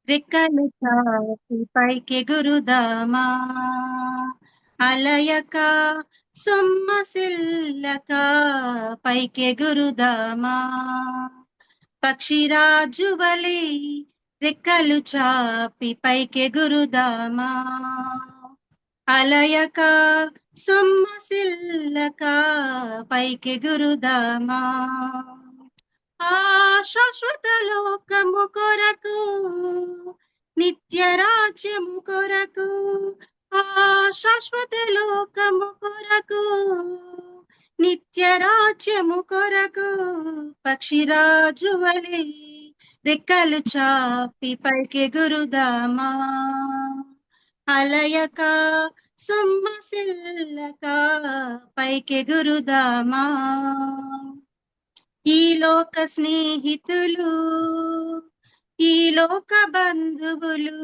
రెక్కలు చాపి పైకి గురుదామా అలయక సొమ్మసిల్లక పైకి గురుదామా పక్షిరాజు వలె రెక్కలు చాపి పైకి గురుదామా అలయక సొమ్మసిల్లక పైకి గురుదామా ఆ శాశ్వత లోకము కొరకు నిత్య రాజ్యము కొరకు ఆ శాశ్వత లోకము కొరకు నిత్య రాజ్యము కొరకు పక్షిరాజు వలె రెక్కలు చాపి పైకి గురుదామా అలయక సొమ్మసిల్లక పైకి గురుదామా ఈ లోక స్నేహితులు ఈ లోక బంధువులు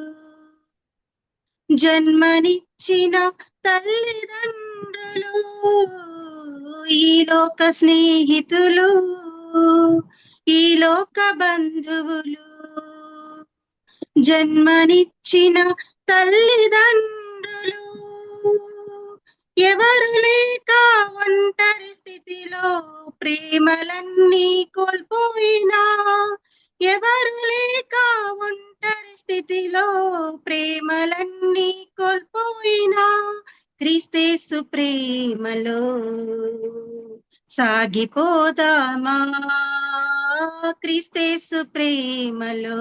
జన్మనిచ్చిన తల్లిదండ్రులు ఈ లోక స్నేహితులు ఈ లోక బంధువులు జన్మనిచ్చిన తల్లిదండ్రులు ఎవరు లేక ఒంటరి స్థితిలో ప్రేమలన్నీ కోల్పోయినా ఎవరు లేక ఒంటరి స్థితిలో ప్రేమలన్నీ కోల్పోయినా క్రీస్తేసు ప్రేమలో సాగిపోదామా క్రీస్తేసు ప్రేమలో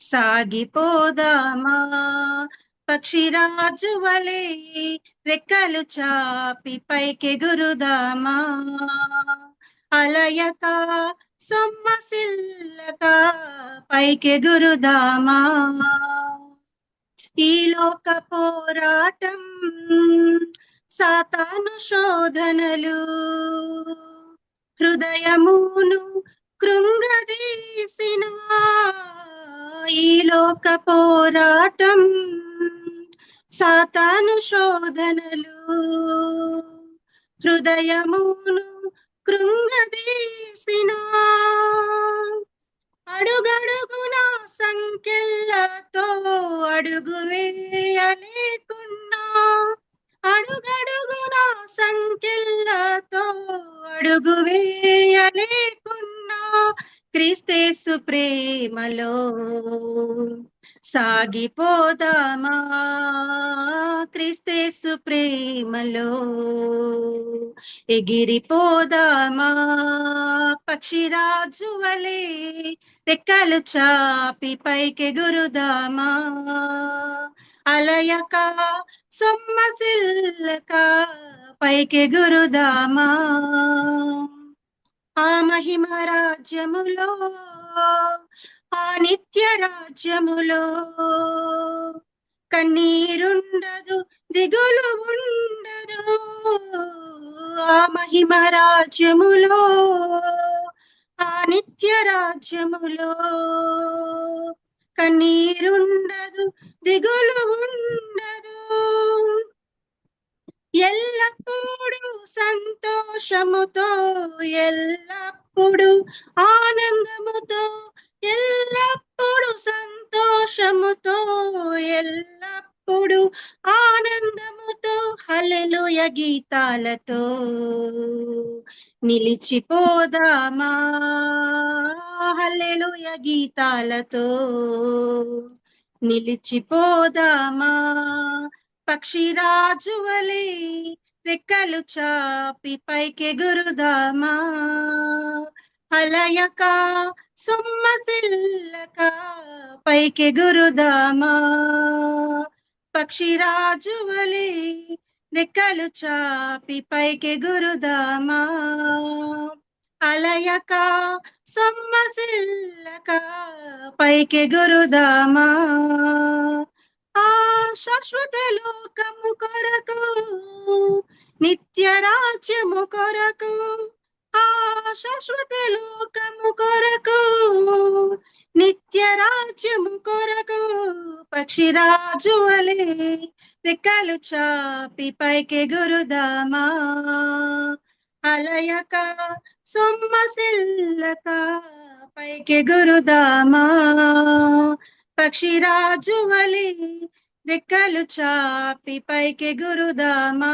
సాగిపోదామా పక్షిరాజు వలె రెక్కలు చాపి పైకి గురుదామా అలయక సొమ్మసిల్లక పైకి గురుదామా ఈ లోక పోరాటం సాతాను శోధనలు హృదయమును కృంగదీసిన ఈ లోక పోరాటం సాతాను శోధనలు హృదయమును కృంగదీసిన అడుగడుగున సంఖ్యలతో అడుగు వేయలేకున్నా అడుగడుగున సంఖ్యలతో అడుగు వేయలేకున్నా క్రీస్తేసు ప్రేమలో సాగిపోదామా క్రీస్తేసు ప్రేమలో ఎగిరిపోదామా పక్షిరాజు వలె రెక్కలు చాపి పైకి గురుదామా అలయక సొమ్మసిల్లక పైకి గురుదామా ఆ మహిమ రాజ్యములో ఆ నిత్య రాజ్యములో కన్నీరుండదు దిగులు ఉండదు ఆ మహిమ రాజ్యములో ఆ నిత్య రాజ్యములో కన్నీరుండదు దిగులు ఉండదు ఎల్లప్పుడూ సంతోషముతో ఎల్లప్పుడూ ఆనందముతో ఎల్లప్పుడూ సంతోషముతో ఎల్లప్పుడూ ఆనందముతో హల్లెలూయ గీతాలతో నిలిచిపోదామా హల్లెలూయ గీతాలతో నిలిచిపోదామా పక్షిరాజు వలె రెక్కలు చాపి పైకి గురుదామా అలయక సొమ్మసిల్లక పైకి గురుదామా పక్షిరాజు వలె రెక్కలు చాపి పైకి గురుదామా అలయక సొమ్మసిల్లక పైకి గురుదామా ఆ శాశ్వత లోకము కొరకు నిత్య రాజ్యము కొరకు ఆ శాశ్వత లోకము కొరకు నిత్య రాజ్యము కొరకు పక్షిరాజు వలె రెక్కలు చాపి పైకి గురుదామా అలయక సొమ్మసిల్లక పైకి గురుదామా పక్షిరాజు వలి రెక్కలు చాపి పైకి గురుదామా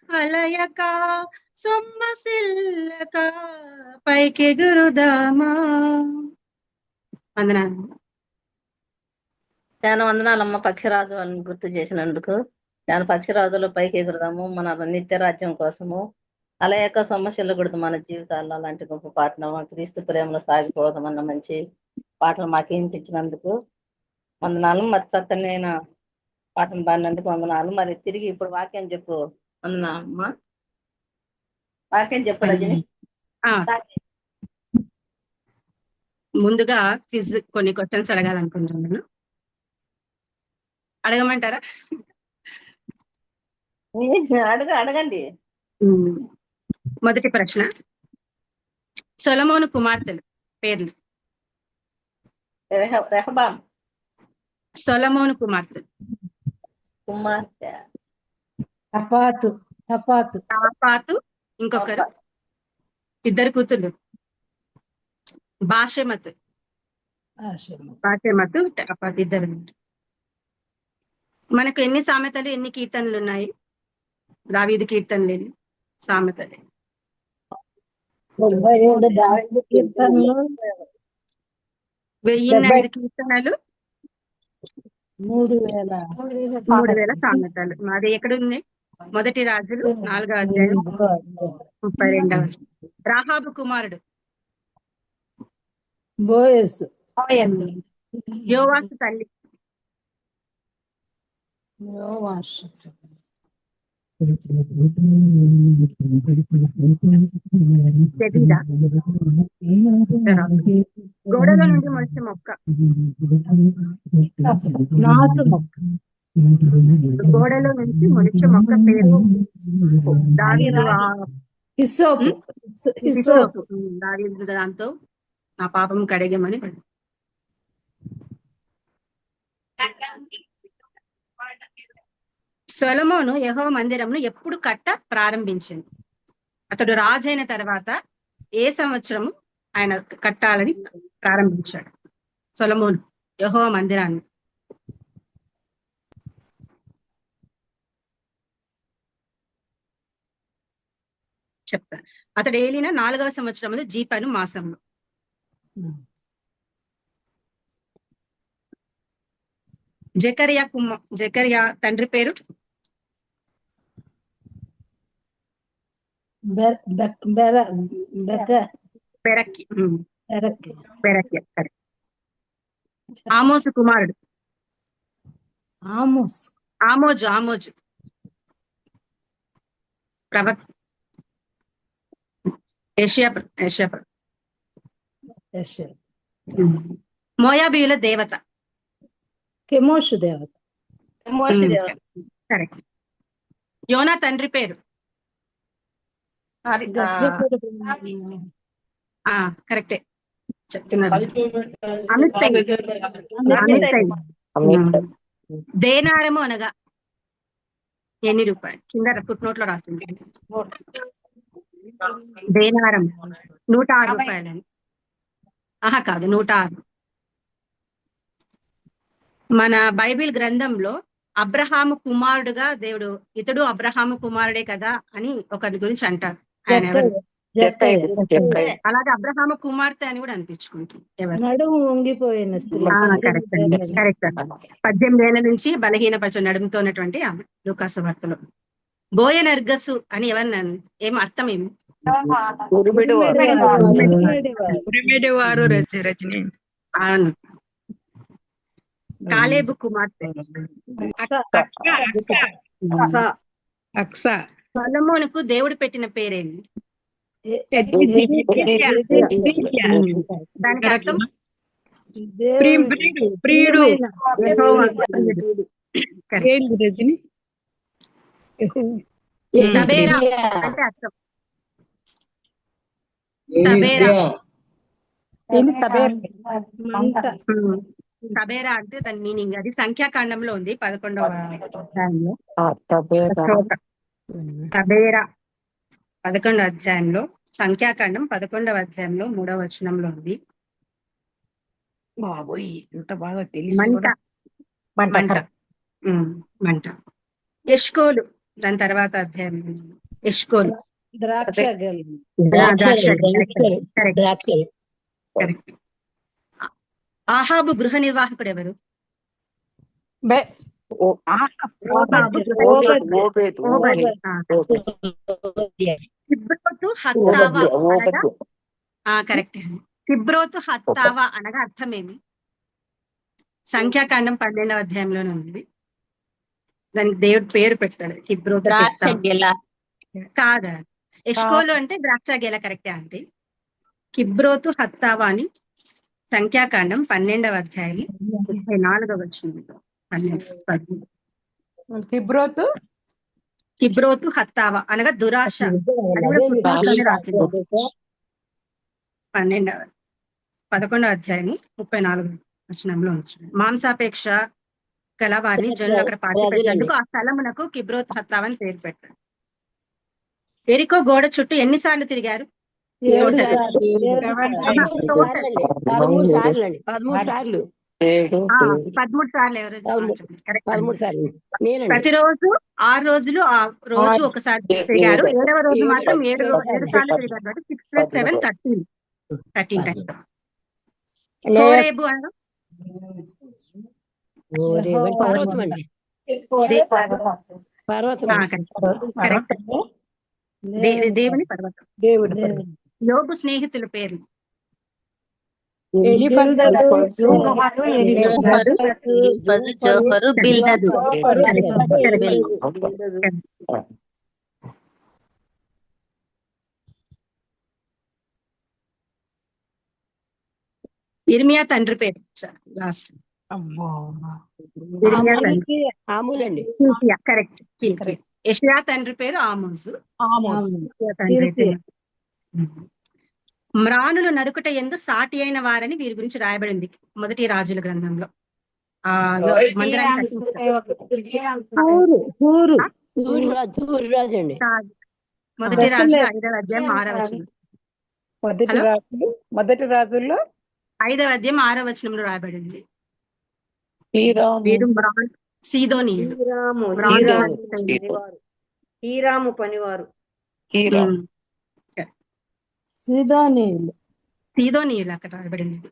అలయక సొమ్మసిల్లక పైకి గురుదామా. వందనాలు. చాలా వందనాలమ్మ పక్షిరాజు అని గుర్తు చేసినందుకు. చాలా పక్షిరాజులు పైకి ఎగురుదాము మన నిత్య రాజ్యం కోసము. అలయక సమస్యలు కూడా మన జీవితాల్లో అలాంటి గొప్ప పాటను క్రీస్తు ప్రేమలో సాగిపోదాం అన్న మంచి పాటలు మాకు ఇచ్చినందుకు వందనాలు. మరి చక్కనైన పాటను పాడినందుకు వందనాలు. మరి తిరిగి ఇప్పుడు వాక్యం చెప్పు అన్నా అమ్మ. వాక్యం చెప్పు రజని. ముందుగా క్విజ్ కొన్ని క్వశ్చన్స్ అడగాలనుకుంటున్నాను. అడగమంటారా? అడగండి. మొదటి ప్రశ్న, సొలొమోను కుమార్తెలు పేర్లు. రెహబాం. సొలొమోను కుమార్తెలు. కుమార్తె తపాతు. ఇంకొకరు ఇద్దరు కూతుళ్ళు బాషెమతు తపాతు ఇద్దరు. మనకు ఎన్ని సామెతలు ఎన్ని కీర్తనలు ఉన్నాయి? దావీదు కీర్తనలు ఎన్ని సామెతలు? 1008 కీర్తనలు, 3000 సామెతలు. అది ఎక్కడుంది? మొదటి రాజులు 4వ అధ్యాయం 32వ. రాహాబు కుమారుడు బోయస్. యోవాషు తల్లి తెబీదా. గోడలో నుండి మొలిచే మొక్క. గోడలో నుంచి మొలిచే మొక్క పేరు దావీదు. దావీదు దాంతో నా పాపం కడిగమని. సొలొమోను యెహోవా మందిరంను ఎప్పుడు కట్ట ప్రారంభించింది? అతడు రాజైన తర్వాత ఏ సంవత్సరము ఆయన కట్టాలని ప్రారంభించాడు సొలొమోను యెహోవా మందిరాన్ని? చెప్తాను. అతడు ఏలిన 4వ సంవత్సరంలో జీపను మాసంలో. జకర్యా తండ్రి పేరు? ఆమోసు కుమారుడు? ఆమోజు ప్రవక్త. ఏషియా. మోయాబీయుల దేవత? కెమోషు దేవత. కరెక్ట్. యోనా తండ్రి పేరు? కరెక్టే చెప్తున్నారు. దేనారము అనగా ఎన్ని రూపాయలు? కింద ఫుట్ నోట్ లో రాసింది. దేనారం 106 రూపాయలని. కాదు, 106. మన బైబిల్ గ్రంథంలో అబ్రహాము కుమారుడుగా దేవుడు, ఇతడు అబ్రహాము కుమారుడే కదా అని ఒకరి గురించి అంటారు. ఆయన ఎవరు? అలాగే అబ్రహాము కుమార్తె అని కూడా అనిపించుకుంటుంది. నడుము వంగిపోయిన స్త్రీ. కరెక్ట్. 18 ఏళ్ల నుంచి బలహీనపరచు నడుముతో ఉన్నటువంటి ఆమె లూకాసు వార్తలో. బోయనర్గసు అని ఎవరిని? ఏం అర్థం? ఏమి? అవును. కాలేబు కుమార్తె సొలొమోనుకు దేవుడు పెట్టిన పేరేంటి? దానికి అర్థం ప్రియుడు. తబేరా అంటే అర్థం. తబేరా అంటే దాని మీనింగ్ అది సంఖ్యాకాండంలో ఉంది 11వ అధ్యాయంలో. తబేరా 11వ అధ్యాయంలో సంఖ్యాకాండం 11వ అధ్యాయంలో 3వ వచనంలో ఉంది. బాబోయ్ ఇంత బాగా తెలిసి మంట కూడా మంట మంట correct. మంట. ఎష్కోలు దాని తర్వాత అధ్యాయం ఎష్కోలు ద్రాక్ష గెల కరెక్ట్. ఆహాబు గృహ నిర్వాహకుడు ఎవరు? బె- ఓ- ఆహాబు గృహ ఓబేదు, నిర్వాహకుడు. ఓబేదు, ఓబది. కిబ్రోతు హత్తావా అనగా ఓబేదు. కరెక్ట్. కిబ్రోతు హత్తావా అనగా అర్థమేమి? సంఖ్యాకాండం 12వ అధ్యాయంలోనే ఉంది. దానికి దేవుడు పేరు పెట్టాడు కిబ్రోతు ద్రాక్ష హత్తావా. గెల. కాదా? ఎష్కోలు అంటే ద్రాక్ష గెల కరెక్టే అంటే. కిబ్రోతు హత్తావా అని సంఖ్యాకాండం 12వ అధ్యాయం 34వ వచనంలో 12. కిబ్రోతు కిబ్రోతు హత్తావా అనగా దురాశ. అది కూడా పుస్తకంలోనే రాసింది. 11వ అధ్యాయం 34వ వచనంలో ఉంది. మాంసాపేక్ష గల వారిని జనులు అక్కడ పాతి పెట్టినందుకు ఆ స్థలమునకు కిబ్రోతు హత్తావా అని పేరు పెట్టారు. ఎరికో గోడ చుట్టూ ఎన్నిసార్లు తిరిగారు? 7 సార్లు. 7 13 సార్లు అండి. 13 సార్లు. 13 సార్లు ఎవరు? అవును. చెప్పండి. కరెక్ట్. 13 సార్లు నేనండి. ప్రతిరోజు 6 రోజులు ఆ రోజు ఒకసారి తిరిగారు. 7వ రోజు మాత్రం 7 సార్లు తిరిగారు కాబట్టి 6 + 7 13 టైమ్స్. హోరేబు అనగా పర్వతం అండి. పర్వతం కరెక్ట్. దేవుని పర్వతం. దేవుడు యోబు స్నేహితుల పేర్లు. జోఫరు, బిల్దదు. ఇర్మియా తండ్రి పేరు లాస్ట్. అమ్మో ఇర్మియా తండ్రి ఆములండి. కరెక్ట్. యెషయా తండ్రి పేరు ఆమోసు. తండ్రి పేరు. మ్రానులు నరుకుట ఎందు సాటి అయిన వారని వీరి గురించి రాయబడింది మొదటి రాజుల గ్రంథంలో. మందిరాన్ని సూర్యరాజు అండి. మొదటి రాజులు 5వ అధ్యాయం 6వ వచనం. మొదటి రాజుల్లో 5వ అధ్యాయం 6వ వచనంలో రాయబడింది. శ్రీరాము. వీరు సీదోనీయులు. హీరాము పనివారు. సీదోనీయులు అక్కడ రాయబడింది.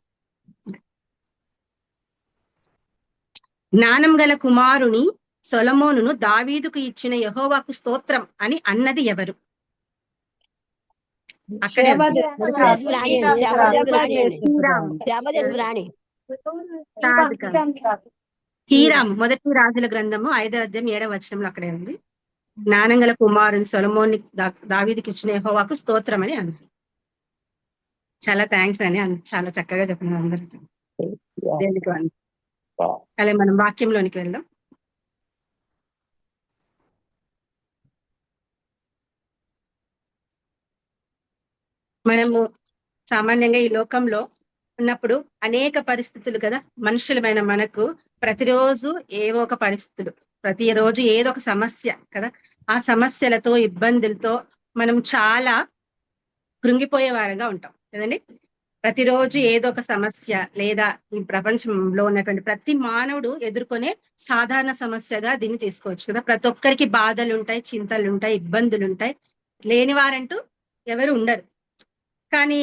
జ్ఞానం గల కుమారుని సొలొమోనును దావీదుకు ఇచ్చిన యెహోవాకు స్తోత్రం అని అన్నది ఎవరు? అక్కడే హీరాము. మొదటి రాజుల గ్రంథము 5వ అధ్యాయం 7వ వచనంలో అక్కడే ఉంది. జ్ఞానం గల కుమారుని సొలొమోన్ని దావీదుకి ఇచ్చిన యెహోవాకు స్తోత్రం అని అన్నది. చాలా థ్యాంక్స్ అని చాలా చక్కగా చెప్పిన అందరికీ. అలా మనం వాక్యంలోనికి వెళ్దాం. మనము సామాన్యంగా ఈ లోకంలో ఉన్నప్పుడు అనేక పరిస్థితులు కదా, మనుషులమైన మనకు ప్రతిరోజు ఏవో ఒక పరిస్థితులు, ప్రతిరోజు ఏదో ఒక సమస్య కదా. ఆ సమస్యలతో ఇబ్బందులతో మనం చాలా కృంగిపోయే వారంగా ఉంటాం కదండి. ప్రతిరోజు ఏదో ఒక సమస్య లేదా ఈ ప్రపంచంలో ఉన్నటువంటి ప్రతి మానవుడు ఎదుర్కొనే సాధారణ సమస్యగా దీన్ని తీసుకోవచ్చు కదా. ప్రతి ఒక్కరికి బాధలు ఉంటాయి, చింతలు ఉంటాయి, ఇబ్బందులు ఉంటాయి. లేని వారంటూ ఎవరు ఉండరు. కానీ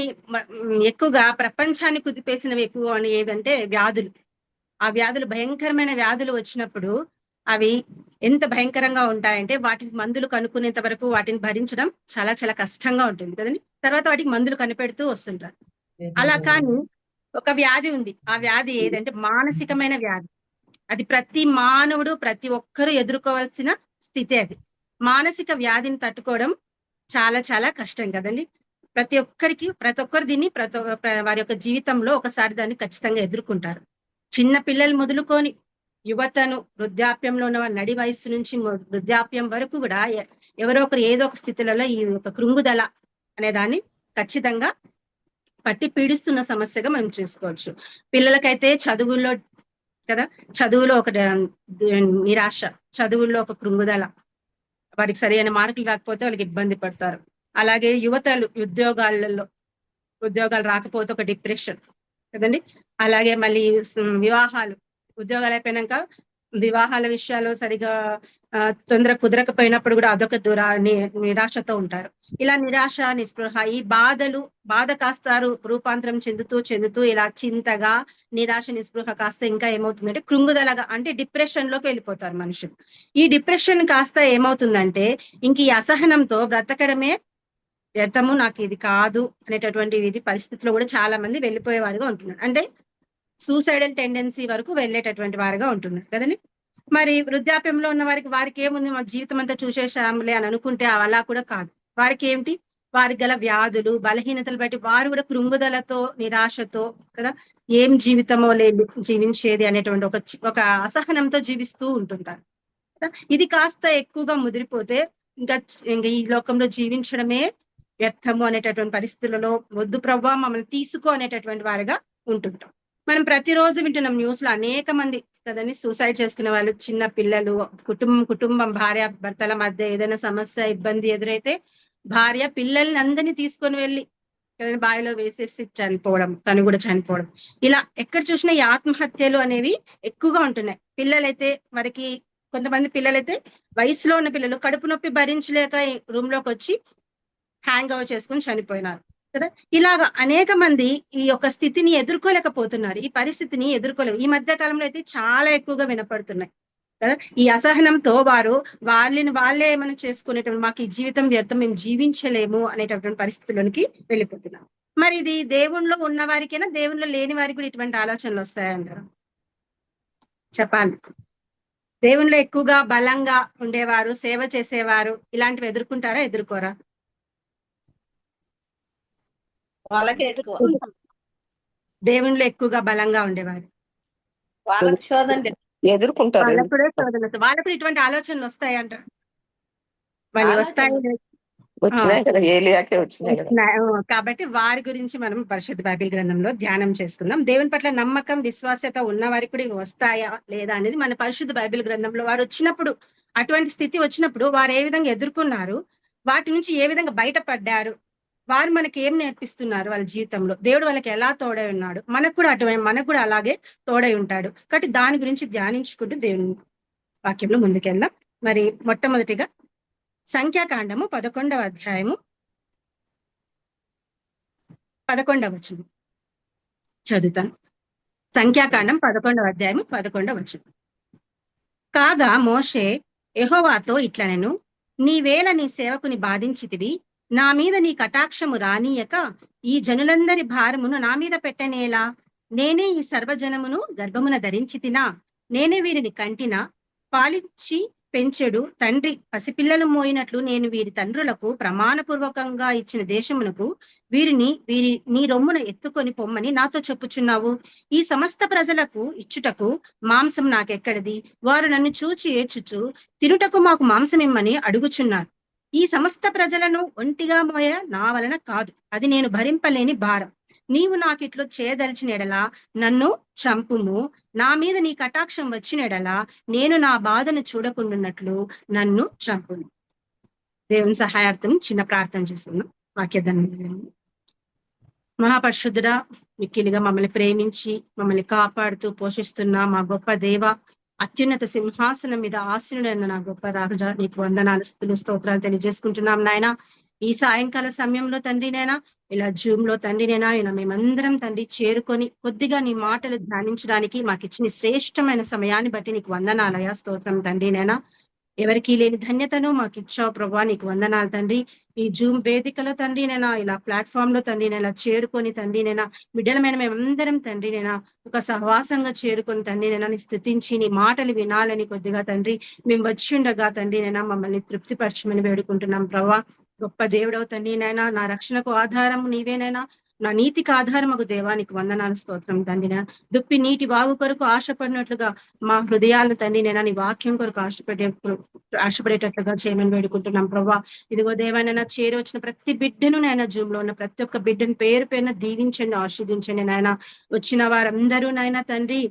ఎక్కువగా ప్రపంచాన్ని కుదిపేసినవి ఎక్కువ ఏవంటే వ్యాధులు. ఆ వ్యాధులు భయంకరమైన వ్యాధులు వచ్చినప్పుడు అవి ఎంత భయంకరంగా ఉంటాయంటే వాటికి మందులు కనుక్కునేంత వరకు వాటిని భరించడం చాలా చాలా కష్టంగా ఉంటుంది కదండి. తర్వాత వాటికి మందులు కనిపెడుతూ వస్తుంటారు. అలా కానీ ఒక వ్యాధి ఉంది. ఆ వ్యాధి ఏదంటే మానసికమైన వ్యాధి. అది ప్రతి మానవుడు ప్రతి ఒక్కరూ ఎదుర్కోవాల్సిన స్థితి. అది మానసిక వ్యాధిని తట్టుకోవడం చాలా చాలా కష్టం కదండి. ప్రతి ఒక్కరు దీన్ని వారి యొక్క జీవితంలో ఒకసారి దాన్ని ఖచ్చితంగా ఎదుర్కొంటారు. చిన్న పిల్లలు మొదలుకొని యువతను, వృద్ధాప్యంలో ఉన్న నడి వయస్సు నుంచి వృద్ధాప్యం వరకు కూడా ఎవరో ఒకరు ఏదో ఒక స్థితిలలో ఈ యొక్క కృంగుదల అనే దాన్ని ఖచ్చితంగా పట్టి పీడిస్తున్న సమస్యగా మనం చూసుకోవచ్చు. పిల్లలకైతే చదువుల్లో కదా, చదువులో ఒక నిరాశ, చదువుల్లో ఒక కృంగుదల, వారికి సరైన మార్కులు రాకపోతే వాళ్ళకి ఇబ్బంది పడతారు. అలాగే యువతలు ఉద్యోగాలు రాకపోతే ఒక డిప్రెషన్ కదండి. అలాగే మళ్ళీ వివాహాలు, ఉద్యోగాలు అయిపోయినాక వివాహాల విషయాలు సరిగా తొందర కుదరకపోయినప్పుడు కూడా అదొక నిరాశతో ఉంటారు. ఇలా నిరాశ, నిస్పృహ, ఈ బాధ కాస్తారు రూపాంతరం చెందుతూ ఇలా చింతగా, నిరాశ, నిస్పృహ కాస్త ఇంకా ఏమవుతుందంటే కృంగుదలగా, అంటే డిప్రెషన్ లోకి వెళ్ళిపోతారు మనుషులు. ఈ డిప్రెషన్ కాస్త ఏమవుతుందంటే ఇంక ఈ అసహనంతో బ్రతకడమే వ్యర్థము, నాకు ఇది కాదు అనేటటువంటి పరిస్థితిలో కూడా చాలా మంది వెళ్ళిపోయే వారుగా ఉంటున్నారు. అంటే సూసైడల్ టెండెన్సీ వరకు వెళ్ళేటటువంటి వారుగా ఉంటున్నారు కదండి. మరి వృద్ధాప్యంలో ఉన్న వారికి ఏముంది, మా జీవితం అంతా చూసేసాములే అని అనుకుంటే అలా కూడా కాదు. వారికి ఏమిటి, వారికి గల వ్యాధులు, బలహీనతలు బట్టి వారు కూడా కృంగుదలతో, నిరాశతో కదా, ఏం జీవితమో లేదు జీవించేది అనేటువంటి ఒక అసహనంతో జీవిస్తూ ఉంటుంటారు. ఇది కాస్త ఎక్కువగా ముదిరిపోతే ఇంకా ఈ లోకంలో జీవించడమే వ్యర్థము అనేటటువంటి పరిస్థితులలో వద్దు ప్రభువా మమ్మల్ని తీసుకో అనేటటువంటి వారిగా ఉంటుంటాం. మనం ప్రతిరోజు వింటున్నాం న్యూస్ లో అనేక మంది కదండి సూసైడ్ చేసుకునే వాళ్ళు, చిన్న పిల్లలు, కుటుంబం భార్య భర్తల మధ్య ఏదైనా సమస్య, ఇబ్బంది ఎదురైతే భార్య పిల్లల్ని అందరినీ తీసుకొని వెళ్ళి బావిలో వేసేసి చనిపోవడం, తను కూడా చనిపోవడం. ఇలా ఎక్కడ చూసినా ఈ ఆత్మహత్యలు అనేవి ఎక్కువగా ఉంటున్నాయి. పిల్లలైతే వారికి, కొంతమంది పిల్లలైతే వయసులో ఉన్న పిల్లలు కడుపు నొప్పి భరించలేక రూమ్ లోకి వచ్చి హ్యాంగ్ ఓవర్ చేసుకుని చనిపోయినారు కదా. ఇలాగా అనేక మంది ఈ యొక్క స్థితిని ఎదుర్కోలేకపోతున్నారు, ఈ పరిస్థితిని ఈ మధ్య కాలంలో అయితే చాలా ఎక్కువగా వినపడుతున్నాయి కదా. ఈ అసహనంతో వాళ్ళే ఏమైనా చేసుకునేటువంటి, మాకు ఈ జీవితం వ్యర్థం, మేము జీవించలేము అనేటటువంటి పరిస్థితుల్లోనికి వెళ్ళిపోతున్నారు. మరి ఇది దేవుణ్ణిలో ఉన్న వారికైనా, దేవుణ్ణిలో లేని వారికి కూడా ఇటువంటి ఆలోచనలు వస్తాయంటారు? చెప్పాలి. దేవుణ్ణిలో ఎక్కువగా బలంగా ఉండేవారు, సేవ చేసేవారు ఇలాంటివి ఎదుర్కొంటారా, ఎదుర్కోరా? వాళ్ళకే ఎక్కువ, దేవుణ్ణిలో ఎక్కువగా బలంగా ఉండేవారు వాళ్ళకి శోధన ఎదుర్కొంటారు. వాళ్ళకు కూడా వాళ్ళకు ఇటువంటి ఆలోచనలు వస్తాయంట. వాళ్ళు వస్తాయి వచ్చినాయి కదా, ఏలియాకే వచ్చినాయి కదా. కాబట్టి వారి గురించి మనం పరిశుద్ధ బైబిల్ గ్రంథంలో ధ్యానం చేసుకుందాం. దేవుని పట్ల నమ్మకం, విశ్వాసత ఉన్న వారికి కూడా ఇవి వస్తాయా లేదా అనేది మన పరిశుద్ధ బైబిల్ గ్రంథంలో వారు వచ్చినప్పుడు, అటువంటి స్థితి వచ్చినప్పుడు వారు ఏ విధంగా ఎదుర్కొన్నారు, వాటి నుంచి ఏ విధంగా బయటపడ్డారు, వారు మనకి ఏం నేర్పిస్తున్నారు వాళ్ళ జీవితంలో, దేవుడు వాళ్ళకి ఎలా తోడై ఉన్నాడు, మనకు కూడా అలాగే తోడై ఉంటాడు. కాబట్టి దాని గురించి ధ్యానించుకుంటూ దేవుని వాక్యంలో ముందుకెళ్దాం. మరి మొట్టమొదటిగా సంఖ్యాకాండము 11వ అధ్యాయము 11వ వచనం చదువుతాను. సంఖ్యాకాండం 11వ అధ్యాయము 11వ వచనం. కాగా మోషే యెహోవాతో ఇట్లనెను, నీవేళ నీ సేవకుని బాధించితివి, నా మీద నీ కటాక్షము రానీయక ఈ జనులందరి భారమును నా మీద పెట్టనేలా? నేనే ఈ సర్వజనమును గర్భమున ధరించితినా? నేనే వీరిని కంటినా? పాలిచ్చి పెంచెడు తండ్రి పసిపిల్లలు మోయినట్లు నేను వీరి తండ్రులకు ప్రమాణపూర్వకంగా ఇచ్చిన దేశమునకు వీరి నీ రొమ్మున ఎత్తుకొని పొమ్మని నాతో చెప్పుచున్నావు. ఈ సమస్త ప్రజలకు ఇచ్చుటకు మాంసం నాకెక్కడిది? వారు నన్ను చూచి ఏడ్చుచు తినుటకు మాకు మాంసం ఇమ్మని అడుగుచున్నారు. ఈ సమస్త ప్రజలను ఒంటిగా మోయ నా వలన కాదు, అది నేను భరింపలేని భారం. నీవు నాకిట్లు చేయదలిచిన ఎడలా నన్ను చంపుము, నా మీద నీ కటాక్షం వచ్చిన ఎడలా నేను నా బాధను చూడకుండాన్నట్లు నన్ను చంపును. దేవుని సహాయార్థం చిన్న ప్రార్థన చేస్తున్నాం. వాక్యధన్యం. మహాపరిశుద్ధుడా, మిక్కిలిగా మమ్మల్ని ప్రేమించి మమ్మల్ని కాపాడుతూ పోషిస్తున్న మా గొప్ప దేవ, అత్యున్నత సింహాసనం మీద ఆసీనుడైన నా గొప్ప రాజా, నీకు వందనాలు, స్తుతులు, స్తోత్రాలు తెలియజేసుకుంటున్నాం నాయన. ఈ సాయంకాల సమయంలో తండ్రినైనా, ఇలా జూమ్ లో తండ్రినైనా, ఇలా మేమందరం తండ్రి చేరుకొని కొద్దిగా నీ మాటలు ధ్యానించడానికి మాకు ఇచ్చిన శ్రేష్టమైన సమయాన్ని బట్టి నీకు వందనాలయ, స్తోత్రం తండ్రినైనా. ఎవరికి లేని ధన్యతను మాకు ఇచ్చావు ప్రభా, నీకు వందనాలు తండ్రి. ఈ జూమ్ వేదికలో తండ్రినైనా, ఇలా ప్లాట్ఫామ్ లో తండ్రినైనా చేరుకొని తండ్రినైనా బిడ్డలమైన మేమందరం తండ్రినైనా ఒక సహవాసంగా చేరుకొని తండ్రినైనా నీ స్తుతించి నీ మాటలు వినాలని కొద్దిగా తండ్రి మేము వచ్చి ఉండగా తండ్రినైనా మమ్మల్ని తృప్తిపరచమని వేడుకుంటున్నాం ప్రభా. గొప్ప దేవుడవు తండ్రినైనా, నా రక్షణకు ఆధారం నీవేనైనా, నా నీతికి ఆధారముకు దేవానికి వందనాలు, స్తోత్రం తండ్రినా. దుప్పి నీటి వాగు కొరకు ఆశపడినట్లుగా మా హృదయాలను తండ్రినైనా నీ వాక్యం కొరకు ఆశపడేటట్లుగా చేయమని వేడుకుంటున్నాం ప్రభా. ఇదిగో దేవానైనా చేరి వచ్చిన ప్రతి బిడ్డను నాయన, జూమ్ లో ఉన్న ప్రతి ఒక్క బిడ్డను పేరు పేరున దీవించండి, ఆశీర్దించండి నాయన. వచ్చిన వారందరూ నాయన తండ్రి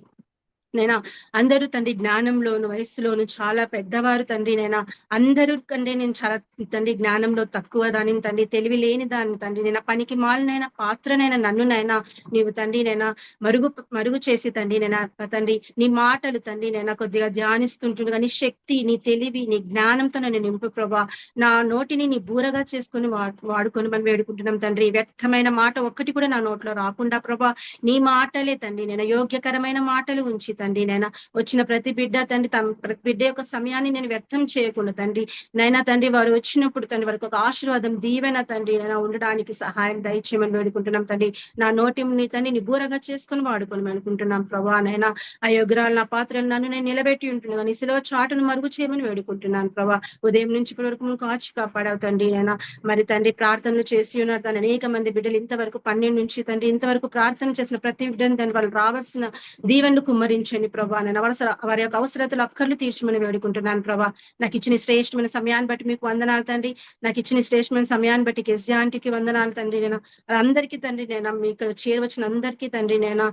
నైనా అందరూ తండ్రి జ్ఞానంలోను వయస్సులోను చాలా పెద్దవారు తండ్రి నైనా అందరూ కంటే నేను చాలా తండ్రి జ్ఞానంలో తక్కువ దానిని తండ్రి తెలివి లేని దాన్ని తండ్రి నేను పనికి మాలినైనా పాత్రనైనా నన్నునైనా నీవు తండ్రి నైనా మరుగు చేసి తండ్రి నైనా తండ్రి నీ మాటలు తండ్రి నైనా కొద్దిగా ధ్యానిస్తుంటుండగా నీ శక్తి నీ తెలివి నీ జ్ఞానంతో నన్ను నింపు ప్రభా నా నోటిని నీ బూరగా చేసుకుని వాడుకొని మనం వేడుకుంటున్నాం తండ్రి వ్యర్థమైన మాట ఒక్కటి కూడా నా నోట్లో రాకుండా ప్రభా నీ మాటలే తండ్రి నేను యోగ్యకరమైన మాటలు ఉంచి తండ్రి నైనా వచ్చిన ప్రతి బిడ్డ తండ్రి ప్రతి బిడ్డ యొక్క సమయాన్ని నేను వ్యర్థం చేయకుండా తండ్రి నైనా తండ్రి వారు వచ్చినప్పుడు తండ్రి వారికి ఒక ఆశీర్వాదం దీవెన తండ్రి నైనా ఉండడానికి సహాయం దయచేయమని వేడుకుంటున్నాం తండ్రి నా నోటిని తండ్రి నిబూరగా చేసుకొని వాడుకొని అనుకుంటున్నాం ప్రభా నైనా ఆ యోగ్రాలు నా పాత్రలు నన్ను నేను నిలబెట్టి ఉంటున్నాను కానీ సిలువ చాటును మరుగు చేయమని వేడుకుంటున్నాను ప్రభా ఉదయం నుంచి ఇప్పటి వరకు కాచి కాపాడావు తండ్రి నైనా మరి తండ్రి ప్రార్థనలు చేసి ఉన్నారు తను అనేక మంది బిడ్డలు ఇంతవరకు 12 నుంచి తండ్రి ఇంతవరకు ప్రార్థన చేసిన ప్రతి బిడ్డను దాన్ని వాళ్ళు రావాల్సిన దీవెనలు కుమ్మరించండి ప్రభా నేను వారి యొక్క అవసరతలు అక్కర్లు తీర్చమని వేడుకుంటున్నాను ప్రభా నాకు ఇచ్చిన శ్రేష్టమైన సమయాన్ని బట్టి మీకు వందనాలు తండ్రి నాకు ఇచ్చిన శ్రేష్టమైన సమయాన్ని బట్టి కెస్యాంటికి వందనాలు తండ్రి నేను అందరికీ తండ్రి నేను మీ ఇక్కడ చేరవచ్చిన అందరికీ తండ్రి నేను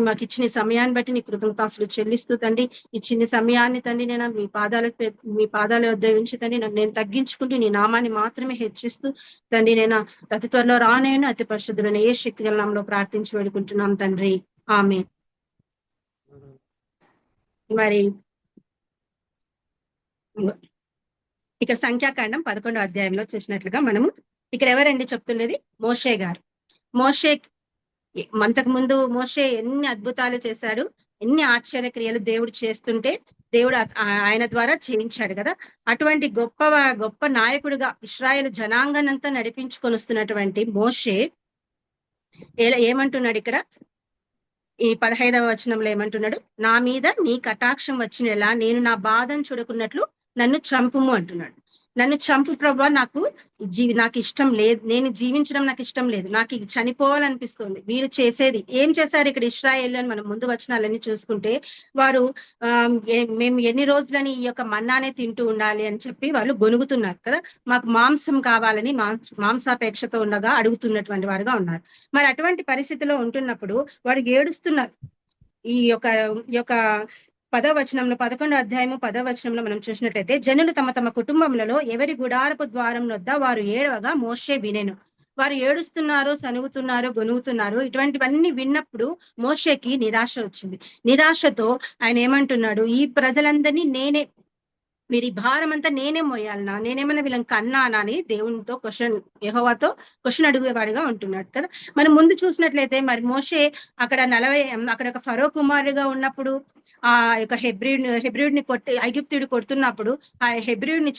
మాకు ఇచ్చిన సమయాన్ని బట్టి నీ కృతజ్ఞతాస్తులు చెల్లిస్తూ తండ్రి ఇచ్చిన సమయాన్ని తండ్రి నేను మీ పాదాల వద్ద ఉంచి తండ్రి నేను తగ్గించుకుంటూ నీ నామాన్ని మాత్రమే హెచ్చిస్తూ తండ్రి నేను అతి త్వరలో రానేను అతి పరిశుద్ధులైన ఏ శక్తి గల నామములో ప్రార్థించి వేడుకుంటున్నాం తండ్రి ఆమేన్. మరి ఇక్కడ సంఖ్యాకాండం 11వ అధ్యాయంలో చూసినట్లుగా మనము ఇక్కడ ఎవరండి చెప్తున్నది మోషే గారు. మోషే అంతకు ముందు మోషే ఎన్ని అద్భుతాలు చేశాడు, ఎన్ని ఆశ్చర్య క్రియలు దేవుడు చేస్తుంటే దేవుడు ఆయన ద్వారా చేయించాడు కదా. అటువంటి గొప్ప నాయకుడిగా ఇశ్రాయేలు జనాంగానంతా నడిపించుకొని వస్తున్నటువంటి మోషే ఏమంటున్నాడు ఇక్కడ ఈ 15వ వచనంలో ఏమంటున్నాడు, నా మీద నీ కటాక్షం వచ్చినలా నేను నా బాధను చూడకున్నట్లు నన్ను చంపుము అంటున్నాడు. నన్ను చంపు ప్రభా, నాకు ఇష్టం లేదు, నేను జీవించడం నాకు ఇష్టం లేదు, నాకు చనిపోవాలనిపిస్తుంది. వీరు చేసేది ఏం చేశారు ఇక్కడ ఇశ్రాయేలు అని మనం ముందు వచనాలన్నీ చూసుకుంటే వారు మేము ఎన్ని రోజులని ఈ యొక్క మన్నానే తింటూ ఉండాలి అని చెప్పి వాళ్ళు గొనుగుతున్నారు కదా. మాకు మాంసం కావాలని మాంసాపేక్షతో ఉండగా అడుగుతున్నటువంటి వారుగా ఉన్నారు. మరి అటువంటి పరిస్థితిలో ఉంటున్నప్పుడు వారు ఏడుస్తున్నారు. ఈ యొక్క 10వ వచనంలో 11వ అధ్యాయము 10వ వచనంలో మనం చూసినట్లయితే జనులు తమ తమ కుటుంబములలో ఎవరి గుడారపు ద్వారం వద్ద వారు ఏడవగా మోషే వినెను. వారు ఏడుస్తున్నారు, సనుగుతున్నారు, గొనుగుతున్నారు. ఇటువంటివన్నీ విన్నప్పుడు మోషేకి నిరాశ వచ్చింది. నిరాశతో ఆయన ఏమంటున్నాడు, ఈ ప్రజలందరినీ వీరి భారం అంతా నేనే మోయాలనా, నేనేమన్నా వీళ్ళని కన్నానా అని దేవునితో యెహోవాతో క్వశ్చన్ అడిగేవాడిగా ఉంటున్నాడు కదా. మనం ముందు చూసినట్లయితే మరి మోషే అక్కడ ఒక ఫరో కుమారుడిగా ఉన్నప్పుడు ఆ యొక్క హెబ్రీయుడిని ఐగుప్తుడు కొడుతున్నప్పుడు ఆ హెబ్రీయుడిని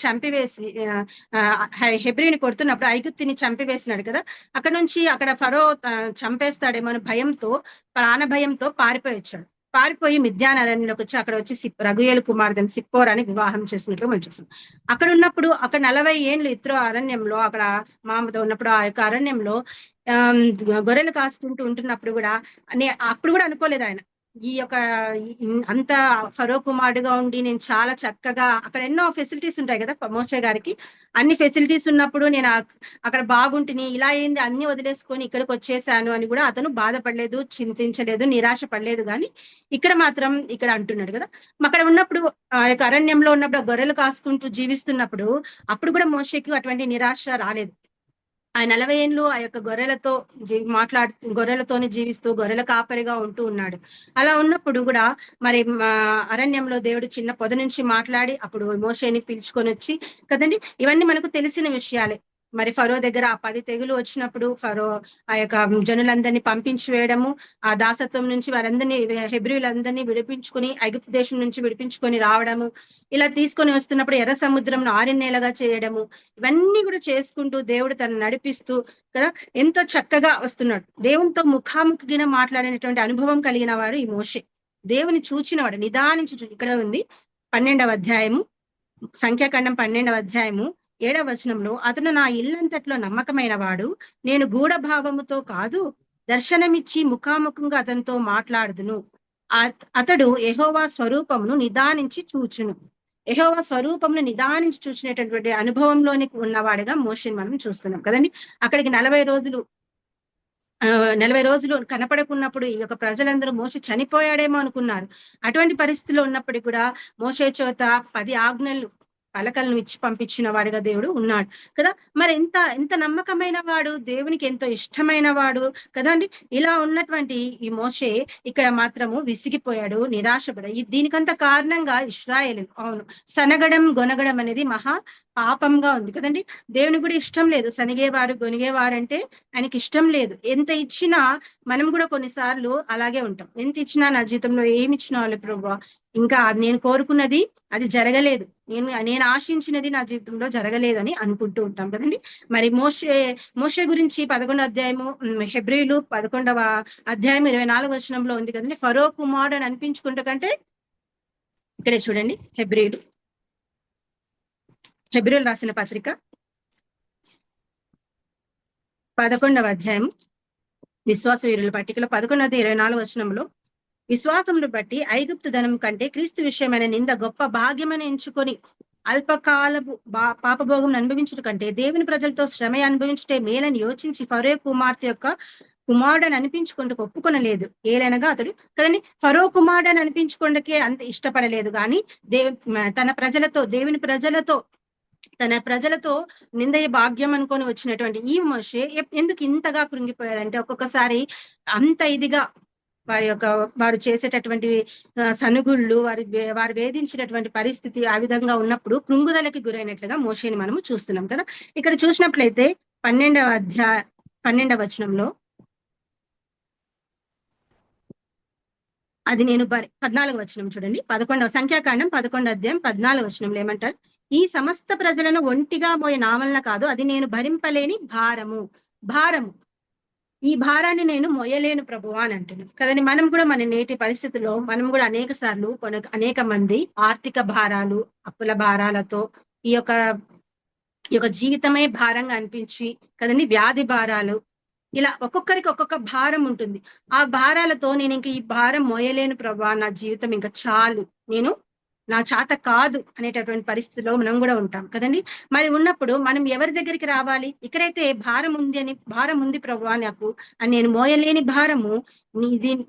కొడుతున్నప్పుడు ఐగుప్తుని చంపివేసినాడు కదా. అక్కడ ఫరో చంపేస్తాడేమో భయంతో, ప్రాణ భయంతో పారిపోయి మిద్యాన్ అరణ్యంలోకి వచ్చి అక్కడ వచ్చి రగుయేలు కుమార్తెను సిప్పోరాని వివాహం చేసినట్లు మనం చూస్తాం. అక్కడ ఉన్నప్పుడు అక్కడ 40 ఏళ్ళు ఇత్రో అరణ్యంలో అక్కడ మామతో ఉన్నప్పుడు ఆ యొక్క అరణ్యంలో గొర్రెలు కాసుకుంటూ ఉంటున్నప్పుడు కూడా అప్పుడు కూడా అనుకోలేదు ఆయన ఈ యొక్క అంత ఫరో కుమారుడుగా ఉండి నేను చాలా చక్కగా అక్కడ ఎన్నో ఫెసిలిటీస్ ఉంటాయి కదా మోషే గారికి. అన్ని ఫెసిలిటీస్ ఉన్నప్పుడు నేను అక్కడ బాగుంటుని ఇలా ఏంది అన్ని వదిలేసుకొని ఇక్కడికి వచ్చేసాను అని కూడా అతను బాధపడలేదు, చింతించలేదు, నిరాశ పడలేదు. కానీ ఇక్కడ మాత్రం ఇక్కడ అంటున్నాడు కదా, అక్కడ ఉన్నప్పుడు ఆ యొక్క అరణ్యంలో ఉన్నప్పుడు గొర్రెలు కాసుకుంటూ జీవిస్తున్నప్పుడు అప్పుడు కూడా మోషేకి అటువంటి నిరాశ రాలేదు. ఆ 40 ఏళ్ళు ఆ యొక్క గొర్రెలతోనే జీవిస్తూ గొర్రెల కాపరిగా ఉంటూ ఉన్నాడు. అలా ఉన్నప్పుడు కూడా మరి అరణ్యంలో దేవుడు చిన్న పొద నుంచి మాట్లాడి అప్పుడు మోషేని పిలుచుకొని వచ్చి కదండి, ఇవన్నీ మనకు తెలిసిన విషయాలే. మరి ఫరో దగ్గర ఆ 10 తెగులు వచ్చినప్పుడు ఫరో ఆ యొక్క జనులందరినీ పంపించి వేయడము, ఆ దాసత్వం నుంచి వారందరినీ హెబ్రీయులందరినీ విడిపించుకొని ఐగుప్తు దేశం నుంచి విడిపించుకొని రావడము, ఇలా తీసుకొని వస్తున్నప్పుడు ఎర్ర సముద్రంను ఆరిన్నేలగా చేయడము, ఇవన్నీ కూడా చేసుకుంటూ దేవుడు తను నడిపిస్తూ కదా ఎంతో చక్కగా వస్తున్నాడు. దేవునితో ముఖాముఖిగా మాట్లాడినటువంటి అనుభవం కలిగిన వాడు ఈ మోషే. దేవుని చూచినవాడు, నిదానించి ఇక్కడ ఉంది 12వ అధ్యాయము సంఖ్యాకాండం 12వ అధ్యాయము 7వ వచనంలో, అతను నా ఇల్లంతట్లో నమ్మకమైన వాడు, నేను గూఢభావముతో కాదు దర్శనమిచ్చి ముఖాముఖంగా అతనితో మాట్లాడుదును. అతడు యెహోవా స్వరూపమును నిదానించి చూచును. యెహోవా స్వరూపమును నిదానించి చూసినటువంటి అనుభవంలోనికి ఉన్నవాడిగా మోషేని మనం చూస్తున్నాం కదండి. అక్కడికి 40 రోజులు 40 రోజులు కనపడకున్నప్పుడు ఈ యొక్క ప్రజలందరూ మోషే చనిపోయాడేమో అనుకున్నారు. అటువంటి పరిస్థితిలో ఉన్నప్పటికీ కూడా మోషే చేత 10 ఆజ్ఞలు పలకలను ఇచ్చి పంపించిన వాడిగా దేవుడు ఉన్నాడు కదా. మరి ఎంత నమ్మకమైన వాడు, దేవునికి ఎంతో ఇష్టమైన వాడు కదండి. ఇలా ఉన్నటువంటి ఈ మోషే ఇక్కడ మాత్రము విసిగిపోయాడు, నిరాశపడాడు. దీనికంత కారణంగా ఇశ్రాయేలు. అవును, సనగడం గొనగడం అనేది మహా పాపంగా ఉంది కదండి. దేవునికి కూడా ఇష్టం లేదు సనిగేవారు గొనిగేవారు అంటే ఆయనకి ఇష్టం లేదు. ఎంత ఇచ్చినా మనం కూడా కొన్నిసార్లు అలాగే ఉంటాం. ఎంత ఇచ్చినా నా జీవితంలో ఏమి ఇచ్చినా వాళ్ళు ప్రభువా ఇంకా నేను కోరుకున్నది అది జరగలేదు, నేను ఆశించినది నా జీవితంలో జరగలేదని అనుకుంటూ ఉంటాం కదండి. మరి మోషే గురించి 11వ అధ్యాయము హెబ్రీలు 11వ అధ్యాయం 24వ వచనంలో ఉంది కదండి. ఫరో కుమారుడు అని అనిపించుకుంటూ కంటే ఇక్కడే చూడండి, హెబ్రీలు రాసిన పత్రిక 11వ అధ్యాయం విశ్వాస వీరుల పట్టికలో 11:24 వచనంలో, విశ్వాసమును బట్టి ఐగుప్తు ధనం కంటే క్రీస్తు విషయమైన నింద గొప్ప భాగ్యమని ఎంచుకొని అల్పకాలపు పాపభోగం అనుభవించడం కంటే దేవుని ప్రజలతో శ్రమ అనుభవించటే మేలని యోచించి ఫరో కుమార్తె యొక్క కుమారుడని అనిపించుకుంటూ ఒప్పుకొనలేదు. ఏలనగా అతడు కదండి ఫరో కుమారుడని అనిపించుకుంటకే అంత ఇష్టపడలేదు, కానీ దేవుని ప్రజలతో నిందయ్య భాగ్యం అనుకొని వచ్చినటువంటి ఈ మోషే ఎందుకు ఇంతగా కృంగిపోయారంటే, ఒక్కొక్కసారి అంత ఇదిగా వారు చేసేటటువంటి సనుగుళ్ళు, వారు వేధించినటువంటి పరిస్థితి ఆ విధంగా ఉన్నప్పుడు కృంగుదలకి గురైనట్లుగా మోషేని మనము చూస్తున్నాం కదా. ఇక్కడ చూసినట్లయితే 12వ వచనంలో అది నేను 14వ వచనం చూడండి. 11వ సంఖ్యాకాండం 11వ అధ్యాయం 14వ వచనంలో ఏమంటారు, ఈ సమస్త ప్రజలను ఒంటిగా మోయ నా వలన కాదు, అది నేను భరింపలేని భారము, ఈ భారాన్ని నేను మొయ్యలేను ప్రభువా అని అంటున్నాను కదండి. మనం కూడా మన నేటి పరిస్థితుల్లో మనం కూడా అనేక సార్లు అనేక మంది ఆర్థిక భారాలు, అప్పుల భారాలతో ఈ యొక్క జీవితమే భారంగా అనిపించి కదండి, వ్యాధి భారాలు, ఇలా ఒక్కొక్కరికి ఒక్కొక్క భారం ఉంటుంది. ఆ భారాలతో నేను ఇంక ఈ భారం మోయలేను ప్రభువా, నా జీవితం ఇంకా చాలు, నా చేత కాదు అనేటటువంటి పరిస్థితిలో మనం కూడా ఉంటాం కదండి. మరి ఉన్నప్పుడు మనం ఎవరి దగ్గరికి రావాలి? ఇక్కడైతే భారం ఉంది ప్రభువా నాకు, అని నేను మోయలేని భారము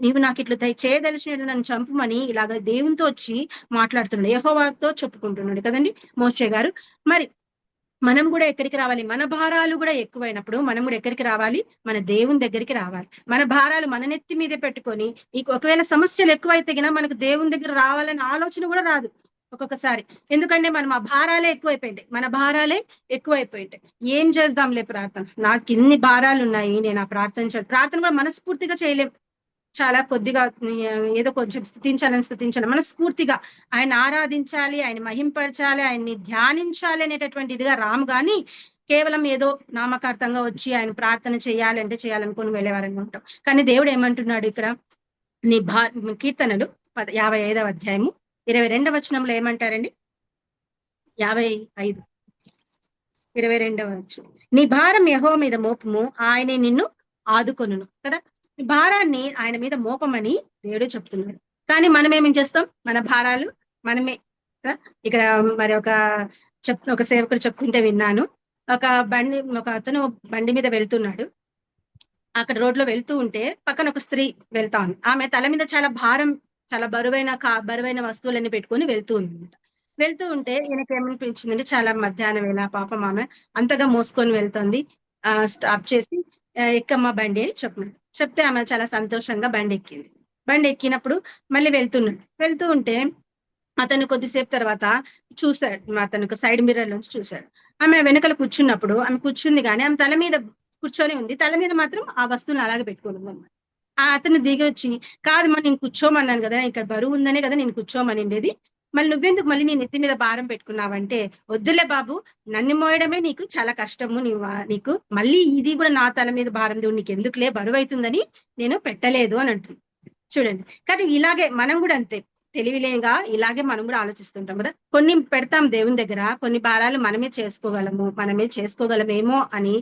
నీవు నాకు ఇట్లా చేయదలిచినట్లు నన్ను చంపమని ఇలాగ దేవునితో వచ్చి మాట్లాడుతున్నాడు, యెహోవాతో చెప్పుకుంటున్నాడు కదండి మోషే గారు. మరి మనం కూడా ఎక్కడికి రావాలి? మన భారాలు కూడా ఎక్కువైనప్పుడు మనం కూడా ఎక్కడికి రావాలి? మన దేవుని దగ్గరికి రావాలి. మన భారాలు మన నెత్తి మీదే పెట్టుకొని ఒకవేళ సమస్యలు ఎక్కువైతే గినా మనకు దేవుని దగ్గర రావాలనే ఆలోచన కూడా రాదు ఒక్కొక్కసారి. ఎందుకంటే మనం ఆ భారాలే ఎక్కువైపోయింటాయి. ఏం చేద్దాంలే ప్రార్థన, నాకు ఇన్ని భారాలు ఉన్నాయి, నేను ఆ ప్రార్థన కూడా మనస్ఫూర్తిగా చేయలేం. చాలా కొద్దిగా ఏదో కొంచెం స్థుతించాలి, మనస్ఫూర్తిగా ఆయన ఆరాధించాలి, ఆయన మహింపరచాలి, ఆయన్ని ధ్యానించాలి అనేటటువంటి ఇదిగా రాము. కానీ కేవలం ఏదో నామకార్థంగా వచ్చి ఆయన ప్రార్థన చేయాలనుకుని వెళ్ళేవారని ఉంటాం. కానీ దేవుడు ఏమంటున్నాడు ఇక్కడ, కీర్తనలు 55వ అధ్యాయము 22వ వచనంలో ఏమంటారండి? 55 22వ వచనం, నీ భారం యెహోవా మీద మోపము, ఆయనే నిన్ను ఆదుకొనును కదా. భారాన్ని ఆయన మీద మోపమని దేవుడు చెప్తున్నాడు. కానీ మనం ఏమేం చేస్తాం? మన భారాలు మనమే. ఇక్కడ మరి ఒక సేవకుడు చెప్తుంటే విన్నాను, ఒక అతను బండి మీద వెళ్తున్నాడు. అక్కడ రోడ్లో వెళ్తూ ఉంటే పక్కన ఒక స్త్రీ వెళ్తా ఉంది. ఆమె తల మీద చాలా బరువైన వస్తువులన్నీ పెట్టుకొని వెళ్తూ ఉంది. వెళ్తూ ఉంటే ఈయనకి ఏమనిపించిందంటే, చాలా మధ్యాహ్నం వేళ పాపం ఆమె అంతగా మోసుకొని వెళ్తుంది. స్టాప్ చేసి ఎక్కమ్మ బండి అని చెప్తే ఆమె చాలా సంతోషంగా బండి ఎక్కింది. బండి ఎక్కినప్పుడు మళ్ళీ వెళ్తూ ఉంటే అతను కొద్దిసేపు తర్వాత చూశాడు, అతను సైడ్ మిర్రర్ నుంచి చూశాడు. ఆమె వెనకలు కూర్చున్నప్పుడు ఆమె కూర్చుంది, కానీ ఆమె తల మీద కూర్చొని ఉంది, తల మీద మాత్రం ఆ వస్తువుని అలాగే పెట్టుకోను అన్నమాట. అతను దిగి వచ్చి, కాదమ్మా నేను కూర్చోమన్నాను కదా, ఇక్కడ బరువు ఉందనే కదా నేను కూర్చోమనిండేది, మళ్ళీ నువ్వెందుకు మళ్ళీ నీ నెత్తి మీద భారం పెట్టుకున్నావంటే, వద్దులే బాబు, నన్ను మోయడమే నీకు చాలా కష్టము, నీకు మళ్ళీ ఇది కూడా నా తల మీద భారం దేవుడు నీకు ఎందుకులే, బరువు అవుతుందని నేను పెట్టలేదు అని అంటుంది. చూడండి, కానీ ఇలాగే మనం కూడా అంతే తెలివిలేగా ఇలాగే మనం కూడా ఆలోచిస్తుంటాం కదా. కొన్ని పెడతాం దేవుని దగ్గర, కొన్ని భారాలు మనమే చేసుకోగలమేమో అని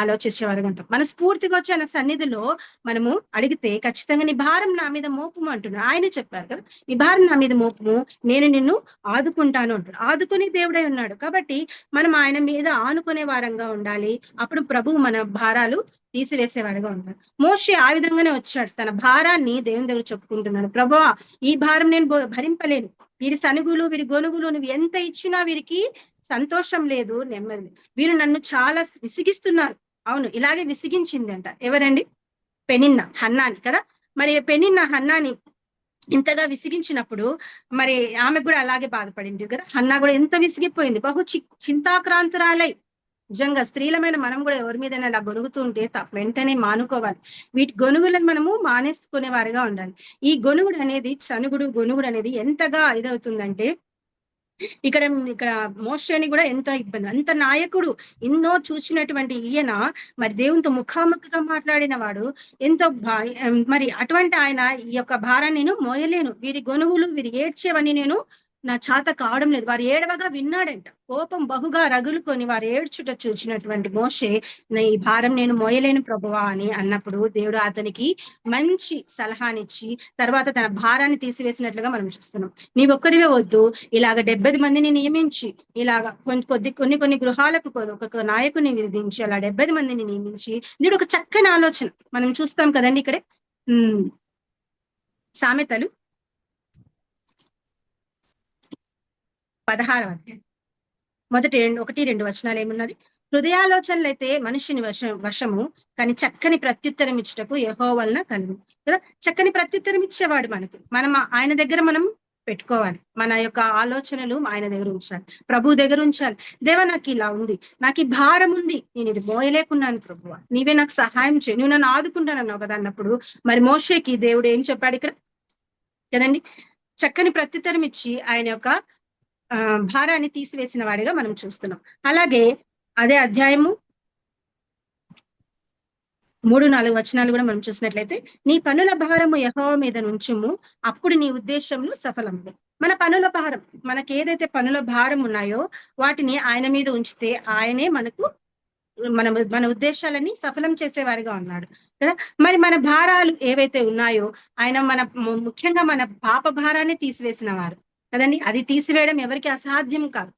ఆలోచించేవారుగా ఉంటాం. మన స్ఫూర్తిగా వచ్చి ఆయన సన్నిధిలో మనము అడిగితే ఖచ్చితంగా నీ భారం నా మీద మోపము అంటున్నాడు. ఆయనే చెప్పారు కదా, నీ భారం నా మీద మోపము, నేను నిన్ను ఆదుకుంటాను అంటున్నాడు. ఆదుకుని దేవుడై ఉన్నాడు కాబట్టి మనం ఆయన మీద ఆనుకునే వారంగా ఉండాలి. అప్పుడు ప్రభువు మన భారాలు తీసివేసేవాడిగా ఉన్నాడు. మోషే ఆ విధంగానే వచ్చాడు, తన భారాన్ని దేవుని దగ్గర చెప్పుకుంటున్నాడు. ప్రభువా, ఈ భారం నేను భరింపలేను, వీరి సనుగులు వీరి గొనుగులు నువ్వు ఎంత ఇచ్చినా వీరికి సంతోషం లేదు, నెమ్మది లేదు. వీరు నన్ను చాలా విసిగిస్తున్నారు. అవును, ఇలాగే విసిగించింది అంట. ఎవరండి? పెనిన్న, హన్నాని కదా. మరి పెనిన్న హన్నాని ఇంతగా విసిగించినప్పుడు మరి ఆమె కూడా అలాగే బాధపడింది కదా. హన్నా కూడా ఎంత విసిగిపోయింది, బహు చింతాక్రాంతురాలై. నిజంగా స్త్రీలమైన మనం కూడా ఎవరి మీదైనా అలా గొనుగుతుంటే వెంటనే మానుకోవాలి. వీటి గొనుగులను మనము మానేసుకునే వారిగా ఉండాలి. ఈ గొనుగుడు అనేది, గొనుగుడు అనేది ఎంతగా ఇదవుతుందంటే, ఇక్కడ మోషేని కూడా ఎంతో ఇబ్బంది. అంత నాయకుడు, ఎన్నో చూసినటువంటి ఈయన మరి దేవునితో ముఖాముఖిగా మాట్లాడిన వాడు, ఎంతో మరి అటువంటి ఆయన ఈ యొక్క భారాన్ని నేను మోయలేను, వీరి గొనుగులు వీరి ఏడ్చేవని నేను నా చేత కావడం లేదు. వారు ఏడవగా విన్నాడంట. కోపం బహుగా రగులుకొని వారు ఏడ్చుట చూసినటువంటి మోషే, ఈ భారం నేను మోయలేను ప్రభువా అని అన్నప్పుడు దేవుడు అతనికి మంచి సలహానిచ్చి తర్వాత తన భారాన్ని తీసివేసినట్లుగా మనం చూస్తున్నాం. నీవొక్కడివే వద్దు, ఇలాగ 70 మందిని నియమించి, ఇలాగ కొన్ని గృహాలకు ఒక నాయకుని విధించి అలా 70 మందిని నియమించి, దేవుడు ఒక చక్కని ఆలోచన మనం చూస్తాం కదండి. ఇక్కడే సామెతలు 16వ అధ్యాయం మొదటి 1-2 వచనాలు ఏమున్నది? హృదయాలోచనలు అయితే మనుషుని వశము, కానీ చక్కని ప్రత్యుత్తరం ఇచ్చుటకు యెహోవా వలన కలుగు కదా. చక్కని ప్రత్యుత్తరం ఇచ్చేవాడు మనకు. మనం ఆయన దగ్గర మనం పెట్టుకోవాలి. మన యొక్క ఆలోచనలు ఆయన దగ్గర ఉంచాలి, ప్రభు దగ్గర ఉంచాలి. దేవా, నాకు ఇలా ఉంది, నాకు ఈ భారం ఉంది, నేను ఇది మోయలేకున్నాను ప్రభువా, నీవే నాకు సహాయం చేయి, నువ్వు నన్ను ఆదుకుంటానన్నావు కదా అన్నప్పుడు మరి మోషేకి దేవుడు ఏం చెప్పాడు ఇక్కడ కదండి? చక్కని ప్రత్యుత్తరం ఇచ్చి ఆయన యొక్క భారాన్ని తీసివేసిన వాడిగా మనం చూస్తున్నాం. అలాగే అదే అధ్యాయము 3-4 వచనాలు కూడా మనం చూసినట్లయితే, నీ పనుల భారము యెహోవా మీద నుంచుము, అప్పుడు నీ ఉద్దేశంలో సఫలము. మన పనుల భారం, మనకి ఏదైతే పనుల భారం ఉన్నాయో వాటిని ఆయన మీద ఉంచితే ఆయనే మనకు మన ఉద్దేశాలని సఫలం చేసేవారిగా ఉన్నాడు కదా. మరి మన భారాలు ఏవైతే ఉన్నాయో ఆయన ముఖ్యంగా మన పాప భారాన్ని తీసివేసిన వారు కదండి. అది తీసివేయడం ఎవరికి అసాధ్యం కాదు.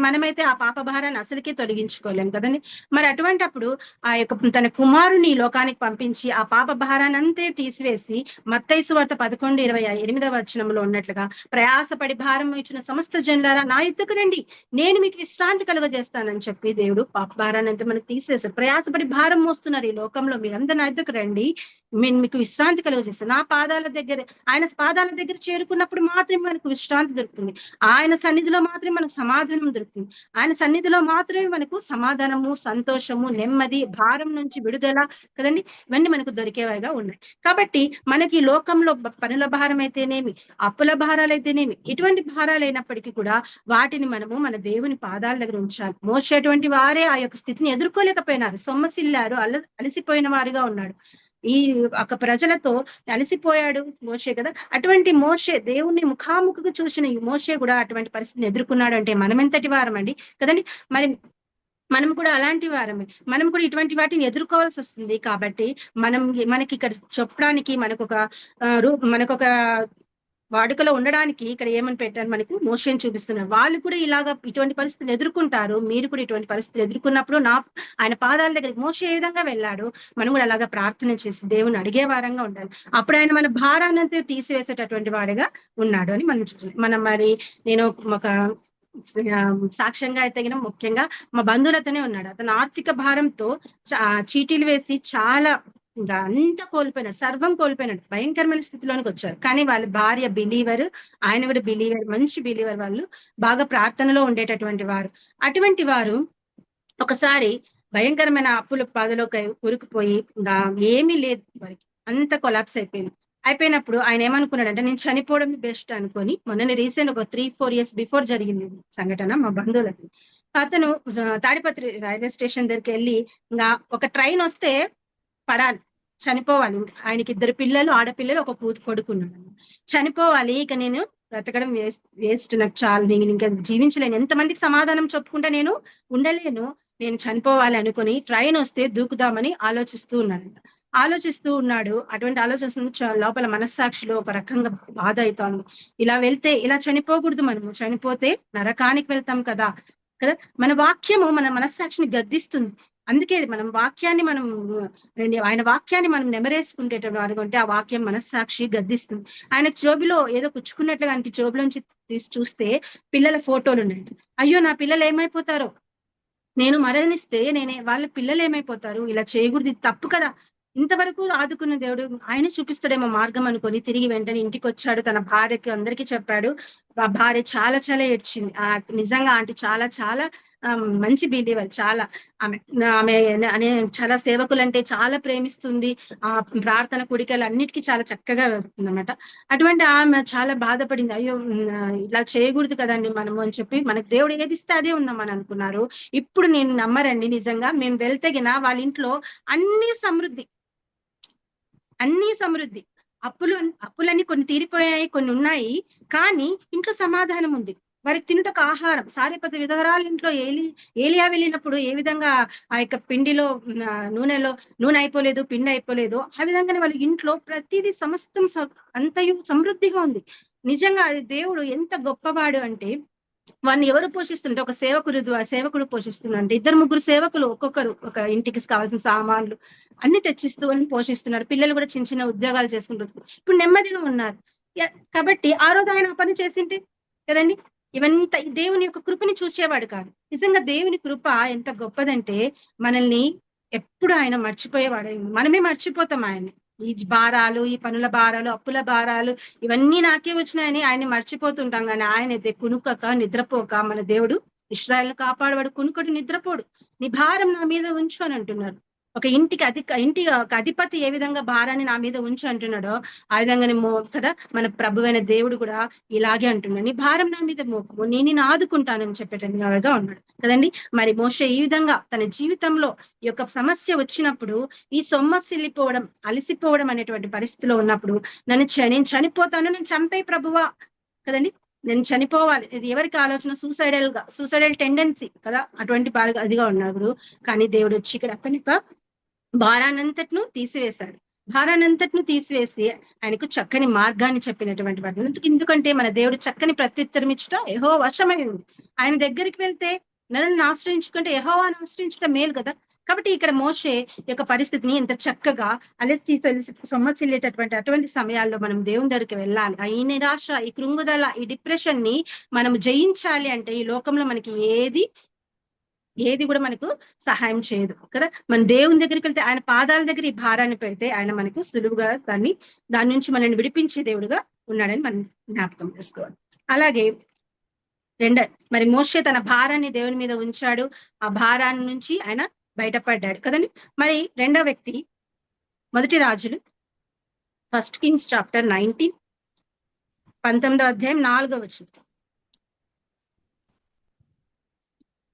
మనమైతే ఆ పాప భారాన్ని అసలుకే తొలగించుకోలేం కదండి. మరి అటువంటప్పుడు ఆ యొక్క తన కుమారుని లోకానికి పంపించి ఆ పాప భారాన్ని అంతే తీసివేసి, మత్తయి సువార్త 11:28 వచనంలో ఉన్నట్లుగా, ప్రయాసపడి భారం ఇచ్చిన సమస్త జనులారా నా యుద్ధకు రండి, నేను మీకు విశ్రాంతి కలుగజేస్తానని చెప్పి దేవుడు పాప భారాన్ని అంతా మనకు తీసివేశారు. ప్రయాసపడి భారం మోస్తున్నారు ఈ లోకంలో, మీరందరూ నా యుద్ధకు రండి, నేను మీకు విశ్రాంతి కలుగజేస్తాను. నా పాదాల దగ్గర, ఆయన పాదాల దగ్గర చేరుకున్నప్పుడు మాత్రమే మనకు విశ్రాంతి దొరుకుతుంది. ఆయన సన్నిధిలో మాత్రమే మనకు సమాధానం దొరుకుతుంది. ఆయన సన్నిధిలో మాత్రమే మనకు సమాధానము, సంతోషము, నెమ్మది, భారం నుంచి విడుదల కదండి, ఇవన్నీ మనకు దొరికేవిగా ఉన్నాయి. కాబట్టి మనకి ఈ లోకంలో పనుల భారం అయితేనేమి, అప్పుల భారాలు అయితేనేమి, ఇటువంటి భారాలు అయినప్పటికీ కూడా వాటిని మనము మన దేవుని పాదాల దగ్గర ఉంచాలి. మోసేటువంటి వారే ఆ యొక్క స్థితిని ఎదుర్కోలేకపోయినారు, సొమ్మసిల్లారు, అలసిపోయిన వారుగా ఉన్నాడు. ఈ ఒక ప్రజలతో అలసిపోయాడు మోషే కదా. అటువంటి మోషే, దేవుణ్ణి ముఖాముఖిగా చూసిన ఈ మోషే కూడా అటువంటి పరిస్థితిని ఎదుర్కొన్నాడు అంటే మనం ఎంతటి వారం అండి కదండి. మరి మనం కూడా అలాంటి వారమే, మనం కూడా ఇటువంటి వాటిని ఎదుర్కోవాల్సి వస్తుంది. కాబట్టి మనకి ఇక్కడ చెప్పడానికి మనకొక వాడుకలో ఉండడానికి ఇక్కడ ఏమని పెట్టారు, మనకు మోషేని చూపిస్తున్నారు. వాళ్ళు కూడా ఇలాగా ఇటువంటి పరిస్థితులు ఎదుర్కొంటారు. మీరు కూడా ఇటువంటి పరిస్థితులు ఎదుర్కొన్నప్పుడు ఆయన పాదాల దగ్గరికి మోషే ఏ విధంగా వెళ్ళాడు, మనం కూడా అలాగా ప్రార్థన చేసి దేవుని అడిగే వారంగా ఉండాలి. అప్పుడు ఆయన మన భారాన్ని తీసివేసేటటువంటి వాడిగా ఉన్నాడు అని మనం మరి నేను ఒక సాక్ష్యంగా అయితే ముఖ్యంగా మా బంధువులతోనే ఉన్నాడు. అతను ఆర్థిక భారంతో చీటీలు వేసి చాలా ఇంకా అంతా కోల్పోయినాడు, సర్వం కోల్పోయినాడు, భయంకరమైన స్థితిలోనికి వచ్చారు. కానీ వాళ్ళ భార్య బిలీవర్, ఆయన కూడా బిలీవర్, మంచి బిలీవర్, వాళ్ళు బాగా ప్రార్థనలో ఉండేటటువంటి వారు. అటువంటి వారు ఒకసారి భయంకరమైన అప్పుల బాధలోకి ఉరికిపోయి ఇంకా ఏమీ లేదు, వారికి అంత కొలాప్స్ అయిపోయినప్పుడు ఆయన ఏమనుకున్నాడంటే, నేను చనిపోవడం బెస్ట్ అనుకొని, మొన్న రీసెంట్ ఒక 3-4 years బిఫోర్ జరిగింది సంఘటన మా బంధువులకి. అతను తాడిపత్రి రైల్వే స్టేషన్ దగ్గరికి వెళ్ళి, ఇంకా ఒక ట్రైన్ వస్తే పడాలి, చనిపోవాలి. ఆయనకి 2 పిల్లలు, ఆడపిల్లలు, ఒక కొడుకున్నాడు. చనిపోవాలి, ఇక నేను బ్రతకడం వేస్ట్, నాకు చాలు, నేను ఇంకా జీవించలేను, ఎంతమందికి సమాధానం చెప్పుకుంటే నేను ఉండలేను, నేను చనిపోవాలి అనుకుని ట్రైన్ వస్తే దూకుదామని ఆలోచిస్తూ ఉన్నాడు. అటువంటి ఆలోచన లోపల మనస్సాక్షిలో ఒక రకంగా బాధ అవుతోంది. ఇలా వెళ్తే ఇలా చనిపోకూడదు, మనము చనిపోతే నరకానికి వెళ్తాం కదా. మన వాక్యము మన మనస్సాక్షిని గద్దిస్తుంది. అందుకే మనం వాక్యాన్ని మనం ఆయన వాక్యాన్ని మనం నెమరేసుకుంటే ఆ వాక్యం మనస్సాక్షి గద్దిస్తుంది. ఆయనకు జోబిలో ఏదో కుచ్చుకున్నట్లుగా ఆయనకి జోబులోంచి తీసి చూస్తే పిల్లల ఫోటోలు ఉన్నాయి. అయ్యో నా పిల్లలు ఏమైపోతారో, నేను మరణిస్తే వాళ్ళ పిల్లలు ఏమైపోతారు, ఇలా చేయకూడదు, ఇది తప్పు కదా. ఇంతవరకు ఆదుకున్న దేవుడు ఆయన చూపిస్తాడేమో మార్గం అనుకొని తిరిగి వెంటనే ఇంటికి వచ్చాడు. తన భార్యకి అందరికీ చెప్పాడు. ఆ భార్య చాలా చాలా ఏడ్చింది. నిజంగా ఆంటీ చాలా చాలా మంచి బిలీవర్. చాలా ఆమె ఆమె అనే చాలా సేవకులంటే చాలా ప్రేమిస్తుంది. ఆ ప్రార్థన కూడికలు అన్నిటికీ చాలా చక్కగా వెళ్తుంది అనమాట. అటువంటి ఆమె చాలా బాధపడింది. అయ్యో ఇలా చేయకూడదు కదండి మనము అని చెప్పి, మనకు దేవుడు ఏది ఇస్తే అదే ఉందామని అనుకున్నారు. ఇప్పుడు నేను నమ్మరండి, నిజంగా మేము వెళ్తేగిన వాళ్ళ ఇంట్లో అన్ని సమృద్ధి. అప్పులన్నీ కొన్ని తీరిపోయాయి, కొన్ని ఉన్నాయి, కానీ ఇంట్లో సమాధానం ఉంది. వారికి తినుటకు ఆహారం. సారెపత విధవరాల ఇంట్లో ఏలియా వెళ్ళినప్పుడు ఏ విధంగా ఆ యొక్క పిండిలో నూనె అయిపోలేదు, పిండి అయిపోలేదు, ఆ విధంగానే వాళ్ళ ఇంట్లో ప్రతిదీ సమస్తం అంతయు సమృద్ధిగా ఉంది. నిజంగా అది దేవుడు ఎంత గొప్పవాడు అంటే, వాడిని ఎవరు పోషిస్తుంటే ఒక సేవకుడు పోషిస్తున్నాడు. 2-3 సేవకులు ఒక్కొక్కరు ఒక ఇంటికి కావాల్సిన సామాన్లు అన్ని తెచ్చిస్తూ అని పోషిస్తున్నారు. పిల్లలు కూడా చిన్న చిన్న ఉద్యోగాలు చేసుకుంటున్నారు. ఇప్పుడు నెమ్మదిగా ఉన్నారు. కాబట్టి ఆ రోజు ఆయన పని చేసింటే కదండి, ఇవంతా దేవుని యొక్క కృపని చూసేవాడు కాదు. నిజంగా దేవుని కృప ఎంత గొప్పదంటే, మనల్ని ఎప్పుడు ఆయన మర్చిపోయేవాడు. మనమే మర్చిపోతాం ఆయన్ని. ఈ భారాలు, ఈ పనుల భారాలు, అప్పుల భారాలు ఇవన్నీ నాకే వచ్చినాయని ఆయన్ని మర్చిపోతుంటాం. కానీ ఆయన అయితే కునుకక నిద్రపోక మన దేవుడు ఇశ్రాయేలును కాపాడవాడు. కునుకడు నిద్రపోడు. నీ భారం నా మీద ఉంచు అని అంటున్నాడు. ఒక ఇంటి ఒక అధిపతి ఏ విధంగా భారాన్ని నా మీద ఉంచు అంటున్నాడో, ఆ విధంగానే కదా మన ప్రభువైన దేవుడు కూడా ఇలాగే అంటున్నాడు. నీ భారం నా మీద మోపము, నేను నిన్ను ఆదుకుంటానని చెప్పేటట్టుగా ఉన్నాడు కదండి. మరి మోషే ఈ విధంగా తన జీవితంలో ఈ యొక్క సమస్య వచ్చినప్పుడు, ఈ సొమ్మసిల్లిపోవడం, అలసిపోవడం అనేటువంటి పరిస్థితిలో ఉన్నప్పుడు, నేను చనిపోతాను, నేను చంపే ప్రభువా కదండి, నేను చనిపోవాలి, ఇది ఎవరికి ఆలోచన, సూసైడల్ టెండెన్సీ కదా, అటువంటి అదిగా ఉన్నప్పుడు. కానీ దేవుడు వచ్చి ఇక్కడ అతని భారానంతట్ను తీసివేసి ఆయనకు చక్కని మార్గాన్ని చెప్పినటువంటి వాడు. ఎందుకంటే మన దేవుడు చక్కని ప్రత్యుత్తరం ఇచ్చుట యెహోవా వశమై ఉంది. ఆయన దగ్గరికి వెళ్తే నన్ను ఆశ్రయించుకుంటే యెహోవాను ఆశ్రయించుట మేలు కదా. కాబట్టి ఇక్కడ మోషే యొక్క పరిస్థితిని ఎంత చక్కగా అటువంటి సమయాల్లో మనం దేవుని దగ్గరికి వెళ్ళాలి. ఈ నిరాశ, ఈ కృంగుదల, ఈ డిప్రెషన్ ని మనం జయించాలి అంటే ఈ లోకంలో మనకి ఏది కూడా మనకు సహాయం చేయదు కదా. మన దేవుని దగ్గరికి వెళ్తే, ఆయన పాదాల దగ్గర ఈ భారాన్ని పెడితే ఆయన మనకు సులువుగా దాని నుంచి మనల్ని విడిపించే దేవుడుగా ఉన్నాడని మనం జ్ఞాపకం చేసుకోవాలి. అలాగే మరి మోషే తన భారాన్ని దేవుని మీద ఉంచాడు. ఆ భారాన్ని నుంచి ఆయన బయటపడ్డాడు కదండి. మరి రెండో వ్యక్తి 1 రాజులు 1 Kings చాప్టర్ 19 19వ అధ్యాయం 4వ వచనం.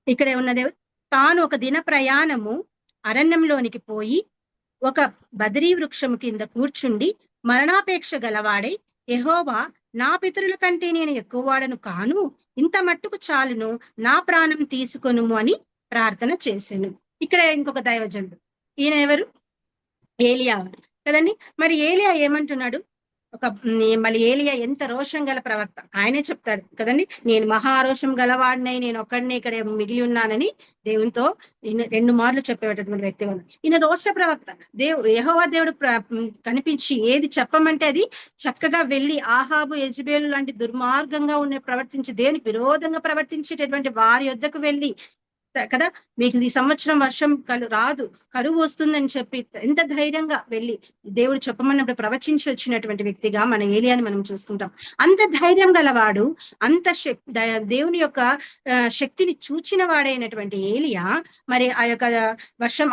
ఇక్కడే ఉన్నది, తాను ఒక దిన ప్రయాణము అరణ్యంలోనికి పోయి ఒక బదరీ వృక్షము కింద కూర్చుండి మరణాపేక్ష గలవాడై, యెహోవా నా పితరుల కంటే నేను ఎక్కువవాడను కాను, ఇంత మట్టుకు చాలును, నా ప్రాణం తీసుకొనుము అని ప్రార్థన చేశాను. ఇక్కడ ఇంకొక దైవజనుడు, ఈయన ఎవరు? ఏలియా కదండి. మరి ఏలియా ఏమంటున్నాడు? మళ్ళీ ఏలియా ఎంత రోషం గల ప్రవక్త, ఆయనే చెప్తాడు కదండి, నేను మహారోషం గలవాడినై నేను ఒక్కడిని ఇక్కడ మిగిలి ఉన్నానని దేవునితో 2 మార్లు చెప్పేటటువంటి వ్యక్తి. ఈయన రోష ప్రవక్త. యెహోవా దేవుడు కనిపించి ఏది చెప్పమంటే అది చక్కగా వెళ్ళి ఆహాబు, యెజబేలు లాంటి దుర్మార్గంగా ప్రవర్తించి దేవునికి విరోధంగా ప్రవర్తించేటటువంటి వారి యొద్దకు వెళ్ళి కదా, మీకు ఈ సంవత్సరం వర్షం రాదు, కరువు వస్తుందని చెప్పి ఎంత ధైర్యంగా వెళ్ళి దేవుడు చెప్పమన్నప్పుడు ప్రవచించి వచ్చినటువంటి వ్యక్తిగా మన ఏలియాని మనం చూసుకుంటాం. అంత ధైర్యం గలవాడు, అంత దేవుని యొక్క శక్తిని చూచిన వాడైనటువంటి ఏలియా మరి ఆ యొక్క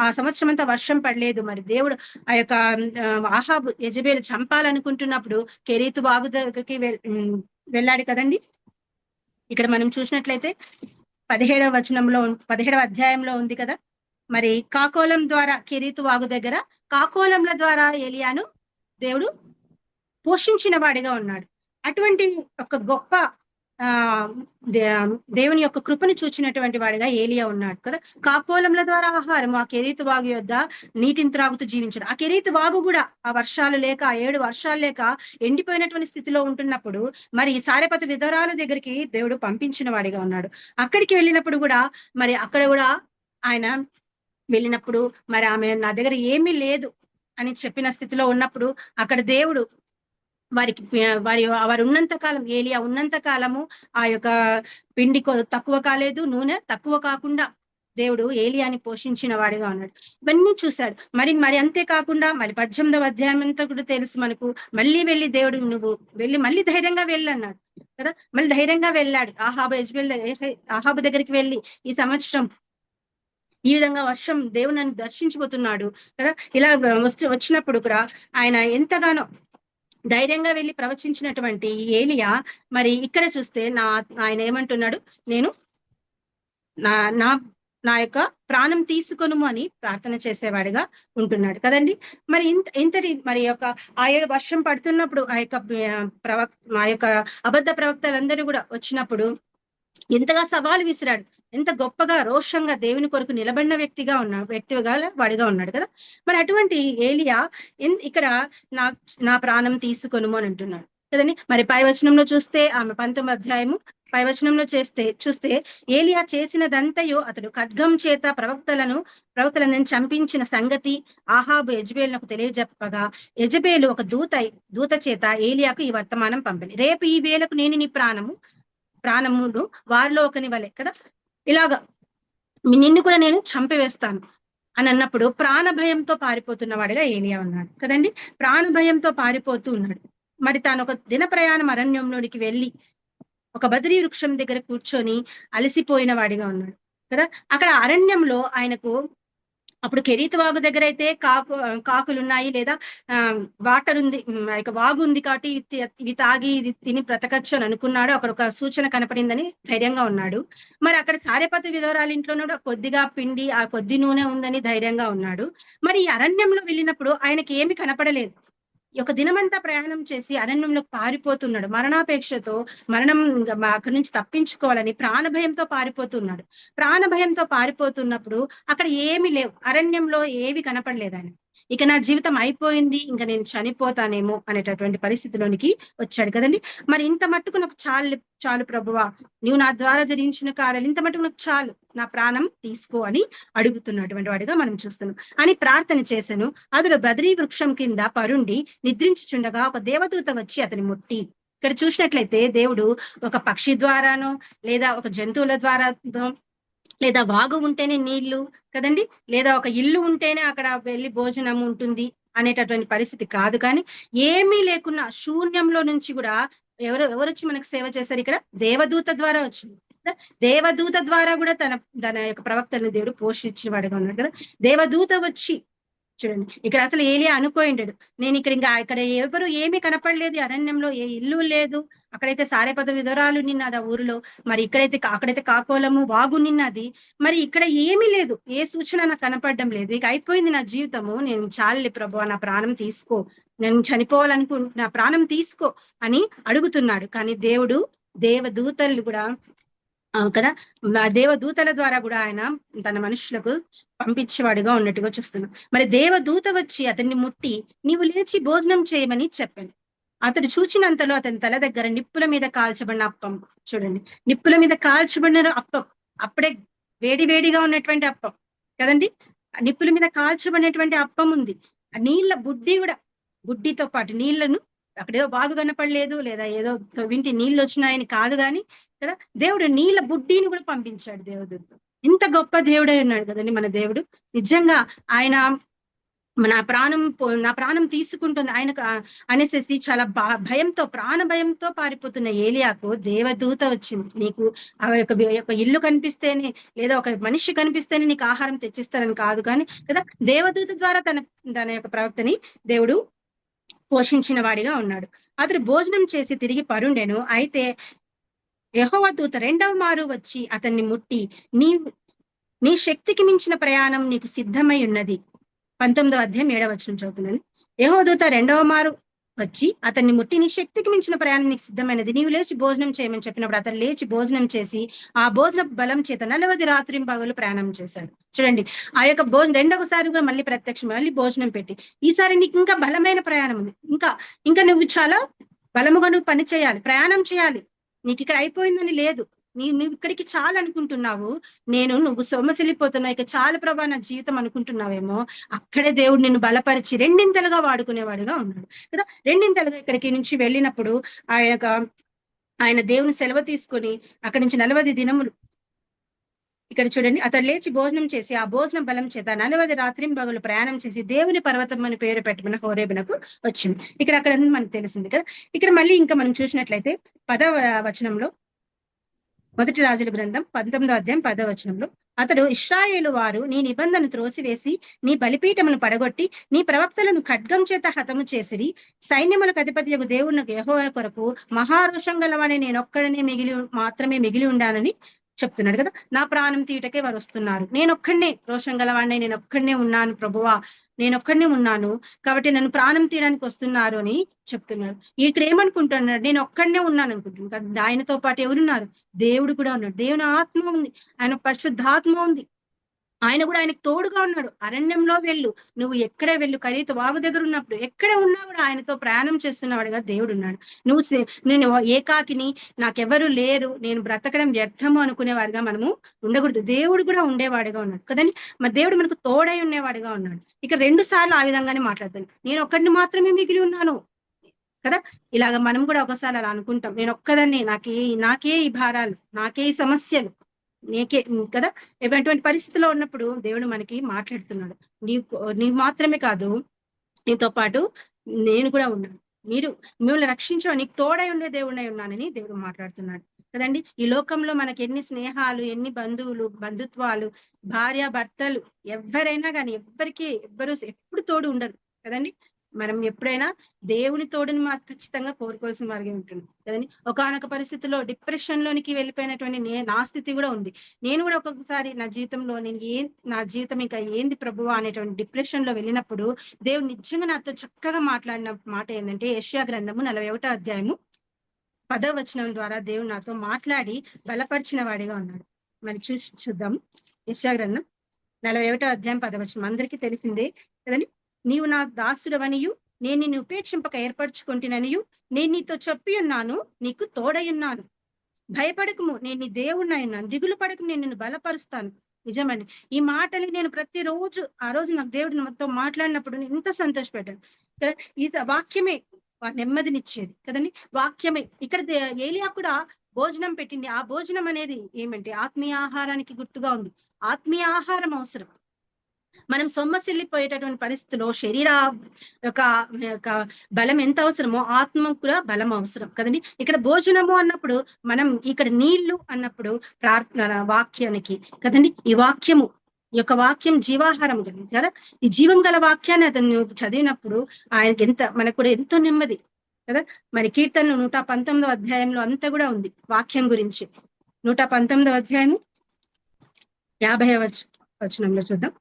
ఆ సంవత్సరం అంతా వర్షం పడలేదు. మరి దేవుడు ఆ యొక్క ఆహాబు, యెజబేలు చంపాలనుకుంటున్నప్పుడు కెరీతు వాగు దగ్గరికి వెళ్ళాడు కదండి. ఇక్కడ మనం చూసినట్లయితే 17వ అధ్యాయంలో ఉంది కదా. మరి కాకోలం ద్వారా, కెరీతు వాగు దగ్గర కాకోలంల ద్వారా ఏలియాను దేవుడు పోషించిన వాడిగా ఉన్నాడు. అటువంటి ఒక గొప్ప దేవుని యొక్క కృపను చూచినటువంటి వాడిగా ఏలియా ఉన్నాడు కదా. కాకోలంల ద్వారా ఆహారం, ఆ కెరీతు వాగు యొద్ద నీటిని త్రాగుతూ జీవించాడు. ఆ కెరీతు వాగు కూడా ఆ వర్షాలు లేక, 7 వర్షాలు లేక ఎండిపోయినటువంటి స్థితిలో ఉంటున్నప్పుడు మరి సారెపత విధవరాల దగ్గరికి దేవుడు పంపించిన వాడిగా ఉన్నాడు. అక్కడికి వెళ్ళినప్పుడు కూడా మరి అక్కడ కూడా ఆయన వెళ్ళినప్పుడు మరి ఆమె నా దగ్గర ఏమీ లేదు అని చెప్పిన స్థితిలో ఉన్నప్పుడు అక్కడ దేవుడు వారు ఉన్నంత కాలం, ఏలియా ఉన్నంత కాలము ఆ యొక్క పిండి తక్కువ కాలేదు, నూనె తక్కువ కాకుండా దేవుడు ఏలియాని పోషించిన వాడిగా ఉన్నాడు. ఇవన్నీ చూశాడు. మరి అంతేకాకుండా మరి 18వ అధ్యాయం అంతా కూడా తెలుసు మనకు. మళ్ళీ వెళ్ళి దేవుడు నువ్వు వెళ్ళి మళ్ళీ ధైర్యంగా వెళ్ళి అన్నాడు కదా. మళ్ళీ ధైర్యంగా వెళ్ళాడు. ఆహాబు దగ్గరికి వెళ్ళి ఈ సంవత్సరం ఈ విధంగా వర్షం దేవుడు నన్ను దర్శించబోతున్నాడు కదా. ఇలా వచ్చినప్పుడు కూడా ఆయన ఎంతగానో ధైర్యంగా వెళ్ళి ప్రవచించినటువంటి ఏలియా మరి ఇక్కడ చూస్తే ఆయన ఏమంటున్నాడు, నేను నా యొక్క ప్రాణం తీసుకొను అని ప్రార్థన చేసేవాడిగా ఉంటున్నాడు కదండి. మరి ఇంతటి మరి యొక్క ఆ 7 వర్షం పడుతున్నప్పుడు ఆ యొక్క అబద్ధ ప్రవక్తలందరూ కూడా వచ్చినప్పుడు ఎంతగా సవాలు విసిరాడు, ఎంత గొప్పగా రోషంగా దేవుని కొరకు నిలబడిన వ్యక్తిగా వాడిగా ఉన్నాడు కదా. మరి అటువంటి ఏలియా ఇక్కడ నా ప్రాణం తీసుకొను అని అంటున్నాడు కదండి. మరి పై వచనంలో చూస్తే ఆమె 19వ అధ్యాయము పై వచనంలో చూస్తే ఏలియా చేసినదంతయు అతడు ఖడ్గం చేత ప్రవక్తలను చంపించిన సంగతి ఆహాబు యెజెబెలునకు తెలియజెప్పగా యెజెబెలు ఒక దూత చేత ఏలియాకు ఈ వర్తమానం పంపింది. రేపు ఈ వేళకు నేను నీ ప్రాణమును వారిలో ఒకని వలె కదా, ఇలాగా నిన్ను కూడా నేను చంపివేస్తాను అని అన్నప్పుడు ప్రాణ భయంతో పారిపోతున్న వాడిగా ఏలియా ఉన్నాడు కదండి. ప్రాణ భయంతో పారిపోతూ ఉన్నాడు. మరి తాను ఒక దిన ప్రయాణం అరణ్యంలోనికి వెళ్ళి ఒక బదరీ వృక్షం దగ్గర కూర్చొని అలసిపోయిన వాడిగా ఉన్నాడు కదా. అక్కడ అరణ్యంలో ఆయనకు అప్పుడు కెరీతు వాగు దగ్గర అయితే కాకులు ఉన్నాయి, లేదా వాటర్ ఉంది, వాగు ఉంది కాబట్టి ఇవి తాగి ఇది తిని బ్రతకచ్చు అని అనుకున్నాడు. అక్కడ ఒక సూచన కనపడిందని ధైర్యంగా ఉన్నాడు. మరి అక్కడ సారెపతు విధవరాల ఇంట్లోనూ కొద్దిగా పిండి ఆ కొద్ది నూనె ఉందని ధైర్యంగా ఉన్నాడు. మరి ఈ అరణ్యంలో వెళ్ళినప్పుడు ఆయనకి ఏమి కనపడలేదు. ఒక దినమంతా ప్రయాణం చేసి అరణ్యంలోకి పారిపోతున్నాడు. మరణాపేక్షతో అక్కడి నుంచి తప్పించుకోవాలని ప్రాణభయంతో పారిపోతున్నాడు. ప్రాణభయంతో పారిపోతున్నప్పుడు అక్కడ ఏమి లేవు, అరణ్యంలో ఏవి కనపడలేదు ఆయన. ఇక నా జీవితం అయిపోయింది, ఇంకా నేను చనిపోతానేమో అనేటటువంటి పరిస్థితిలోనికి వచ్చాడు కదండి. మరి ఇంత మట్టుకు నాకు చాలు ప్రభువా, నీవు నా ద్వారా జరిగించిన కార్యాలు ఇంత మట్టుకు నాకు చాలు, నా ప్రాణం తీసుకో అని అడుగుతున్నటువంటి వాడిగా మనం చూస్తున్నాం అని ప్రార్థన చేశాను. అతడు బదరీ వృక్షం కింద పరుండి నిద్రించుచుండగా ఒక దేవదూత వచ్చి అతని ముట్టి. ఇక్కడ చూసినట్లయితే దేవుడు ఒక పక్షి ద్వారానో లేదా ఒక జంతువుల ద్వారా లేదా వాగు ఉంటేనే నీళ్లు కదండి, లేదా ఒక ఇల్లు ఉంటేనే అక్కడ వెళ్ళి భోజనం ఉంటుంది అనేటటువంటి పరిస్థితి కాదు. కానీ ఏమీ లేకున్నా శూన్యంలో నుంచి కూడా ఎవరు వచ్చి మనకు సేవ చేశారు? ఇక్కడ దేవదూత ద్వారా వచ్చింది. దేవదూత ద్వారా కూడా తన యొక్క ప్రవక్తలను దేవుడు పోషించిన వాడిగా ఉన్నాడు కదా. దేవదూత వచ్చి చూడండి, ఇక్కడ అసలు ఏలియా అనుకోయిండాడు, నేను ఇక్కడ ఎవరు ఏమీ కనపడలేదు, అరణ్యంలో ఏ ఇల్లు లేదు, అక్కడైతే సారెపతు విధవరాలు నిన్నది ఆ ఊరిలో, మరి అక్కడైతే కాకోలము వాగు నిన్నది, మరి ఇక్కడ ఏమీ లేదు, ఏ సూచన నాకు కనపడడం లేదు, ఇక అయిపోయింది నా జీవితము, నేను చాలే ప్రభువా, నా ప్రాణం తీసుకో, నేను చనిపోవాలనుకుంటున్నా, ప్రాణం తీసుకో అని అడుగుతున్నాడు. కానీ దేవదూతలు కూడా కదా, దేవదూతల ద్వారా కూడా ఆయన తన మనుషులకు పంపించేవాడుగా ఉన్నట్టుగా చూస్తున్నాం. మరి దేవదూత వచ్చి అతన్ని ముట్టి నీవు లేచి భోజనం చేయమని చెప్పాను. అతడు చూచినంతలో అతని తల దగ్గర నిప్పుల మీద కాల్చబడిన అప్పం, చూడండి, నిప్పుల మీద కాల్చబడిన అప్పం, అప్పుడే వేడిగా ఉన్నటువంటి అప్పం కదండి, నిప్పుల మీద కాల్చబడినటువంటి అప్పం ఉంది. ఆ నీళ్ళ బుడ్డితో పాటు నీళ్లను, అక్కడేదో బాగు కనపడలేదు, లేదా ఏదో వింటి నీళ్ళు వచ్చినాయని కాదు కానీ కదా, దేవుడు నీళ్ళ బుడ్డిని కూడా పంపించాడు దేవదూత. ఇంత గొప్ప దేవుడై ఉన్నాడు కదండి మన దేవుడు. నిజంగా ఆయన నా ప్రాణం తీసుకుంటుంది ఆయనకు అనేసి చాలా ప్రాణ భయంతో పారిపోతున్న ఏలియాకు దేవదూత వచ్చింది. నీకు ఆ యొక్క ఇల్లు కనిపిస్తేనే, లేదా ఒక మనిషి కనిపిస్తేనే నీకు ఆహారం తెచ్చిస్తారని కాదు కానీ కదా, దేవదూత ద్వారా తన యొక్క ప్రవక్తని దేవుడు పోషించిన వాడిగా ఉన్నాడు. అతడు భోజనం చేసి తిరిగి పరుండెను. అయితే యెహోవా దూత 2వ మారు వచ్చి అతన్ని ముట్టి నీ శక్తికి మించిన ప్రయాణం నీకు సిద్ధమై ఉన్నది. 19వ అధ్యాయం 7వ వచనం చదువుతున్నాను. యెహోవా దూత 2వ మారు వచ్చి అతన్ని ముట్టి నీ శక్తికి మించిన ప్రయాణం నీకు సిద్ధమైనది, నీవు లేచి భోజనం చేయమని చెప్పినప్పుడు అతను లేచి భోజనం చేసి ఆ భోజన బలం చేత 40 రాత్రింపగలు ప్రయాణం చేశాడు. చూడండి, ఆ యొక్క రెండవసారి కూడా మళ్ళీ మళ్ళీ భోజనం పెట్టి, ఈసారి నీకు ఇంకా బలమైన ప్రయాణం ఉంది, ఇంకా నువ్వు చాలా బలముగా నువ్వు పని చేయాలి, ప్రయాణం చేయాలి, నీకు ఇక్కడ అయిపోయిందని లేదు, నువ్వు ఇక్కడికి చాలా అనుకుంటున్నావు, నువ్వు సొమ్మసిల్లిపోతున్నావు, ఇక చాలా ప్రభా నా జీవితం అనుకుంటున్నావేమో, అక్కడే దేవుడు నిన్ను బలపరిచి రెండింతలుగా వాడుకునేవాడుగా ఉన్నాడు కదా. రెండింతలుగా ఇక్కడికి నుంచి వెళ్ళినప్పుడు ఆయన దేవుని సెలవు తీసుకొని అక్కడి నుంచి 40 దినములు ఇక్కడ చూడండి, అతడు లేచి భోజనం చేసి ఆ భోజనం బలం చేత 40 రాత్రింబగలు ప్రయాణం చేసి దేవుని పర్వతం అని పేరు పెట్టుకున్న హోరేబునకు వచ్చింది. అక్కడ మనకు తెలిసింది కదా. ఇక్కడ మళ్ళీ ఇంకా మనం చూసినట్లయితే 10వ వచనంలో, మొదటి రాజుల గ్రంథం 19వ అధ్యాయం 10వ వచనంలో, అతడు ఇశ్రాయేలు వారు నీ నిబంధనను త్రోసివేసి నీ బలిపీఠమును పడగొట్టి నీ ప్రవక్తలను ఖడ్గం చేత హతము చేసిరి, సైన్యములకు అధిపతియగు దేవునికి యెహోవా కొరకు మహారోషం గలవాని నేనొక్కడనే మాత్రమే మిగిలి ఉండానని చెప్తున్నాడు కదా. నా ప్రాణం తీయటకే వారు వస్తున్నారు, నేనొక్కడనే రోషం గలవాడిని, నేనొక్కడనే ఉన్నాను ప్రభువా, నేనొక్కడనే ఉన్నాను కాబట్టి నన్ను ప్రాణం తీయడానికి వస్తున్నారు అని చెప్తున్నాడు. ఇక్కడ ఏమనుకుంటున్నాడు, నేను ఒక్కడనే ఉన్నాను అనుకుంటున్నాను కదా. ఆయనతో పాటు ఎవరున్నారు, దేవుడు కూడా ఉన్నాడు, దేవుని ఆత్మ ఉంది, ఆయన పరిశుద్ధాత్మ ఉంది, ఆయన కూడా ఆయనకు తోడుగా ఉన్నాడు. అరణ్యంలో వెళ్ళు, నువ్వు ఎక్కడే వెళ్ళు, కరీత వాగు దగ్గర ఉన్నప్పుడు ఎక్కడే ఉన్నా కూడా ఆయనతో ప్రయాణం చేస్తున్నవాడుగా దేవుడు ఉన్నాడు. నేను ఏకాకిని, నాకెవరు లేరు, నేను బ్రతకడం వ్యర్థము అనుకునేవాడిగా మనము ఉండకూడదు. దేవుడు కూడా ఉండేవాడిగా ఉన్నాడు కదండి. మరి దేవుడు మనకు తోడై ఉండేవాడిగా ఉన్నాడు. ఇక 2 సార్లు ఆ విధంగానే మాట్లాడుతాను, నేను ఒక్కడిని మాత్రమే మిగిలి ఉన్నాను కదా. ఇలాగ మనం కూడా ఒకసారి అలా అనుకుంటాం, నేను ఒక్కదాన్ని, నాకే ఈ భారాలు, నాకే ఈ సమస్యలు, నీకే కదా. ఎటువంటి పరిస్థితిలో ఉన్నప్పుడు దేవుడు మనకి మాట్లాడుతున్నాడు, నీవు మాత్రమే కాదు, నీతో పాటు నేను కూడా ఉన్నాను, మిమ్మల్ని రక్షించో, నీకు తోడై ఉండే దేవుడై ఉన్నానని దేవుడు మాట్లాడుతున్నాడు కదండి. ఈ లోకంలో మనకి ఎన్ని స్నేహాలు, ఎన్ని బంధుత్వాలు, భార్య భర్తలు ఎవరైనా కానీ ఎవ్వరు ఎప్పుడు తోడు ఉండరు కదండి. మనం ఎప్పుడైనా దేవుని తోడుని మాకు ఖచ్చితంగా కోరుకోవాల్సిన వారిగా ఉంటుంది కదండి. ఒకానొక పరిస్థితిలో డిప్రెషన్ లోనికి వెళ్ళిపోయినటువంటి నా స్థితి కూడా ఉంది. నేను కూడా ఒక్కొక్కసారి నా జీవితంలో నా జీవితం ఇంకా ఏంది ప్రభువా అనేటువంటి డిప్రెషన్ లో వెళ్ళినప్పుడు దేవుడు నిజంగా నాతో చక్కగా మాట్లాడిన మాట ఏంటంటే, యెషయా గ్రంథము 41వ అధ్యాయము 10వ వచనం ద్వారా దేవుడు నాతో మాట్లాడి బలపరిచిన వాడిగా ఉన్నాడు. మరి చూద్దాం. యెషయా గ్రంథం 41వ అధ్యాయం 10వ వచనం అందరికీ తెలిసిందే కదండి. నీవు నా దాసుడవనియు నేను నిన్ను ఉపేక్షింపక ఏర్పరచుకుంటుననియు నేను నీతో చెప్పి ఉన్నాను, నీకు తోడయున్నాను, భయపడకుము, నేను నీ దేవుడినై ఉన్నాను, దిగులు పడకు, నేను నిన్ను బలపరుస్తాను. నిజమండి, ఈ మాటలు నేను ప్రతిరోజు ఆ రోజు నాకు దేవుడు నాతో మాట్లాడినప్పుడు నేను ఎంత సంతోషపెట్టాను కదా. ఈ వాక్యమే నెమ్మదినిచ్చేది కదండి, వాక్యమే. ఇక్కడ ఏలియా కూడా భోజనం పెట్టింది. ఆ భోజనం అనేది ఏమంటే ఆత్మీయ ఆహారానికి గుర్తుగా ఉంది. ఆత్మీయ ఆహారం అవసరం. మనం సొమ్మసిల్లిపోయేటటువంటి పరిస్థితుల్లో శరీర యొక్క బలం ఎంత అవసరమో ఆత్మ కూడా బలం అవసరం కదండి. ఇక్కడ భోజనము అన్నప్పుడు మనం ఇక్కడ నీళ్లు అన్నప్పుడు ప్రార్థన వాక్యానికి కదండి. ఈ యొక్క వాక్యం జీవాహారం కదా. ఈ జీవం గల వాక్యాన్ని అతను చదివినప్పుడు ఆయనకి మనకు కూడా ఎంతో నెమ్మది కదా. మరి కీర్తనలు 119వ అధ్యాయంలో అంతా కూడా ఉంది వాక్యం గురించి. 119వ అధ్యాయము 50వ వచనంలో చూద్దాం.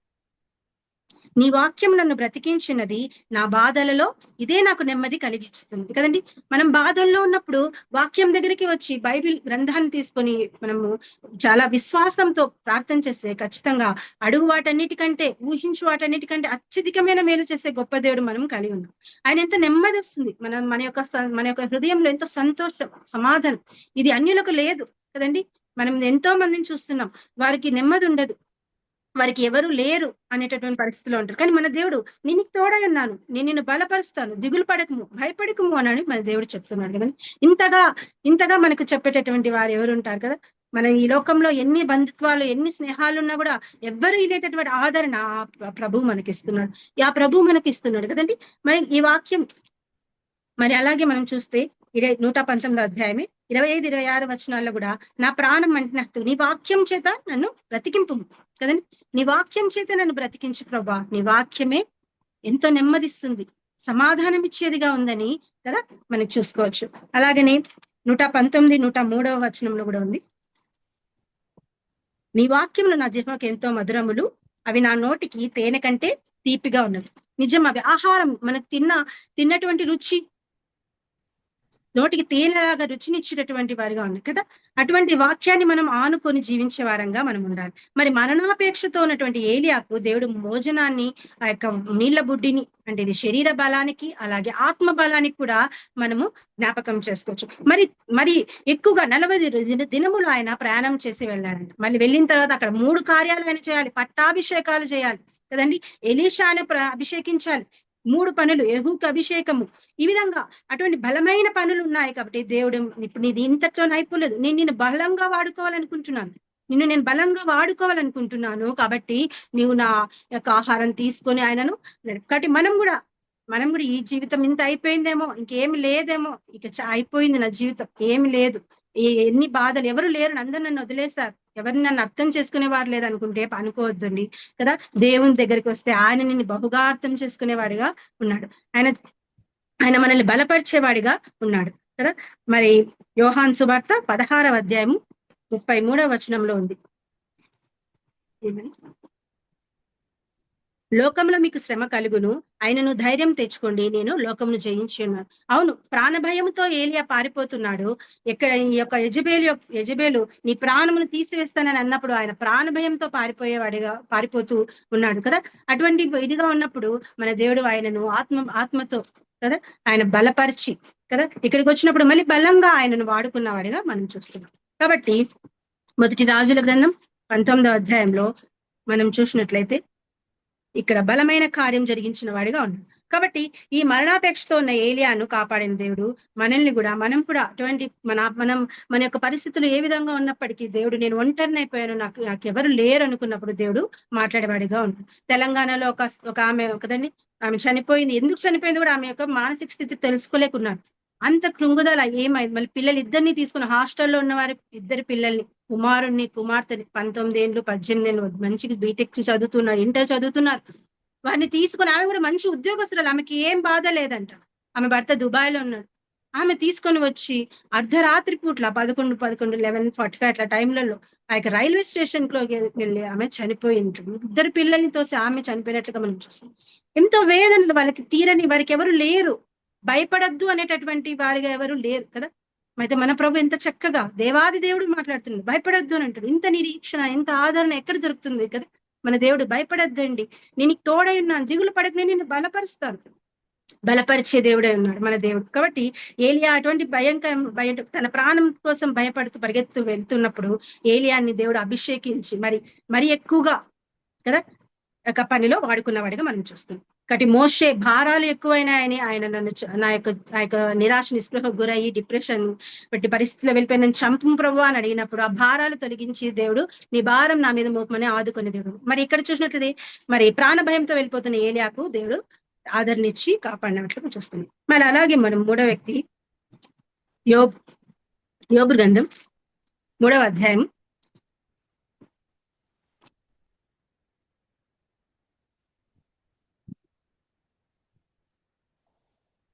నీ వాక్యం నన్ను బ్రతికించినది, నా బాధలలో ఇదే నాకు నెమ్మది కలిగిస్తుంది కదండి. మనం బాధల్లో ఉన్నప్పుడు వాక్యం దగ్గరికి వచ్చి బైబిల్ గ్రంథాన్ని తీసుకొని మనము చాలా విశ్వాసంతో ప్రార్థన చేస్తే ఖచ్చితంగా అడుగు వాటన్నిటికంటే, ఊహించు వాటన్నిటికంటే అత్యధికమైన మేలు చేసే గొప్ప దేవుడు మనం కలిగి ఉన్నాం. ఆయన ఎంత నెమ్మది వస్తుంది, మన యొక్క హృదయంలో ఎంతో సంతోషం, సమాధానం. ఇది అన్యులకు లేదు కదండి. మనం ఎంతో మందిని చూస్తున్నాం, వారికి నెమ్మది ఉండదు, వారికి ఎవరు లేరు అనేటటువంటి పరిస్థితిలో ఉంటారు. కానీ మన దేవుడు నేను తోడై ఉన్నాను, నేను నిన్ను బలపరుస్తాను, దిగులు పడకము, భయపడకము అని మన దేవుడు చెప్తున్నాడు కదండి. ఇంతగా మనకు చెప్పేటటువంటి వారు ఎవరు ఉంటారు కదా. మన ఈ లోకంలో ఎన్ని బంధుత్వాలు, ఎన్ని స్నేహాలు ఉన్నా కూడా ఎవ్వరు ఇలేటటువంటి ఆదరణ ఆ ప్రభు మనకిస్తున్నాడు, ఆ ప్రభు మనకిస్తున్నాడు కదండి. మరి ఈ వాక్యం మరి అలాగే మనం చూస్తే 119వ అధ్యాయమే 25, 26 వచనాల్లో కూడా నా ప్రాణం అంటున్నట్టు నీ వాక్యం చేత నన్ను బ్రతికింపు కదండి. నీ వాక్యం చేత నన్ను బ్రతికించు ప్రభా, నీ వాక్యమే ఎంతో నెమ్మదిస్తుంది, సమాధానం ఇచ్చేదిగా ఉందని కదా మనం చూసుకోవచ్చు. అలాగనే 119, 103వ వచనంలో కూడా ఉంది, నీ వాక్యములు నా జిహ్వకు ఎంతో మధురములు, అవి నా నోటికి తేనె కంటే తీపిగా ఉన్నది. నిజం, అవి ఆహారం, మనకు తిన్నటువంటి రుచి నోటికి తేనెలాగా రుచినిచ్చినటువంటి వారిగా ఉన్నాయి కదా. అటువంటి వాక్యాన్ని మనం ఆనుకొని జీవించే వారంగా మనం ఉండాలి. మరి మరణాపేక్షతో ఉన్నటువంటి ఏలియాకు దేవుడు భోజనాన్ని, ఆ యొక్క నీళ్ల బుడ్డిని, అంటే ఇది శరీర బలానికి అలాగే ఆత్మ బలానికి కూడా మనము జ్ఞాపకం చేసుకోవచ్చు. మరి మరి ఎక్కువగా 40 దినములు ఆయన ప్రయాణం చేసి వెళ్ళాడంట. మళ్ళీ వెళ్ళిన తర్వాత అక్కడ 3 కార్యాలు ఆయన చేయాలి. పట్టాభిషేకాలు చేయాలి కదండి. ఎలీషాను అభిషేకించాలి. 3 పనులు, యెహూకు అభిషేకము, ఈ విధంగా అటువంటి బలమైన పనులు ఉన్నాయి. కాబట్టి దేవుడు ఇప్పుడు నీది ఇంతట్లో అయిపోలేదు, నేను నిన్ను బలంగా వాడుకోవాలనుకుంటున్నాను, నేను బలంగా వాడుకోవాలనుకుంటున్నాను. కాబట్టి నీవు నా యొక్క ఆహారం తీసుకొని ఆయనను కాబట్టి మనం కూడా ఈ జీవితం ఇంత అయిపోయిందేమో, ఇంకేమి లేదేమో, ఇక అయిపోయింది నా జీవితం, ఏమి లేదు, ఎన్ని బాధలు, ఎవరు లేరు, అందరు నన్ను వదిలేశారు, ఎవరిని నన్ను అర్థం చేసుకునేవారు లేదనుకుంటే అనుకోవద్దండి కదా. దేవుని దగ్గరికి వస్తే ఆయన నిన్ను బహుగా అర్థం చేసుకునేవాడిగా ఉన్నాడు. ఆయన మనల్ని బలపరిచేవాడిగా ఉన్నాడు కదా. మరి యోహాను సువార్త 16వ అధ్యాయము 33వ వచనంలో ఉంది, లోకంలో మీకు శ్రమ కలుగును, ఆయనను ధైర్యం తెచ్చుకోండి, నేను లోకమును జయించి ఉన్నాను. అవును, ప్రాణ భయముతో ఏలియా పారిపోతున్నాడు. ఎక్కడ ఈ యొక్క యెజబేలు నీ ప్రాణమును తీసివేస్తానని అన్నప్పుడు ఆయన ప్రాణ భయంతో పారిపోతూ ఉన్నాడు కదా. అటువంటి ఇదిగా ఉన్నప్పుడు మన దేవుడు ఆయనను ఆత్మతో కదా ఆయన బలపరిచి కదా ఇక్కడికి వచ్చినప్పుడు మళ్ళీ బలంగా ఆయనను వాడుకున్నవాడిగా మనం చూస్తున్నాం. కాబట్టి మొదటి రాజుల గ్రంథం 19వ అధ్యాయంలో మనం చూసినట్లయితే ఇక్కడ బలమైన కార్యం జరిగించిన వాడిగా ఉన్నాడు. కాబట్టి ఈ మరణాపేక్షతో ఉన్న ఏలియాను కాపాడిన దేవుడు మనల్ని కూడా, మనం కూడా అటువంటి మన యొక్క పరిస్థితులు ఏ విధంగా ఉన్నప్పటికీ దేవుడు, నేను ఒంటరిని అయిపోయాను, నాకు ఎవరు లేరు అనుకున్నప్పుడు దేవుడు మాట్లాడేవాడిగా ఉంటాడు. తెలంగాణలో ఒక ఆమె కదండి, ఆమె చనిపోయింది. ఎందుకు చనిపోయింది కూడా ఆమె యొక్క మానసిక స్థితి తెలుసుకోలేకున్నారు. అంత కృంగుదల ఏమైంది. మళ్ళీ పిల్లలు ఇద్దరిని తీసుకుని హాస్టల్లో ఉన్న వారి 2 పిల్లల్ని, కుమారుణ్ణి కుమార్తెని, 19 ఏళ్ళు 18 ఏళ్ళు మంచిగా బీటెక్ చదువుతున్నారు, ఇంటర్ చదువుతున్నారు. వారిని తీసుకొని, ఆమె కూడా మంచి ఉద్యోగస్తురాలు, ఆమెకి ఏం బాధ లేదంట. ఆమె భర్త దుబాయ్ లో ఉన్నాడు. ఆమె తీసుకొని వచ్చి అర్ధరాత్రి పూట్ల 11, 11:45 అట్లా టైంలలో ఆ యొక్క రైల్వే స్టేషన్ లోకి వెళ్ళి ఆమె చనిపోయింది. 2 పిల్లల్ని తోసి ఆమె చనిపోయినట్లుగా మనం చూస్తాం. ఎంతో వేదనలు, వాళ్ళకి తీరని, వారికి ఎవరు లేరు, భయపడద్దు అనేటటువంటి వారిగా ఎవరు లేరు కదా. అయితే మన ప్రభు ఎంత చక్కగా దేవాది దేవుడు మాట్లాడుతున్నాడు, భయపడద్దు అని అంటాడు. ఇంత నిరీక్షణ, ఇంత ఆదరణ ఎక్కడ దొరుకుతుంది కదా. మన దేవుడు భయపడద్దండి, నేను తోడై ఉన్నాను, దిగులు పడక నేను నిన్ను బలపరుస్తాను, బలపరిచే దేవుడే ఉన్నాడు మన దేవుడు. కాబట్టి ఏలియా అటువంటి తన ప్రాణం కోసం భయపడుతూ వెళ్తున్నప్పుడు ఏలియాని దేవుడు అభిషేకించి మరి ఎక్కువగా కదా ఒక పనిలో వాడుకున్నవాడిగా మనం చూస్తున్నాం. కాబట్టి మోషే భారాలు ఎక్కువైనాయని ఆయన నా యొక్క నిరాశ నిస్పృహకు గురయ్యి డిప్రెషన్ బట్టి పరిస్థితిలో వెళ్ళిపోయి నన్ను చంపు ప్రభు అని అడిగినప్పుడు ఆ భారాలు తొలగించి దేవుడు నీ భారం నా మీద మోపమని ఆదుకునే దేవుడు. మరి ఇక్కడ చూసినట్లయితే మరి ప్రాణ భయంతో వెళ్ళిపోతున్న ఏలియాకు దేవుడు ఆదరణిచ్చి కాపాడినట్లు చూస్తుంది. మరి అలాగే మనం 3వ వ్యక్తి యోబు గ్రంథం 3వ అధ్యాయం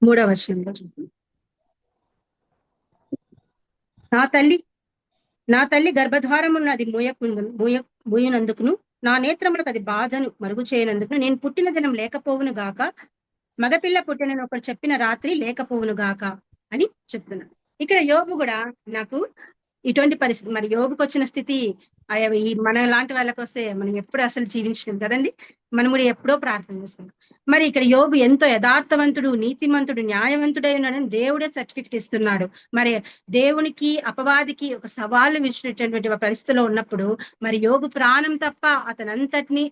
3వ వచనంలో చూస్తుంది, నా తల్లి గర్భద్వారమును అది మూయనందుకును, నా నేత్రములకు అది బాధను మరుగు చేయనందుకును, నేను పుట్టిన దినం లేకపోవును గాక, మగపిల్ల పుట్టినని ఒకరు చెప్పిన రాత్రి లేకపోవును గాక అని చెప్తున్నాను. ఇక్కడ యోబు కూడా నాకు ఇటువంటి పరిస్థితి, మరి యోబుకి వచ్చిన స్థితి ఈ మన లాంటి వాళ్ళకి వస్తే మనం ఎప్పుడు అసలు జీవించలేం కదండి. మనం కూడా ఎప్పుడో ప్రార్థన చేసుకున్నాం. మరి ఇక్కడ యోబు ఎంతో యథార్థవంతుడు, నీతిమంతుడు, న్యాయవంతుడై ఉన్నాడని దేవుడే సర్టిఫికెట్ ఇస్తున్నాడు. మరి దేవునికి అపవాదికి ఒక సవాలు ఇచ్చినటువంటి పరిస్థితిలో ఉన్నప్పుడు మరి యోబు ప్రాణం తప్ప అతనంతటిని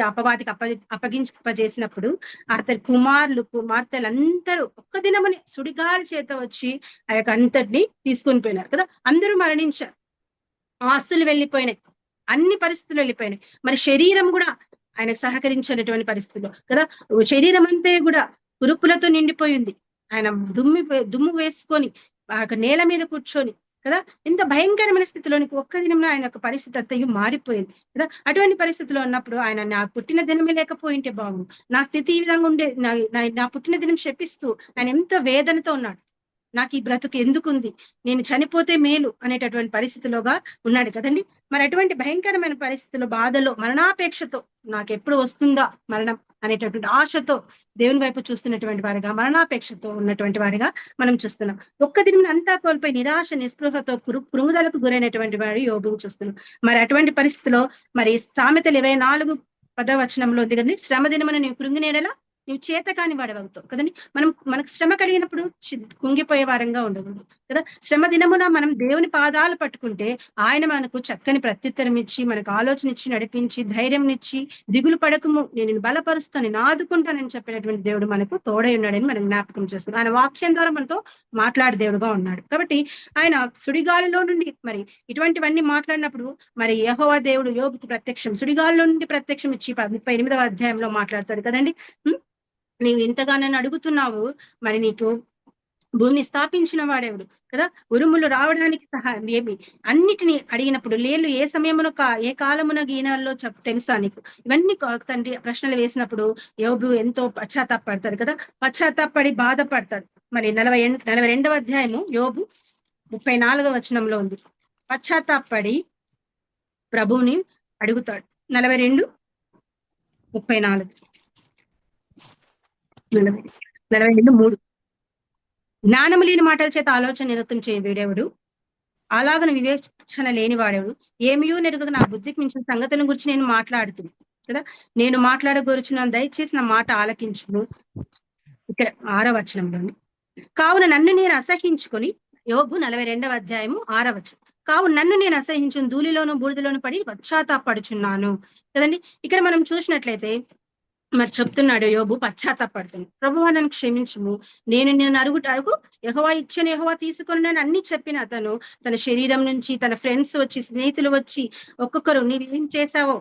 అపవాదికి అప్పగింపజేసినప్పుడు అతని కుమార్తెలు అందరూ ఒక్క దినమని సుడిగాలి చేత వచ్చి ఆ యొక్క అంతటిని తీసుకొని పోయినారు కదా. అందరూ మరణించారు, ఆస్తులు వెళ్ళిపోయినాయి, అన్ని పరిస్థితులు వెళ్ళిపోయినాయి. మరి శరీరం కూడా ఆయనకు సహకరించినటువంటి పరిస్థితుల్లో కదా, శరీరం అంతే కూడా కురుపులతో నిండిపోయింది. ఆయన దుమ్ము వేసుకొని నేల మీద కూర్చొని కదా, ఎంత భయంకరమైన స్థితిలోనికి ఒక్క దినంలో ఆయన యొక్క పరిస్థితి అంతయు మారిపోయింది కదా. అటువంటి పరిస్థితిలో ఉన్నప్పుడు ఆయన నా పుట్టిన దినమే లేకపోయింటే బాగుండు, నా స్థితి ఈ విధంగా ఉండే, నా పుట్టిన దినం శపిస్తూ ఆయన ఎంతో వేదనతో ఉన్నాడు. నాకు ఈ బ్రతుకు ఎందుకుంది, నేను చనిపోతే మేలు అనేటటువంటి పరిస్థితిలోగా ఉన్నాడు కదండి. మరి అటువంటి భయంకరమైన పరిస్థితుల్లో, బాధలో, మరణాపేక్షతో నాకు ఎప్పుడు వస్తుందా మరణం అనేటటువంటి ఆశతో దేవుని వైపు చూస్తున్నటువంటి వారిగా, మరణాపేక్షతో ఉన్నటువంటి వారిగా మనం చూస్తున్నాం. ఒక్క దినం అంతా కోల్పోయి నిరాశ నిస్పృహతో కృంగుదలకు గురైనటువంటి వారి యోగును చూస్తున్నాం. మరి అటువంటి పరిస్థితిలో మరి సామెతలు 24:10 ఉంది కదండి, శ్రమ దినమున నీవు కృంగినేడలా నీవు చేత కాని వాడవవుతావు కదండి. మనకు శ్రమ కలిగినప్పుడు కుంగిపోయే వారంగా ఉండకూడదు కదా. శ్రమ దినమున మనం దేవుని పాదాలు పట్టుకుంటే ఆయన మనకు చక్కని ప్రత్యుత్తరం ఇచ్చి, మనకు ఆలోచన ఇచ్చి, నడిపించి, ధైర్యం ఇచ్చి, దిగులు పడకము, నేను బలపరుస్తాను, నేను ఆదుకుంటానని చెప్పినటువంటి దేవుడు మనకు తోడై ఉన్నాడని మనం జ్ఞాపకం చేస్తున్నాం. ఆయన వాక్యం ద్వారా మనతో మాట్లాడే దేవుడుగా ఉన్నాడు. కాబట్టి ఆయన సుడిగాలిలో నుండి మరి ఇటువంటివన్నీ మాట్లాడినప్పుడు మరి యెహోవా దేవుడు యోబుకు ప్రత్యక్షం, సుడిగాలిలో నుండి ప్రత్యక్షం ఇచ్చి 38వ అధ్యాయంలో మాట్లాడతాడు కదండి. నీవు ఇంతగా నన్ను అడుగుతున్నావు, మరి నీకు భూమిని స్థాపించిన వాడేవుడు కదా, ఉరుములు రావడానికి సహాయం ఏమి, అన్నిటినీ అడిగినప్పుడు లేళ్ళు ఏ సమయమున ఏ కాలమున గీనాల్లో తెలుసా నీకు, ఇవన్నీ తండ్రి ప్రశ్నలు వేసినప్పుడు యోబు ఎంతో పశ్చాత్తాపడతాడు కదా, పశ్చాత్తాపడి బాధపడతాడు. మరి 42వ అధ్యాయము యోబు 34వ వచనంలో ఉంది. పశ్చాత్తాపడి ప్రభువుని అడుగుతాడు. 42:34 42:3 జ్ఞానము లేని మాటల చేత ఆలోచన నిరతం చేయ వీడెవడు, అలాగను వివేచన లేని వాడెవడు, ఏమియో నెరుగక నా బుద్ధికి మించిన సంగతుల గురించి నేను మాట్లాడుతుంది కదా, నేను మాట్లాడగోరుచున్నాను, దయచేసి నా మాట ఆలకించును. ఇక్కడ 6వ వచనంలోని కావున నన్ను నేను అసహించుకొని, యోబు 42వ అధ్యాయము 6వ వచనం, కావున నన్ను నేను అసహించుని ధూళిలోను బూడిదలోను పడి పశ్చాత్తాపడుచున్నాను కదండి. ఇక్కడ మనం చూసినట్లయితే మరి చెప్తున్నాడు యోబు, పశ్చాత్తాపడుతుంది. ప్రభువా నన్ను క్షమించుము, నేను అడుగు యెహోవా ఇచ్చని యెహోవా తీసుకొని అన్ని చెప్పిన అతను తన శరీరం నుంచి తన ఫ్రెండ్స్ వచ్చి, స్నేహితులు వచ్చి ఒక్కొక్కరు నీవేం చేశావో,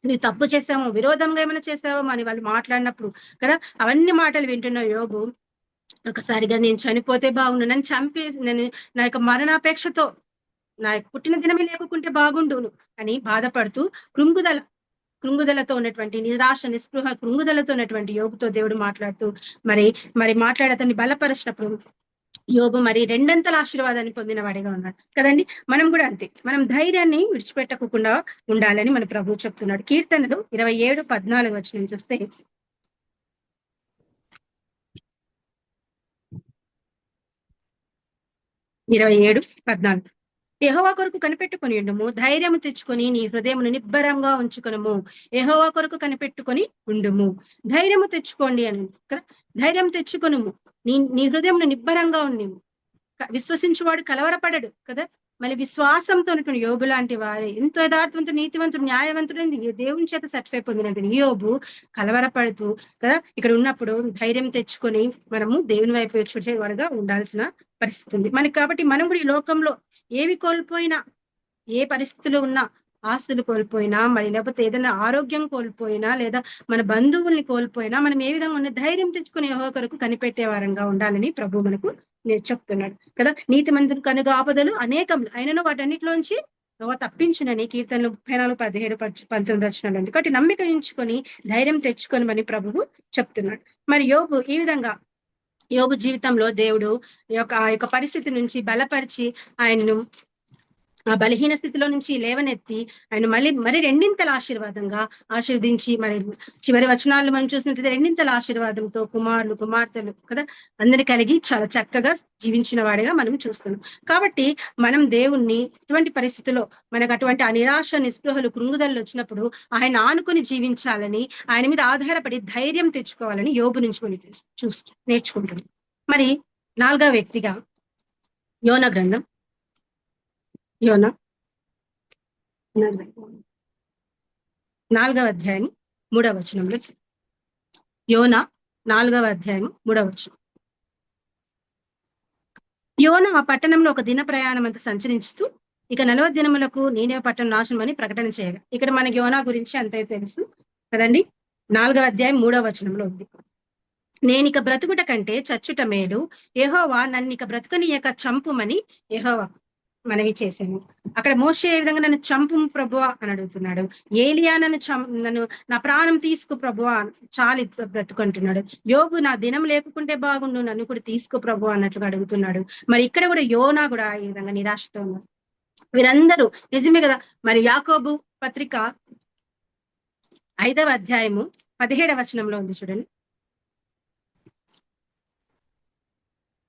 నువ్వు తప్పు చేసావో, విరోధంగా ఏమైనా చేసావో అని వాళ్ళు మాట్లాడినప్పుడు కదా, అవన్నీ మాటలు వింటున్న యోబు ఒకసారిగా నేను చనిపోతే బాగుండు, నన్ను చంపేసి నా యొక్క మరణాపేక్షతో నా పుట్టిన దినమే లేకుంటే బాగుండును అని బాధపడుతూ కృంగుదలతో ఉన్నటువంటి, నిరాశ నిస్పృహ కృంగుదలతో ఉన్నటువంటి యోబుతో దేవుడు మాట్లాడుతూ మరి మాట్లాడి అతన్ని బలపరిచినప్పుడు యోబు మరి 2 ఆశీర్వాదాన్ని పొందిన వాడిగా ఉన్నాడు కదండి. మనం కూడా అంతే, మనం ధైర్యాన్ని విడిచిపెట్టకుండా ఉండాలని మన ప్రభువు చెప్తున్నాడు. కీర్తనలు 27:14 చూస్తే, 27:14 యెహోవా కొరకు కనిపెట్టుకొని ఉండుము, ధైర్యము తెచ్చుకొని నీ హృదయమును నిబ్బరంగా ఉంచుకొనుము. యెహోవా కొరకు కనిపెట్టుకొని ఉండుము, ధైర్యము తెచ్చుకోండి అని కదా, ధైర్యం తెచ్చుకొనుము, నీ హృదయమును నిబ్బరంగా ఉండి, విశ్వసించువాడు కలవరపడడు కదా. మళ్ళీ విశ్వాసంతో ఉన్నటువంటి యోబు లాంటి వారే, ఎంతో యథార్థవంతుడు, నీతివంతుడు, న్యాయవంతుడు, దేవుని చేత సర్టిఫై పొందినటువంటి యోబు కలవరపడుతూ కదా ఇక్కడ ఉన్నప్పుడు ధైర్యం తెచ్చుకొని మనము దేవుని వైపు చూసేవారుగా ఉండాల్సిన పరిస్థితి ఉంది మనకి. కాబట్టి మనం కూడా ఈ లోకంలో ఏవి కోల్పోయినా, ఏ పరిస్థితులు ఉన్నా, ఆస్తులు కోల్పోయినా, మరి లేకపోతే ఏదైనా ఆరోగ్యం కోల్పోయినా, లేదా మన బంధువుల్ని కోల్పోయినా, మనం ఏ విధంగా ఉన్న ధైర్యం తెచ్చుకుని యెహోవా కొరకు కనిపెట్టే వారంగా ఉండాలని ప్రభు మనకు చెప్తున్నాడు కదా. నీతిమంతుని కనుగ ఆపదలు అనేకములు అయినను వాటన్నిటిలోంచి యెహోవా తప్పించునని కీర్తనలు 34:17-19 ఉంది. కాబట్టి నమ్మిక ఉంచుకొని ధైర్యం తెచ్చుకొని అని ప్రభువు చెప్తున్నాడు. మరి యోబు యోబు జీవితంలో దేవుడు ఆ యొక్క పరిస్థితి నుంచి బలపరిచి ఆయనను ఆ బలహీన స్థితిలో నుంచి లేవనెత్తి ఆయన మరి 2 ఆశీర్వాదంగా ఆశీర్వదించి, మరి చివరి వచనాలు మనం చూసినట్లయితే 2 ఆశీర్వాదంతో కుమారులు కుమార్తెలు కదా అందరి కలిగి చాలా చక్కగా జీవించిన వాడిగా మనం చూస్తున్నాం. కాబట్టి మనం దేవుణ్ణి ఇటువంటి పరిస్థితుల్లో మనకు అటువంటి నిరాశ నిస్పృహలు కృంగుదలు వచ్చినప్పుడు ఆయన ఆనుకొని జీవించాలని, ఆయన మీద ఆధారపడి ధైర్యం తెచ్చుకోవాలని యోబు నుంచి మనం నేర్చుకుంటున్నాం. మరి 4వ వ్యక్తిగా యోనా గ్రంథం, యోనా 4వ అధ్యాయం 3వ వచనంలో, యోనా 4వ అధ్యాయం 3వ వచనం, యోనా ఆ పట్టణంలో ఒక దిన ప్రయాణం అంతా సంచరిస్తూ ఇక 40 దినములకు నీనెవె పట్టణం నాశనం అని ప్రకటన చేయగా. ఇక్కడ మనకి యోనా గురించి అంతే తెలుసు కదండి. 4వ అధ్యాయం 3వ వచనంలో ఉంది, నేనిక బ్రతుకుట కంటే చచ్చుట మేలు, యెహోవా నన్నిక బ్రతుకనీయక చంపుమని యెహోవా మనవి చేశాను. అక్కడ మోషే ఏ విధంగా నన్ను చంపు ప్రభువా అని అడుగుతున్నాడు. ఏలియా నన్ను నా ప్రాణం తీసుకో ప్రభువా చాలు బ్రతుకుంటున్నాడు. యోబు నా దినం లేకుంటే బాగుండు, నన్ను కూడా తీసుకో ప్రభువా అన్నట్లుగా అడుగుతున్నాడు. మరి ఇక్కడ కూడా యోనా కూడా ఈ విధంగా నిరాశతో ఉన్నారు. వీరందరూ నిజమే కదా. మరి యాకోబు పత్రిక 5వ అధ్యాయము 17వ వచనంలో ఉంది చూడండి.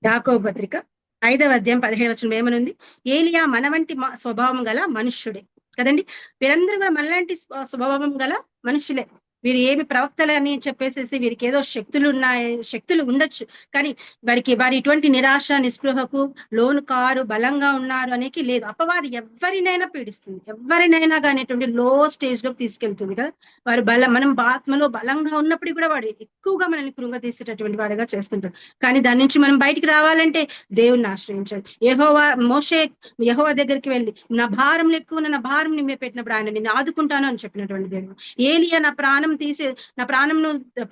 యాకోబు పత్రిక 5వ అధ్యాయం 17వ వచనం ఏమనుంది? ఏలియా మన వంటి స్వభావం గల మనుష్యుడే కదండి. వీరందరూ కూడా మనలాంటి స్వభావం గల మనుషులే. వీరు ఏమి ప్రవక్తలు అని చెప్పేసేసి వీరికి ఏదో శక్తులు ఉండొచ్చు, కానీ వారి ఇటువంటి నిరాశ నిస్పృహకు లోను కారు, బలంగా ఉన్నారు అనేది లేదు. అపవాది ఎవరినైనా పీడిస్తుంది, ఎవరినైనా కానీ లో స్టేజ్ లోకి తీసుకెళ్తుంది కదా. వారు మనం ఆత్మలో బలంగా ఉన్నప్పుడు కూడా వాడు ఎక్కువగా మనల్ని కృంగతీసేటటువంటి వాడిగా చేస్తుంటారు. కానీ దాని నుంచి మనం బయటికి రావాలంటే దేవుణ్ణి ఆశ్రయించాలి. యెహోవా దగ్గరికి వెళ్ళి నా భారం ఎక్కువ, నా భారం నీ మీద పెట్టినప్పుడు ఆయన నిన్ను ఆదుకుంటాను అని చెప్పినటువంటి దేవుడు. ఏలియా నా ప్రాణంను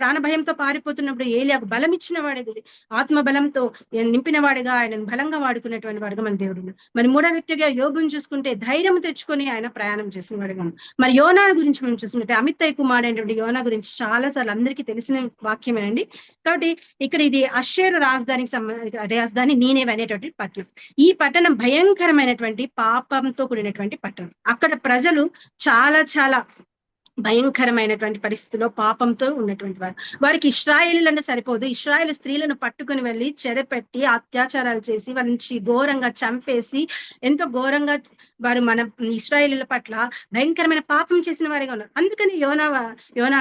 ప్రాణభయంతో పారిపోతున్నప్పుడు ఏలియాకు బలం ఇచ్చిన వాడే, ఆత్మ బలంతో నింపిన వాడిగా ఆయన బలంగా వాడుకునేటువంటి వాడుగా మన దేవుడు. మరి మూడో వ్యక్తిగా యోబుని చూసుకుంటే ధైర్యం తెచ్చుకొని ఆయన ప్రయాణం చేసిన వాడుగా. మరి యోనా గురించి మనం చూసుకుంటే అమిత్తయ్య కుమారుడైనటువంటి యోనా గురించి చాలా సార్లు అందరికీ తెలిసిన వాక్యమేనండి. కాబట్టి ఇక్కడ ఇది అషేరు రాజధాని నీనేవే అనేటువంటి పట్టణం. ఈ పట్టణం భయంకరమైనటువంటి పాపంతో కూడినటువంటి పట్టణం. అక్కడ ప్రజలు చాలా చాలా భయంకరమైనటువంటి పరిస్థితిలో పాపంతో ఉన్నటువంటి వారు. వారికి ఇశ్రాయేలీలు అంటే సరిపోదు, ఇశ్రాయేలు స్త్రీలను పట్టుకుని వెళ్ళి చెరపెట్టి అత్యాచారాలు చేసి వారిని ఘోరంగా చంపేసి ఎంతో ఘోరంగా వారు మన ఇశ్రాయేలీల పట్ల భయంకరమైన పాపం చేసిన వారిగా ఉన్నారు. అందుకని యోనా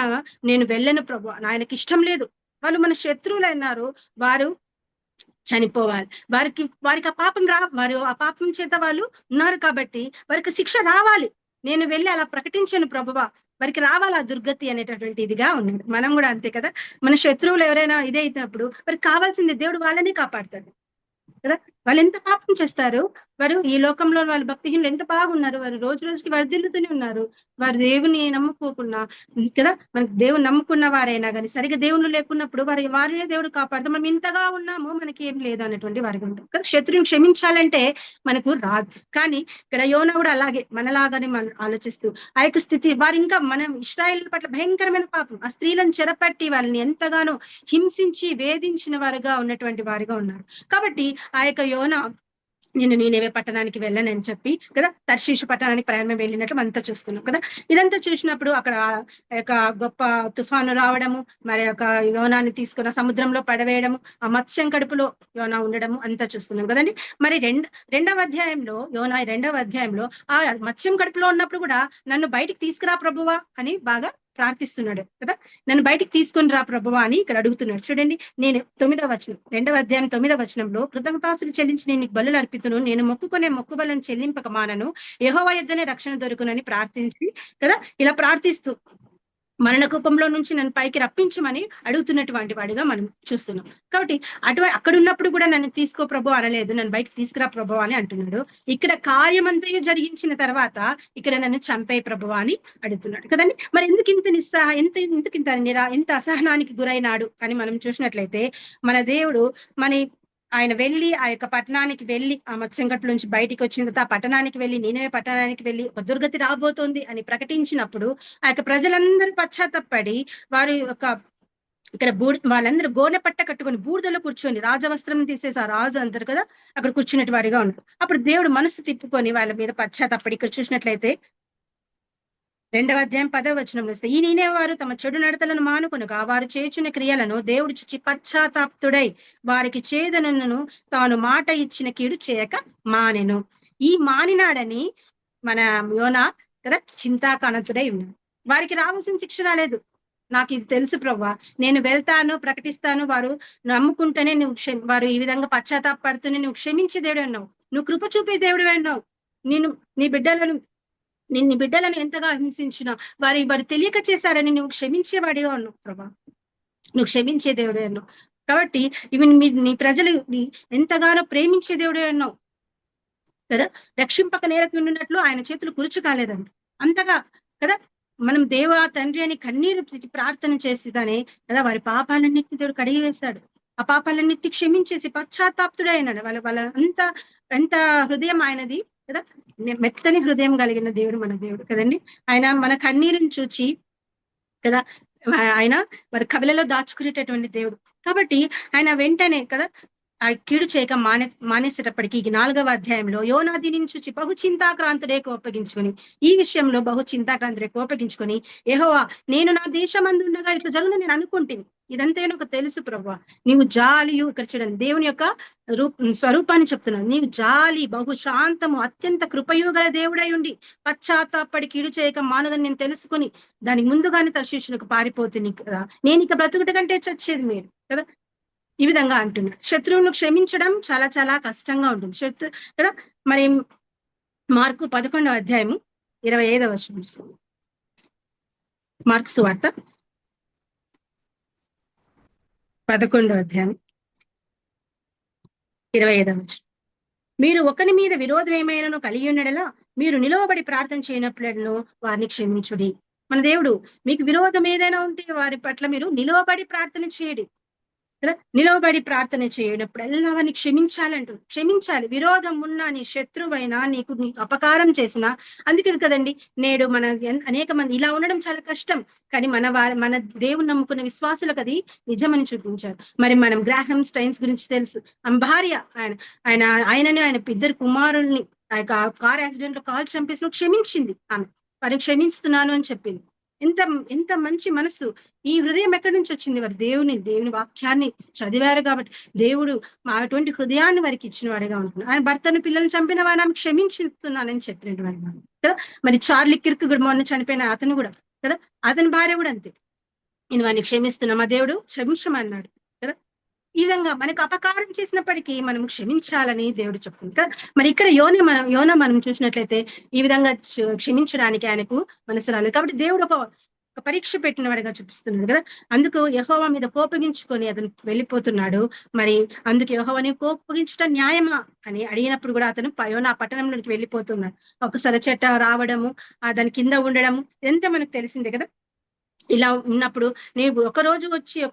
నేను వెళ్ళను ప్రభు, ఆయనకి ఇష్టం లేదు, వాళ్ళు మన శత్రువులు అన్నారు, వారు చనిపోవాలి, వారికి ఆ పాపం వారు ఆ పాపం చేత వాళ్ళు ఉన్నారు కాబట్టి వారికి శిక్ష రావాలి, నేను వెళ్ళి అలా ప్రకటించాను ప్రభువా, వారికి రావాలి ఆ దుర్గతి అనేటటువంటి ఇదిగా ఉన్నాడు. మనం కూడా అంతే కదా. మన శత్రువులు ఎవరైనా ఇదే అయినప్పుడు వారికి కావాల్సింది దేవుడు వాళ్ళని కాపాడుతాడు కదా. వాళ్ళు ఎంత పాపం చేస్తారు, వారు ఈ లోకంలో వాళ్ళు భక్తిహీనులు ఎంత బాగున్నారు, వారు రోజు రోజుకి వర్ధిల్లుతూనే ఉన్నారు. వారు దేవుని నమ్ముకోకుండా కదా, మనకి దేవుని నమ్ముకున్న వారైనా కానీ సరిగ్గా దేవుళ్ళు లేకున్నప్పుడు వారే దేవుడు కాపాడుతాం. మనం ఇంతగా ఉన్నాము మనకి ఏం లేదు అనేటువంటి వారికి ఉంటాం కదా. శత్రువుని క్షమించాలంటే మనకు రాదు. కానీ ఇక్కడ యోనా కూడా అలాగే మనలాగానే మనం ఆలోచిస్తూ ఆ యొక్క స్థితి వారు ఇంకా మనం ఇశ్రాయేలు పట్ల భయంకరమైన పాపం, ఆ స్త్రీలను చెరపట్టి వాళ్ళని ఎంతగానో హింసించి వేధించిన వారుగా ఉన్నటువంటి వారిగా ఉన్నారు. కాబట్టి ఆ యొక్క యోనా నేను నీనేవే పట్టణానికి వెళ్ళనని చెప్పి కదా తర్షీషు పట్టణానికి ప్రయాణం వెళ్ళినట్లు అంతా చూస్తున్నాం కదా. ఇదంతా చూసినప్పుడు అక్కడ యొక్క గొప్ప తుఫాను రావడము, మరి యొక్క యోనాన్ని తీసుకున్న సముద్రంలో పడవేయడము, ఆ మత్స్యం కడుపులో యోనా ఉండడము అంతా చూస్తున్నాం కదండి. మరి రెండవ అధ్యాయంలో యోనా 2వ అధ్యాయంలో ఆ మత్స్యం కడుపులో ఉన్నప్పుడు కూడా నన్ను బయటికి తీసుకురా ప్రభువా అని బాగా ప్రార్థిస్తున్నాడు కదా. నన్ను బయటికి తీసుకొని రా ప్రభువా అని ఇక్కడ అడుగుతున్నాడు. చూడండి, నేను 9వ వచనం 2వ అధ్యాయం 9వ వచనంలో కృతజ్ఞతాస్తులు చెల్లించి నేను బలులు అర్పితును, నేను మొక్కుకునే మొక్కుబలను చెల్లింపక మానను, యెహోవా యొద్దనే రక్షణ దొరుకునని ప్రార్థించి కదా ఇలా ప్రార్థిస్తూ మరణకూపంలో నుంచి నన్ను పైకి రప్పించమని అడుగుతున్నటువంటి వాడిగా మనం చూస్తున్నాం. కాబట్టి అక్కడ ఉన్నప్పుడు కూడా నన్ను తీసుకో ప్రభు అనలేదు, నన్ను బయటకు తీసుకురా ప్రభు అని అంటున్నాడు. ఇక్కడ కార్యమంతయు జరిగించిన తర్వాత ఇక్కడ నన్ను చంపే ప్రభు అని అడుగుతున్నాడు కదండి. మరి ఎందుకు ఇంత అసహనానికి గురైనాడు అని మనం చూసినట్లయితే మన దేవుడు ఆయన వెళ్ళి ఆ యొక్క పట్టణానికి వెళ్ళి ఆ మత్స్యంకట్ల నుంచి బయటికి వచ్చిన తర్వాత ఆ పట్టణానికి వెళ్ళి నీనవే పట్టణానికి వెళ్ళి ఒక దుర్గతి రాబోతోంది అని ప్రకటించినప్పుడు ఆ యొక్క ప్రజలందరూ పశ్చాత్తపడి వారు ఇక్కడ వాళ్ళందరూ గోనె పట్ట కట్టుకొని బూడిదలో కూర్చొని రాజవస్త్రం తీసేసి ఆ రాజు అందరు కదా అక్కడ కూర్చున్నట్టు వారిగా ఉన్నారు. అప్పుడు దేవుడు మనసు తిప్పుకొని వాళ్ళ మీద పశ్చాత్తపడి ఇక్కడ చూసినట్లయితే 2వ అధ్యాయం 10వ వచనంలో వస్తే ఈ నీనే వారు తమ చెడు నడతలను మానుకొనగా వారు చేయుచున్న క్రియలను దేవుడు చూచి పశ్చాత్తాప్తుడై వారికి చేదనను తాను మాట ఇచ్చిన కీడు చేయక మానెను. ఈ మానినాడని మన యోనా కదా చింతాకానంతుడై ఉన్నాడు. వారికి రావాల్సిన శిక్ష రాలేదు. నాకు ఇది తెలుసు ప్రభా, నేను వెళ్తాను ప్రకటిస్తాను, వారు నమ్ముకుంటేనే వారు ఈ విధంగా పశ్చాత్తాపడుతూనే నువ్వు క్షమించే దేవుడు అన్నావు, నువ్వు కృప చూపే దేవుడు అన్నావు, నీ బిడ్డలను ఎంతగా హింసించినా వారు తెలియక చేశారని నువ్వు క్షమించేవాడిగా ఉన్నావు ప్రభా, నువ్వు క్షమించే దేవుడే అన్నావు. కాబట్టి ఇవి నీ ప్రజలు ఎంతగానో ప్రేమించే దేవుడే అన్నావు కదా. రక్షింపక నేరకు ఉన్నట్లు ఆయన చేతులు కురుచు కాలేదండి అంతగా కదా. మనం దేవా తండ్రి అని కన్నీరు ప్రార్థన చేసేదానే కదా వారి పాపాలన్నిటిని దేవుడు కడిగి వేశాడు. ఆ పాపాలన్నిటిని క్షమించేసి పశ్చాత్తాప్తుడే అయినాడు. వాళ్ళ ఎంత హృదయం ఆయనది కదా. మెత్తని హృదయం కలిగిన దేవుడు మన దేవుడు కదండి. ఆయన మన కన్నీరుని చూచి కదా, ఆయన మరి కవిలలో దాచుకునేటటువంటి దేవుడు. కాబట్టి ఆయన వెంటనే కదా ఆ కీడు చేయక మానేసేటప్పటికి ఈ 4వ అధ్యాయంలో యోనా దీనిని చూచి బహు చింతాక్రాంతుడే కోపగించుకొని, ఈ విషయంలో బహు చింతాక్రాంతుడే కోపగించుకొని, యెహోవా నేను నా దేశమందుండగా ఇట్లా జరుగును నేను అనుకుంటుంది. ఇదంతా నాకు తెలుసు ప్రభువా, నీవు జాలియు, ఇక్కడ చూడండి దేవుని యొక్క స్వరూపాన్ని చెప్తున్నాను, నీవు జాలి బహు శాంతము అత్యంత కృపయు గల దేవుడై ఉండి పశ్చాత్తాపడి కీడు చేయక మానదని నేను తెలుసుకుని దానికి ముందుగానే తర్షీషులకు పారిపోతుంది కదా, నేను ఇక బ్రతుకుట కంటే చచ్చేది మీరు కదా. ఈ విధంగా అంటున్నాడు. శత్రువును క్షమించడం చాలా చాలా కష్టంగా ఉంటుంది కదా. మరి మార్కు 11వ అధ్యాయము 25వ వచనం, మార్కు సువార్త 11వ అధ్యాయం 25వ వచనం, మీరు ఒకరి మీద విరోధం ఏమైనాను కలిగి ఉండడలా మీరు నిలవబడి ప్రార్థన చేయనప్పుడు వారిని క్షమించుడి. మన దేవుడు మీకు విరోధం ఏదైనా ఉంటే వారి పట్ల మీరు నిలవబడి ప్రార్థన చేయడి కదా. నిలవబడి ప్రార్థన చేయనప్పుడల్లా వారిని క్షమించాలంటూ, క్షమించాలి. విరోధం ఉన్నా, నీ శత్రువైనా, నీకు అపకారం చేసినా. అందుకే కదండి నేడు మన అనేక మంది ఇలా ఉండడం చాలా కష్టం, కానీ మన దేవుని నమ్ముకున్న విశ్వాసులకు అది నిజమని చూపించారు. మరి మనం గ్రాహం స్టైన్స్ గురించి తెలుసు. ఆమె భార్య ఆయనని ఆయన 2 కుమారుల్ని ఆ యొక్క కార్ యాక్సిడెంట్ లో కాల్ చంపేసిన క్షమించింది. ఆమె వారిని క్షమిస్తున్నాను అని చెప్పింది. ఎంత మంచి మనసు. ఈ హృదయం ఎక్కడి నుంచి వచ్చింది? వారు దేవుని వాక్యాన్ని చదివారు కాబట్టి దేవుడు అటువంటి హృదయాన్ని వారికి ఇచ్చిన వాడిగా ఉంటున్నారు. ఆయన భర్తను పిల్లల్ని చంపిన వారిని ఆమె క్షమించుతున్నానని చెప్పినటువంటి వాడు కదా. మరి చార్లీ కిర్క్ కూడా మొన్న చనిపోయిన అతను కూడా కదా, అతని భార్య కూడా అంతే, నేను వారిని క్షమిస్తున్నా, మా దేవుడు క్షమించమన్నాడు కదా. ఈ విధంగా మనకు అపకారం చేసినప్పటికీ మనం క్షమించాలని దేవుడు చెప్తుంది కదా. మరి ఇక్కడ యోన మనం చూసినట్లయితే ఈ విధంగా క్షమించడానికి ఆయనకు మనసు రాలేదు. కాబట్టి దేవుడు ఒక పరీక్ష పెట్టిన వాడిగా చూపిస్తున్నాడు కదా. అందుకు యెహోవా మీద కోపగించుకొని అతను వెళ్ళిపోతున్నాడు. మరి అందుకు యెహోవాని కోపగించడం న్యాయమా అని అడిగినప్పుడు కూడా అతను యోనా పట్టణంలోకి వెళ్ళిపోతున్నాడు. ఒక సొర చెట్ట రావడము, దాని కింద ఉండడము, ఇదంతా మనకు తెలిసిందే కదా. ఇలా ఉన్నప్పుడు నేను ఒక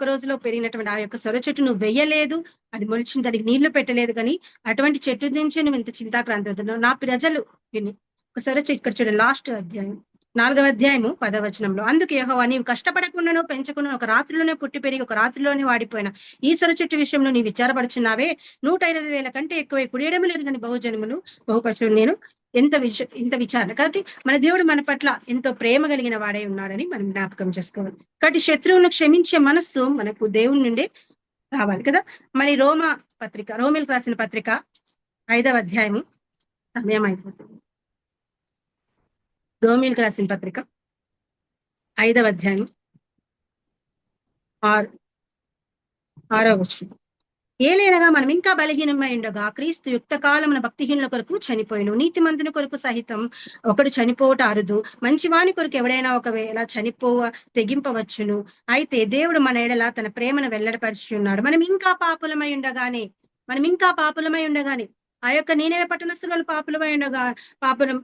రోజులో పెరిగినటువంటి ఆ యొక్క సొర చెట్టు నువ్వు వెయ్యలేదు, అది మొలిచిన దానికి నీళ్లు పెట్టలేదు, కానీ అటువంటి చెట్టు నుంచి నువ్వు ఇంత చింతాక్రాంతి నా ప్రజలు విని. ఒక సొర చెట్టు ఇక్కడ చూడండి, లాస్ట్ అధ్యాయం 4వ అధ్యాయము 10వ వచనంలో, అందుకు యెహోవా నీవు కష్టపడకుండానో పెంచకుండా ఒక రాత్రిలోనే పుట్టి పెరిగి ఒక రాత్రిలోనే వాడిపోయిన ఈ సొర చెట్టు విషయంలో నీవు విచారపడుచున్నావే, 105,000 కంటే ఎక్కువ కుడియడం లేదు కానీ బహుజనములు బహుపరచుడు నేను ఇంత విచారణ. కాబట్టి మన దేవుడు మన పట్ల ఎంతో ప్రేమ కలిగిన వాడై ఉన్నాడని మనం జ్ఞాపకం చేసుకోవాలి. కాబట్టి శత్రువును క్షమించే మనస్సు మనకు దేవుని నుండి రావాలి కదా. మరి రోమిలకు రాసిన పత్రిక 5వ అధ్యాయము, సమయం అయిపోతుంది. రోమిలకు రాసిన పత్రిక 5వ అధ్యాయం 6వ వచనం, ఏలైనగా మనం ఇంకా బలహీనమై ఉండగా క్రీస్తు యుక్త కాలమున భక్తిహీనుల కొరకు చనిపోయిను, నీతిమంతుని కొరకు సహితం ఒకడు చనిపోవట అరుదు, మంచివాని కొరకు ఎవడైనా ఒకవేళ తెగింపవచ్చును. అయితే దేవుడు మన ఎడల తన ప్రేమను వెల్లడిపరుచున్నాడు. మనం ఇంకా పాపులమై ఉండగానే ఆ యొక్క నీనెవె పట్టణస్థుల వాళ్ళు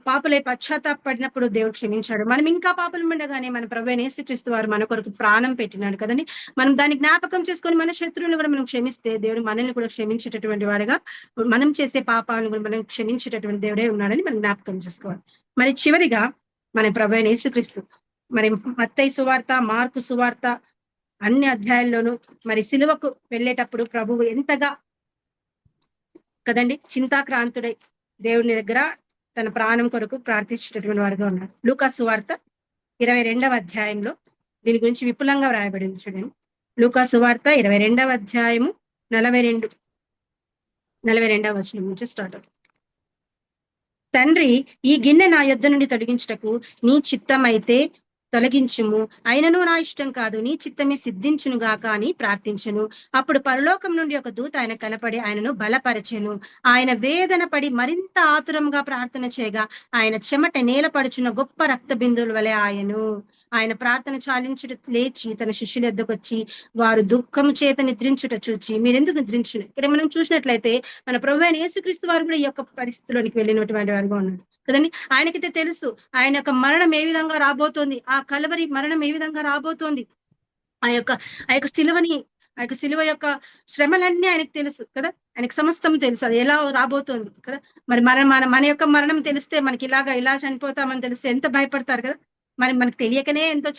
పాపులై పశ్చాత్తాపడినప్పుడు దేవుడు క్షమించాడు. మనం ఇంకా పాపులం ఉండగానే మన ప్రభువైన యేసుక్రీస్తు వారు మన కొరకు ప్రాణం పెట్టినాడు కదండి. మనం దాన్ని జ్ఞాపకం చేసుకొని మన శత్రువులను కూడా మనం క్షమిస్తే దేవుడు మనల్ని కూడా క్షమించేటటువంటి వాడుగా, మనం చేసే పాపాలను కూడా మనం క్షమించేటటువంటి దేవుడే ఉన్నాడని మనం జ్ఞాపకం చేసుకోవాలి. మరి చివరిగా మన ప్రభువైన యేసుక్రీస్తు మరి మత్తయి సువార్త, మార్కు సువార్త అన్ని అధ్యాయాల్లోనూ మరి సిలువకు వెళ్ళేటప్పుడు ప్రభువు ఎంతగా కదండి చింతాక్రాంతుడై దేవుని దగ్గర తన ప్రాణం కొరకు ప్రార్థించేటటువంటి వారుగా ఉన్నారు. లూకా సువార్త 22వ అధ్యాయంలో దీని గురించి విపులంగా వ్రాయబడింది చూడండి. లూకా సువార్త 22వ అధ్యాయము 42వ వచనం నుంచి స్టార్ట్ అవుతుంది. తండ్రి, ఈ గిన్నె నా యొద్ద నుండి తొలగించుటకు నీ చిత్తమైతే తొలగించుము, అయినను నా ఇష్టం కాదు నీ చిత్తమే సిద్ధించును గాక అని ప్రార్థించును. అప్పుడు పరలోకం నుండి ఒక దూత ఆయన కనపడి ఆయనను బలపరచెను. ఆయన వేదన పడి మరింత ఆతురంగా ప్రార్థన చేయగా ఆయన చెమట నేలపడుచున్న గొప్ప రక్త బిందువుల వలె ఆయన ప్రార్థన చాలించుట లేచి తన శిష్యుల యొద్దకు వచ్చి వారు దుఃఖము చేత నిద్రించుట చూచి మీరెందుకు నిద్రించును. ఇక్కడ మనం చూసినట్లయితే మన ప్రభువైన యేసుక్రీస్తు వారు కూడా ఈ యొక్క పరిస్థితిలోనికి వెళ్ళినటువంటి వారుగా ఉన్నారు కదండి. ఆయనకైతే తెలుసు ఆయన యొక్క మరణం ఏ విధంగా రాబోతోంది, ఆ కలవరి మరణం ఏ విధంగా రాబోతోంది, ఆ యొక్క సిలువని ఆ యొక్క సిలువ యొక్క శ్రమలన్నీ ఆయనకు తెలుసు కదా, ఆయనకు సమస్తం తెలుసు, అది ఎలా రాబోతోంది కదా. మరి మన యొక్క మరణం తెలిస్తే, మనకి ఇలా చనిపోతామని తెలిస్తే ఎంత భయపడతారు కదా. మనకు తెలియకనే ఎంతో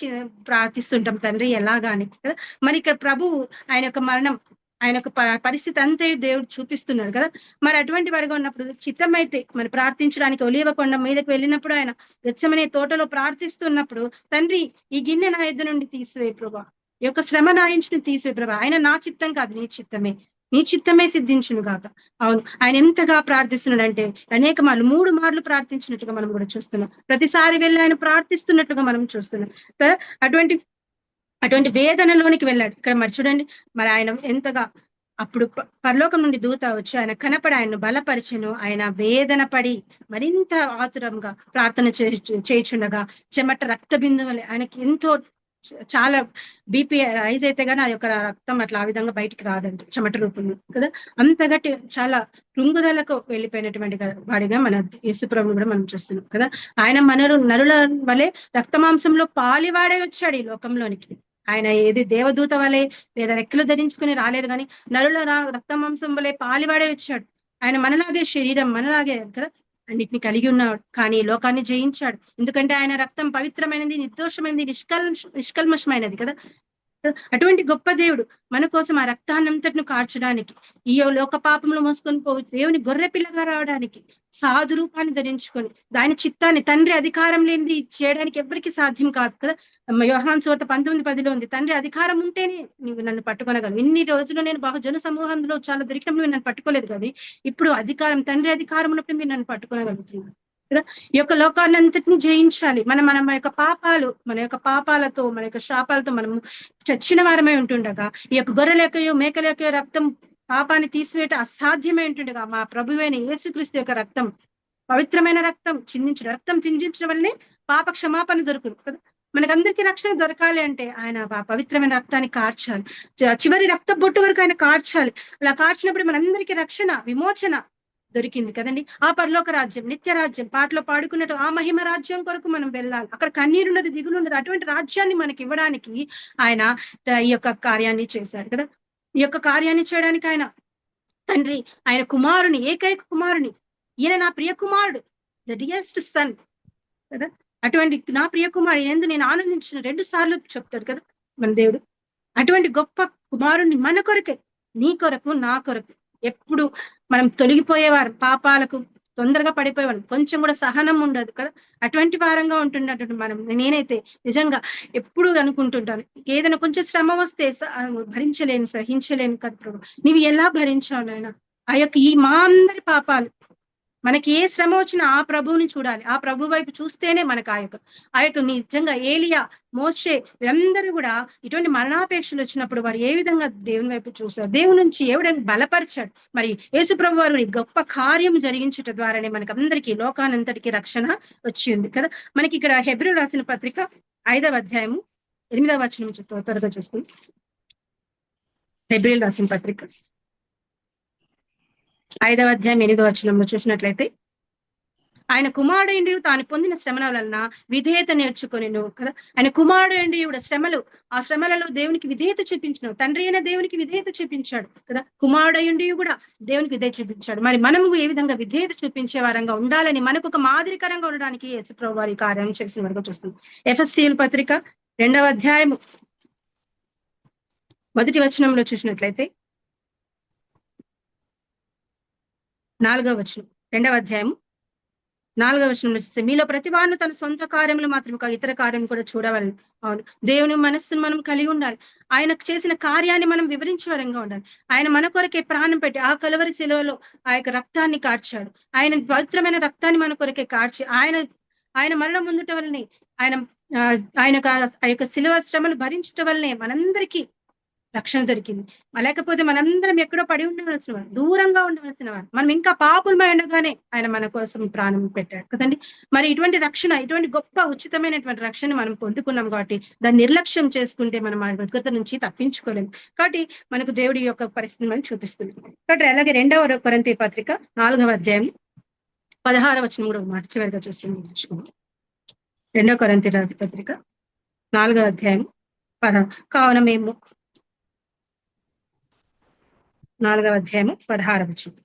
ప్రార్థిస్తుంటాం తండ్రి ఎలాగా అని కదా. మరి ఇక్కడ ప్రభువు ఆయన యొక్క మరణం, ఆయన యొక్క పరిస్థితి అంతే దేవుడు చూపిస్తున్నాడు కదా. మరి అటువంటి వారిగా ఉన్నప్పుడు చిత్తమైతే మరి ప్రార్థించడానికి ఒలీవ కొండ మీదకి వెళ్ళినప్పుడు, ఆయన గెత్సెమనే తోటలో ప్రార్థిస్తున్నప్పుడు, తండ్రి ఈ గిన్నె నా యొద్ద నుండి తీసివేయి ప్రభా, ఈ యొక్క శ్రమ నా నుంచి తీసివేయి ప్రభా, ఆయన నా చిత్తం కాదు నీ చిత్తమే సిద్ధించును గాక. అవును, ఆయన ఎంతగా ప్రార్థిస్తున్నాడంటే అనేక మార్లు 3 మార్లు ప్రార్థించినట్టుగా మనం కూడా చూస్తున్నాం. ప్రతిసారి వెళ్ళి ఆయన ప్రార్థిస్తున్నట్టుగా మనం చూస్తున్నాం. అటువంటి వేదనలోనికి వెళ్ళాడు ఇక్కడ. మరి చూడండి, మరి ఆయన ఎంతగా అప్పుడు పరలోకం నుండి దూత వచ్చి ఆయన కనపడి ఆయన్ను బలపరిచెను. ఆయన వేదన పడి మరింత ఆతురంగా ప్రార్థన చేయుచుండగా చెమట రక్త బిందువులే, ఆయనకి ఎంతో చాలా బీపీ రైజ్ అయితే గానీ ఆ యొక్క రక్తం అట్లా ఆ విధంగా బయటికి రాదండి చెమట రూపంలో కదా. అంతగా చాలా కృంగుదలకు వెళ్ళిపోయినటువంటి వాడిగా మన యేసుప్రభుని కూడా మనం చూస్తున్నాం కదా. ఆయన నరుల వలె రక్తమాంసంలో పాలివాడే వచ్చాడు ఈ లోకంలోనికి. ఆయన ఏది దేవదూత వలె లేదా రెక్కలు ధరించుకుని రాలేదు, కానీ నరుల రక్తమాంసం వలె పాలివాడే వచ్చాడు. ఆయన మనలాగే శరీరం, మనలాగే కదా అన్నిటిని కలిగి ఉన్నాడు, కానీ లోకాన్ని జయించాడు. ఎందుకంటే ఆయన రక్తం పవిత్రమైనది, నిర్దోషమైనది, నిష్కల్మషమైనది కదా. అటువంటి గొప్ప దేవుడు మన కోసం ఆ రక్తాన్నంతటిని కార్చడానికి, ఈ లోక పాపంలో మోసుకొని పోయి దేవుని గొర్రె పిల్లగా రావడానికి సాధు రూపాన్ని ధరించుకొని దాని చిత్తాన్ని, తండ్రి అధికారం లేనిది చేయడానికి ఎవరికి సాధ్యం కాదు కదా. యోహాను సువార్త 19:10 ఉంది, తండ్రి అధికారం ఉంటేనే నువ్వు నన్ను పట్టుకోనగలవు. ఇన్ని రోజులు నేను జన సమూహంలో చాలా దొరికినప్పుడు మీరు నన్ను పట్టుకోలేదు కదా, ఇప్పుడు అధికారం, తండ్రి అధికారం ఉన్నప్పుడు మీరు నన్ను పట్టుకోనగలుగుతున్నారు కదా. ఈ యొక్క లోకాన్ని అంతటిని జయించాలి. మన యొక్క పాపాలతో, మన యొక్క శాపాలతో మనము చచ్చిన వారమై ఉంటుండగా, ఈ యొక్క గొర్రెల యొక్క మేకల యొక్క రక్తం పాపాన్ని తీసివేయట అసాధ్యమై ఉంటుండగా, మా ప్రభువైన యేసుక్రీస్తు యొక్క రక్తం, పవిత్రమైన రక్తం చిందించడం వల్లనే పాప క్షమాపణ దొరుకును కదా. మనకందరికీ రక్షణ దొరకాలి అంటే ఆయన పవిత్రమైన రక్తాన్ని కార్చాలి, చివరి రక్త బొట్టు వరకు ఆయన కార్చాలి. అలా కార్చినప్పుడు మనందరికీ రక్షణ, విమోచన దొరికింది కదండి. ఆ పరలోక రాజ్యం, నిత్య రాజ్యం, పాటలో పాడుకున్నట్టు ఆ మహిమ రాజ్యం కొరకు మనం వెళ్ళాలి. అక్కడ కన్నీరున్నది, దిగులున్నది, అటువంటి రాజ్యాన్ని మనకి ఇవ్వడానికి ఆయన ఈ యొక్క కార్యాన్ని చేశాడు కదా. ఈ యొక్క కార్యాన్ని చేయడానికి ఆయన తండ్రి ఆయన కుమారుని, ఏకైక కుమారుని, ఈయన నా ప్రియ కుమారుడు, ద డియరెస్ట్ సన్ కదా. అటువంటి నా ప్రియ కుమారుడు ఎందు నేను ఆనందించిన 2 సార్లు చెప్తాడు కదా మన దేవుడు. అటువంటి గొప్ప కుమారుణ్ణి మన కొరకే, నీ కొరకు, నా కొరకు, ఎప్పుడు మనం తొలగిపోయేవారు, పాపాలకు తొందరగా పడిపోయేవారు, కొంచెం కూడా సహనం ఉండదు కదా. అటువంటి వారంగా ఉంటున్నటువంటి మనం, నేనైతే నిజంగా ఎప్పుడు అనుకుంటుంటాను, ఏదైనా కొంచెం శ్రమ వస్తే భరించలేను, సహించలేను కదా ప్రభు, నీవు ఎలా భరించావు నాయన. ఆ యొక్క ఈ మా అందరి పాపాలు, మనకి ఏ శ్రమ వచ్చినా ఆ ప్రభువుని చూడాలి, ఆ ప్రభు వైపు చూస్తేనే మనకు ఆ యొక్క నిజంగా ఏలియా, మోషే వీరందరూ కూడా ఇటువంటి మరణాపేక్షలు వచ్చినప్పుడు వారు ఏ విధంగా దేవుని వైపు చూశారు, దేవుని నుంచి ఏ విధంగా బలపరిచాడు. మరి యేసు ప్రభు వారు గొప్ప కార్యం జరిగించట ద్వారానే మనకు అందరికీ లోకానంతటికీ రక్షణ వచ్చింది కదా. మనకి ఇక్కడ హెబ్రీయులకు రాసిన పత్రిక 5వ అధ్యాయము 8వ వచనం త్వరగా చూస్తుంది. హెబ్రీయులకు రాసిన పత్రిక 5వ అధ్యాయం 8వ వచనంలో చూసినట్లయితే, ఆయన కుమారుడు తాను పొందిన శ్రమల వలన విధేయత నేర్చుకొనిను కదా. ఆయన కుమారుడు శ్రమలు, ఆ శ్రమలలో దేవునికి విధేయత చూపించిన తండ్రి అయిన దేవునికి విధేయత చూపించాడు కదా. కుమారుడు కూడా దేవునికి విధేయత చూపించాడు. మరి మనము ఏ విధంగా విధేయత చూపించే వారంగా ఉండాలని, మనకు ఒక మాదిరికరంగా ఉండడానికి యేసుప్రభు వారి కార్యం చేసిన వరకు చూస్తుంది. ఎఫెసీయుల పత్రిక 2వ అధ్యాయము 1వ వచనంలో చూసినట్లయితే, 4వ వచనం, 2వ అధ్యాయము 4వ వచనంలో చూస్తే, మీలో ప్రతివాడును తన సొంత కార్యములు మాత్రం కాక ఇతర కార్యం కూడా చూడవాలని. అవును, దేవుని మనస్సును మనం కలిగి ఉండాలి. ఆయనకు చేసిన కార్యాన్ని మనం వివరించే వరంగా ఉండాలి. ఆయన మన కొరకే ప్రాణం పెట్టి ఆ కలువరి శిలువలో ఆ యొక్క రక్తాన్ని కార్చాడు. ఆయన పవిత్రమైన రక్తాన్ని మన కొరకే కార్చి ఆయన మరణం పొందుట వల్లనే, ఆయన ఆ యొక్క శిలువ శ్రమలు భరించటం వల్లనే మనందరికీ రక్షణ దొరికింది. లేకపోతే మనందరం ఎక్కడో పడి ఉండవలసిన వారు, దూరంగా ఉండవలసిన వారు, మనం ఇంకా పాపులమై ఉండగానే ఆయన మన కోసం ప్రాణం పెట్టాడు కదండి. మరి ఇటువంటి రక్షణ, ఇటువంటి గొప్ప ఉచితమైనటువంటి రక్షణ మనం పొందుకున్నాం కాబట్టి దాన్ని నిర్లక్ష్యం చేసుకుంటే మనం ఆ ఉద్గత నుంచి తప్పించుకోలేము. కాబట్టి మనకు దేవుడి యొక్క పరిస్థితిని మనం చూపిస్తుంది. కాబట్టి అలాగే 2వ కొరింథీ పత్రిక 4వ అధ్యాయం 16వ వచనం కూడా మాట చివరిగా చూస్తుంది. 2వ కొరింథీ పత్రిక 4వ అధ్యాయం 16. కావున మేము 4వ అధ్యాయము 16వ వచనం.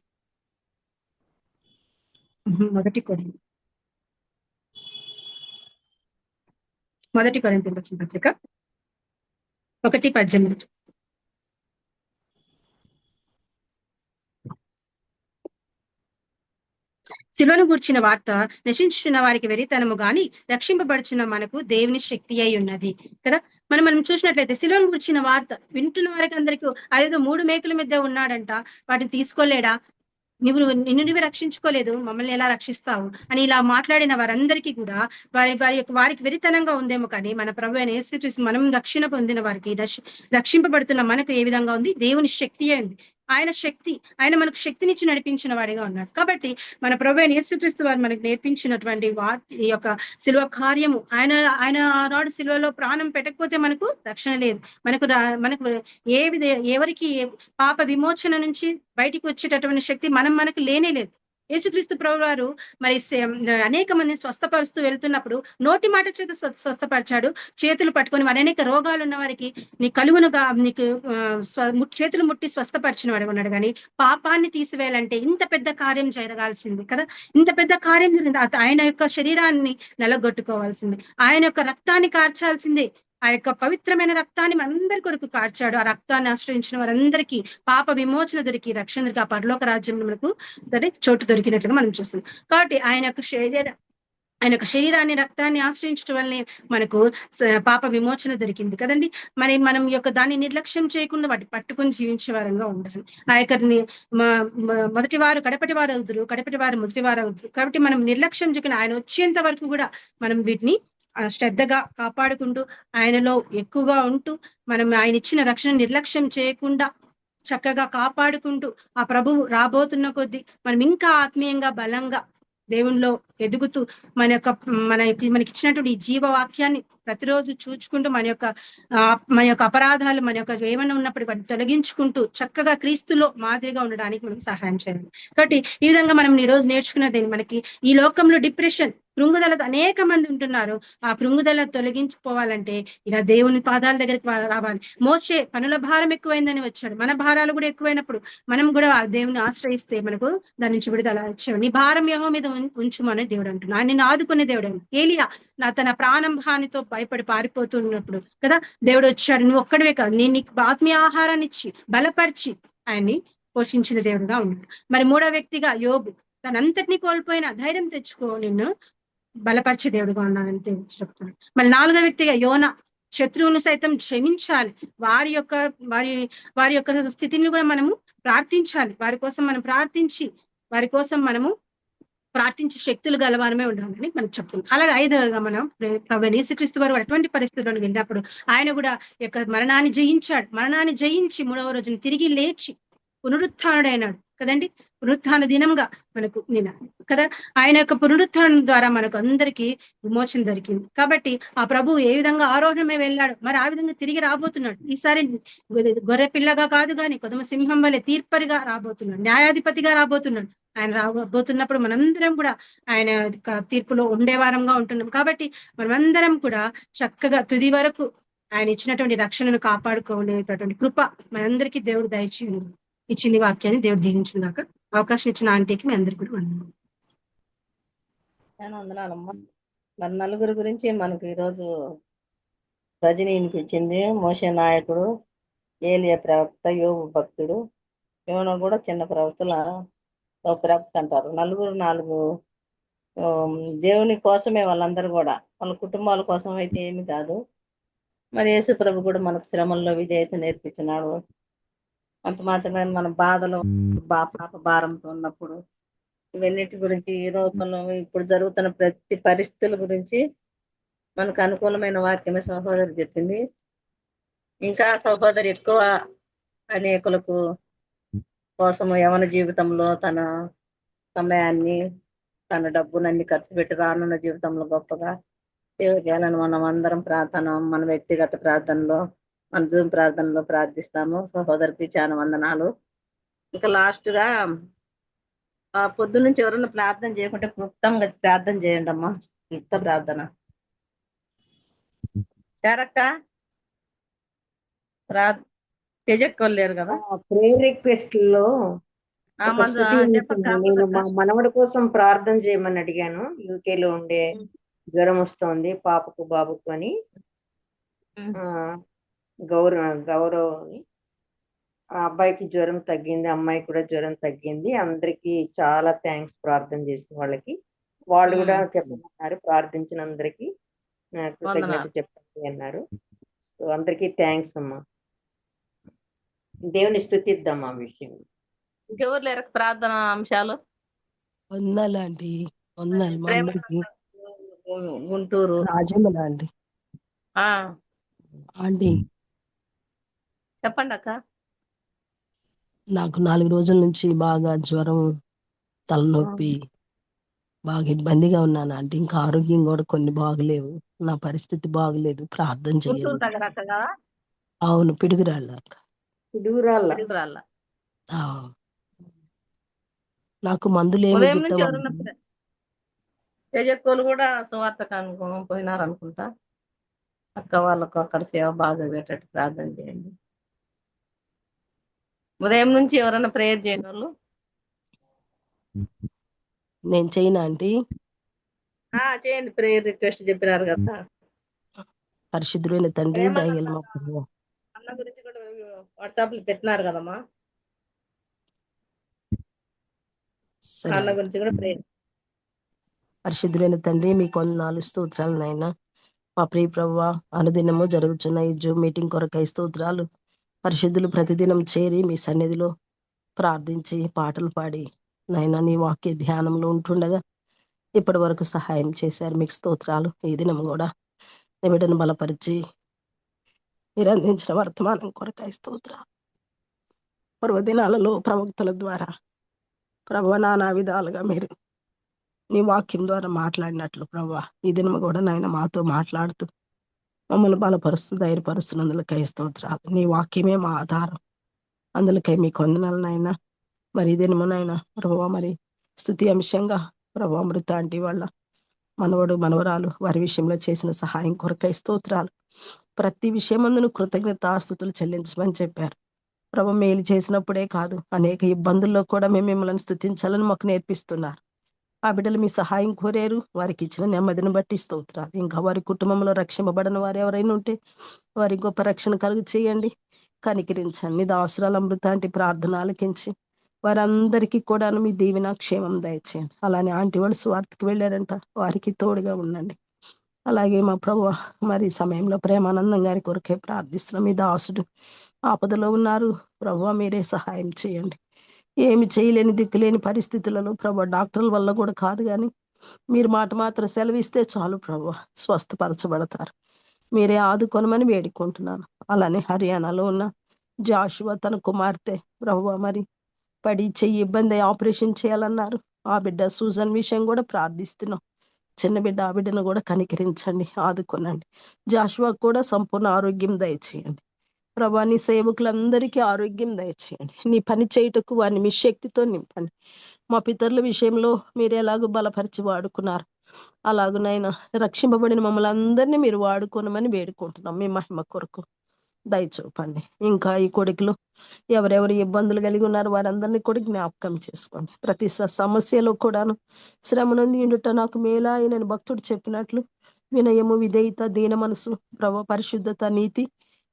మొదటి కొరింథీయులకు రాసిన పత్రిక 1:18. శిలువను గూర్చిన వార్త నశించుచున్న వారికి వెరితనము గాని రక్షింపబడుచున్న మనకు దేవుని శక్తి అయి ఉన్నది కదా. మనం చూసినట్లయితే శిలువను గూర్చిన వార్త వింటున్న వారికి అందరికీ అదేదో 3 మేకుల మీద ఉన్నాడంట, వాటిని తీసుకోలేడా, నిన్ను రక్షించుకోలేదు, మమ్మల్ని ఎలా రక్షిస్తావు అని ఇలా మాట్లాడిన వారందరికీ కూడా వారికి వెరితనంగా ఉందేమో, కానీ మన ప్రభు అయిన యేసుక్రీస్తు మనం రక్షణ పొందిన వారికి రక్షింపబడుతున్న మనకు ఏ విధంగా ఉంది, దేవుని శక్తి ఉంది. ఆయన మనకు శక్తినిచ్చి నడిపించిన వాడిగా ఉన్నాడు. కాబట్టి మన ప్రభు అయిన యేసుక్రీస్తు వారు మనకు నేర్పించినటువంటి ఈ యొక్క శిలువ కార్యము, ఆయన ఆనాడు శిలువలో ప్రాణం పెట్టకపోతే మనకు రక్షణ లేదు. మనకు ఎవరికి పాప విమోచన నుంచి బయటికి వచ్చేటటువంటి శక్తి మనకు లేనే లేదు. యేసుక్రీస్తు ప్రభు వారు మరి అనేక మందిని స్వస్థపరుస్తూ వెళ్తున్నప్పుడు నోటి మాట చేత స్వస్థపరిచాడు. చేతులు పట్టుకొని వారి అనేక రోగాలు ఉన్న వారికి నీకు చేతులు ముట్టి స్వస్థపరిచిన వాడు ఉన్నాడు. కానీ పాపాన్ని తీసివేయాలంటే ఇంత పెద్ద కార్యం జరగాల్సింది కదా. ఇంత పెద్ద కార్యం జరిగింది. ఆయన యొక్క శరీరాన్ని నలగొట్టుకోవాల్సింది, ఆయన యొక్క రక్తాన్ని కార్చాల్సిందే. ఆ యొక్క పవిత్రమైన రక్తాన్ని మనందరి కొరకు కార్చాడు. ఆ రక్తాన్ని ఆశ్రయించిన వారందరికీ పాప విమోచన దొరికి, రక్షణ దొరికి, ఆ పరలోక రాజ్యంలో మనకు చోటు దొరికినట్లుగా మనం చూస్తాం. కాబట్టి ఆయన యొక్క శరీరాన్ని రక్తాన్ని ఆశ్రయించడం వల్లనే మనకు పాప విమోచన దొరికింది కదండి. మనం యొక్క దాన్ని నిర్లక్ష్యం చేయకుండా వాటి పట్టుకొని జీవించే వారంగా ఉండాలి. ఆ యొక్క మొదటి వారు కడపటి వారు అవుతురు, కడపటి వారు మొదటి వారు అవుతురు. కాబట్టి మనం నిర్లక్ష్యం చేయకుండా ఆయన వచ్చేంత వరకు కూడా మనం వీటిని శ్రద్ధగా కాపాడుకుంటూ ఆయనలో ఎక్కువగా ఉంటూ ఆయన ఇచ్చిన రక్షణ నిర్లక్ష్యం చేయకుండా చక్కగా కాపాడుకుంటూ ఆ ప్రభువు రాబోతున్న కొద్దీ మనం ఇంకా ఆత్మీయంగా బలంగా దేవునిలో ఎదుగుతూ మనకి ఇచ్చినటువంటి ఈ జీవవాక్యాన్ని ప్రతిరోజు చూచుకుంటూ మన యొక్క అపరాధాలు మన యొక్క ఏమైనా ఉన్నప్పుడు వాటిని తొలగించుకుంటూ చక్కగా క్రీస్తులో మాదిరిగా ఉండడానికి మనం సహాయం చేయాలి. కాబట్టి ఈ విధంగా మనం ఈ రోజు నేర్చుకున్నది మనకి ఈ లోకంలో డిప్రెషన్, కృంగుదల అనేక మంది ఉంటున్నారు. ఆ కృంగుదల తొలగించుకోవాలంటే ఇలా దేవుని పాదాల దగ్గరికి రావాలి. మోషే పనుల భారం ఎక్కువైందని వచ్చాడు. మన భారాలు కూడా ఎక్కువైనప్పుడు మనం కూడా ఆ దేవుని ఆశ్రయిస్తే మనకు దాని నుంచి విడుదల వచ్చాడు. నీ భారం యెహోవా మీద ఉంచుమని దేవుడు అంటున్నాడు. ఆయన ఆదుకునే దేవుడు. ఏలియా తన ప్రాణం హానితో భయపడి పారిపోతున్నప్పుడు కదా దేవుడు వచ్చాడు. నువ్వు ఒక్కడివే కాదు, నేను నీకు ఆత్మీయ ఆహారాన్ని ఇచ్చి బలపరిచి ఆయన్ని పోషించిన దేవుడుగా ఉన్నాడు. మరి 3వ వ్యక్తిగా యోబు తనంతటినీ కోల్పోయిన ధైర్యం తెచ్చుకో, నిన్ను బలపరిచే దేవుడుగా ఉన్నానని చెప్తున్నాడు. మరి 4వ వ్యక్తిగా యోనా శత్రువును సైతం క్షమించాలి. వారి యొక్క స్థితిని కూడా మనము ప్రార్థించాలి. వారి కోసం మనము ప్రార్థించే శక్తులు గలవారమే ఉండాలని మనం చెప్తున్నాం. అలాగే 5వగా మనం ప్రభువైన యేసుక్రీస్తు వారు అటువంటి పరిస్థితులను వెళ్ళినప్పుడు ఆయన కూడా యొక్క మరణాన్ని జయించి 3వ రోజున తిరిగి లేచి పునరుత్థానుడైనాడు కదండి. పునరుత్థాన దినంగా మనకు కదా ఆయన యొక్క పునరుత్థానం ద్వారా మనకు అందరికీ విమోచన దొరికింది. కాబట్టి ఆ ప్రభువు ఏ విధంగా ఆరోహణమే వెళ్ళాడు, మరి ఆ విధంగా తిరిగి రాబోతున్నాడు. ఈసారి గొర్రె పిల్లగా కాదు కానీ కొదమ సింహం వల్లే తీర్పరిగా రాబోతున్నాడు, న్యాయాధిపతిగా రాబోతున్నాడు. ఆయన రాబోతున్నప్పుడు మనందరం కూడా ఆయన తీర్పులో ఉండేవారంగా ఉంటున్నాం. కాబట్టి మనమందరం కూడా చక్కగా తుది వరకు ఆయన ఇచ్చినటువంటి రక్షణను కాపాడుకోలేటటువంటి కృప మనందరికీ దేవుడు దయచేయండి. ఇచ్చింది వాక్యాన్ని దేవుడు దీవించుగాక. అవకాశం ఇచ్చిన ఆంటీకి మీ అందరికీ కూడా వందనాలు. వందనాలమ్మా. మరి నలుగురు గురించి మనకు ఈరోజు రజని వినిపించింది. మోషే నాయకుడు, ఏలియా ప్రవక్త, యోబు భక్తుడు, యోనా కూడా చిన్న ప్రవక్త అంటారు. 4 దేవుని కోసమే వాళ్ళందరూ కూడా, వాళ్ళ కుటుంబాల కోసం అయితే ఏమి కాదు. మరి యేసు ప్రభు కూడా మనకు శ్రమల్లో విధేయత నేర్పించినాడు. అంత మాత్రమే మన బాధలో పాప భారంతో ఉన్నప్పుడు ఇవన్నిటి గురించి, ఈ రోజుల్లో ఇప్పుడు జరుగుతున్న ప్రతి పరిస్థితుల గురించి మనకు అనుకూలమైన వాక్యమే సహోదరి చెప్పింది. ఇంకా సహోదరి ఎక్కువ అనేకులకు కోసము యవన జీవితంలో తన సమయాన్ని, తన డబ్బునన్ని ఖర్చు పెట్టి రానున్న జీవితంలో గొప్పగా సేవ చేయాలని మనం అందరం మన వ్యక్తిగత ప్రార్థనలో, మన జూమ్ ప్రార్థనలో ప్రార్థిస్తాము. సహోదరికి చాలా వందనాలు. ఇంకా లాస్ట్ గా పొద్దు నుంచి ఎవరైనా ప్రార్థన చేయకుంటే క్లుప్తంగా ప్రార్థన చేయండి అమ్మా. క్లుప్త ప్రార్థన. శారక్క తేజక్కోళ్ళు లేరు కదా. ప్రేయర్ రిక్వెస్ట్ లో ఒక మన స్థుతి చెప్పక్క ఉంటుంది. నేను మా మనవడి కోసం ప్రార్థన చేయమని అడిగాను. యూకేలో ఉండే జ్వరం వస్తోంది పాపకు బాబుకు అని. ఆ, గౌరవ్ అని ఆ అబ్బాయికి జ్వరం తగ్గింది, అమ్మాయికి కూడా జ్వరం తగ్గింది. అందరికి చాలా థ్యాంక్స్ ప్రార్థన చేసిన వాళ్ళకి. వాళ్ళు కూడా చెప్పమన్నారు ప్రార్థించిన అందరికి కృతజ్ఞత చెప్పండి అన్నారు. సో అందరికీ థ్యాంక్స్ అమ్మా. దేవుని స్థుతిద్దాం ఆ విషయం. ఇంకెవరు లేరు ప్రార్థన అంశాలు? వందలండి, వందలు మా ప్రేమ అందరికి. గుంటూరు రాజమ్మల అండి. ఆ ఆంటీ, చెప్పండి అక్క. నాకు 4 రోజుల నుంచి బాగా జ్వరం, తలనొప్పి, బాగా ఇబ్బందిగా ఉన్నాను ఆంటీ. ఇంకా ఆరోగ్యం కూడా కొన్ని బాగలేవు. నా పరిస్థితి బాగలేదు, ప్రార్థన గుంటూరు చేయాలి. దగ్గర అక్క కదా? అవును, పిడుగురాళ్ళ అక్క. పిడుగురాళ్ళ. పిడుగురాళ్ళ. ఆ, నాకు మందులేమి ఉదయం నుంచి గిట్టవు. ఎవరన్నా తేజక్కోళ్ళు కూడా సువార్తకు పోయినారు అనుకుంటా. అక్క వాళ్ళకు అక్కడ సేవ బాగా జరిగేటట్టు ప్రార్థన చేయండి. ఉదయం నుంచి ఎవరైనా ప్రేయర్ చేయని వాళ్ళు? నేను చేయనా ఆంటీ? చేయండి, ప్రేయర్ రిక్వెస్ట్ చెప్పినారు కదా. పరిశుద్ధుడైన తండ్రి, ప్రేమ దయగల మా ప్రభువా, అన్న గురించి కూడా వాట్సాప్ లో పెట్టినారు కదమ్మా. సరే అన్న ఆంటీ. గురించి కూడా ప్రేయర్. పరిశుద్ధులైన తండ్రి, మీ కొందనాలు స్తోత్రాలు నాయన. మా ప్రియ ప్రభువా, అనుదినము జరుగుతున్న ఈ జూమ్ మీటింగ్ కొరకై స్తోత్రాలు. పరిశుద్ధులు ప్రతిదినం చేరి మీ సన్నిధిలో ప్రార్థించి పాటలు పాడి నాయన నీ వాక్య ధ్యానంలో ఉంటుండగా ఇప్పటి వరకు సహాయం చేశారు. మీకు స్తోత్రాలు. ఈ దినం కూడా నీ బిడ్డను బలపరిచి మీరు అందించిన వర్తమానం కొరకై స్తోత్రాలు. పర్వదినాలలో ప్రవక్తల ద్వారా ప్రభువా నానా విధాలుగా మీరు నీ వాక్యం ద్వారా మాట్లాడినట్లు ప్రభువా ఈ దినం కూడా నాయన మాతో మాట్లాడుతూ మమ్మల్ని బలపరుస్తూ ధైర్యపరుస్తున్నందులకై స్తోత్రాలు. నీ వాక్యమే మా ఆధారం, అందులకై మీ కొందనాలు నాయన. మరి ఈ దినమునైనా ప్రభువా మరి స్తుతి అంశంగా ప్రభు అమృత ఆంటీ వాళ్ళ మనవడు మనవరాలు వారి విషయంలో చేసిన సహాయం కొరకై స్తోత్రాలు. ప్రతి విషయమందును కృతజ్ఞతాస్తుతులు చెల్లించమని చెప్పారు. ప్రభు మేలు చేసినప్పుడే కాదు, అనేక ఇబ్బందుల్లో కూడా మేము మిమ్మల్ని స్తుతించాలని మాకు నేర్పిస్తున్నారు. ఆ బిడ్డలు మీ సహాయం కోరారు, వారికి ఇచ్చిన నెమ్మదిని బట్టి స్తోత్రాలు. ఇంకా వారి కుటుంబంలో రక్షింపబడిన వారు ఎవరైనా ఉంటే వారి గొప్ప రక్షణ కలుగు చేయండి, కనికరించండి. దాసురాలు అమృత ఆంటీ ప్రార్థన ఆలకించి వారందరికీ కూడా మీ దీవెన క్షేమం దయచేయండి. అలానే ఆంటీ వాళ్ళు స్వార్థకి వెళ్ళారంట, వారికి తోడుగా ఉండండి. అలాగే మా ప్రభు మరి ఈ సమయంలో ప్రేమానందం గారి కొరకే ప్రార్థిస్తున్నాం. మీ దాసుడు ఆపదలో ఉన్నారు ప్రభు, మీరే సహాయం చేయండి. ఏమి చేయలేని దిక్కులేని పరిస్థితులలో ప్రభు, డాక్టర్ల వల్ల కూడా కాదు కానీ మీరు మాట మాత్రం సెలవిస్తే చాలు ప్రభు, స్వస్థపరచబడతారు. మీరే ఆదుకొనమని వేడుకుంటున్నాను. అలానే హర్యానాలో ఉన్న జాషువా తన కుమార్తె ప్రభు మరి పడి చెయ్యి ఇబ్బంది ఆపరేషన్ చేయాలన్నారు. ఆ బిడ్డ సూజన్ విషయం కూడా ప్రార్థిస్తున్నాం. చిన్న బిడ్డ, ఆ బిడ్డను కూడా కనికరించండి, ఆదుకోనండి. జాషువా కూడా సంపూర్ణ ఆరోగ్యం దయచేయండి ప్రభా. నీ సేవకులందరికీ ఆరోగ్యం దయచేయండి. నీ పని చేయుటకు వారిని మీ శక్తితో నింపండి. మా పితరుల విషయంలో మీరు ఎలాగో బలపరిచి వాడుకున్నారు, అలాగునైనా రక్షింపబడిన మమ్మల్ని అందరినీ మీరు వాడుకోనమని వేడుకుంటున్నాం. మీ మహిమ కొరకు దయచూపండి. ఇంకా ఈ కొడుకులు ఎవరెవరు ఇబ్బందులు కలిగి ఉన్నారు వారందరినీ కూడా జ్ఞాపకం చేసుకోండి. ప్రతి సమస్యలో కూడాను శ్రమ నుండి ఉండుట నాకు మేలా అయినని భక్తుడు చెప్పినట్లు వినయము, విధేయత, దీన మనసు, ప్రభు, పరిశుద్ధత, నీతి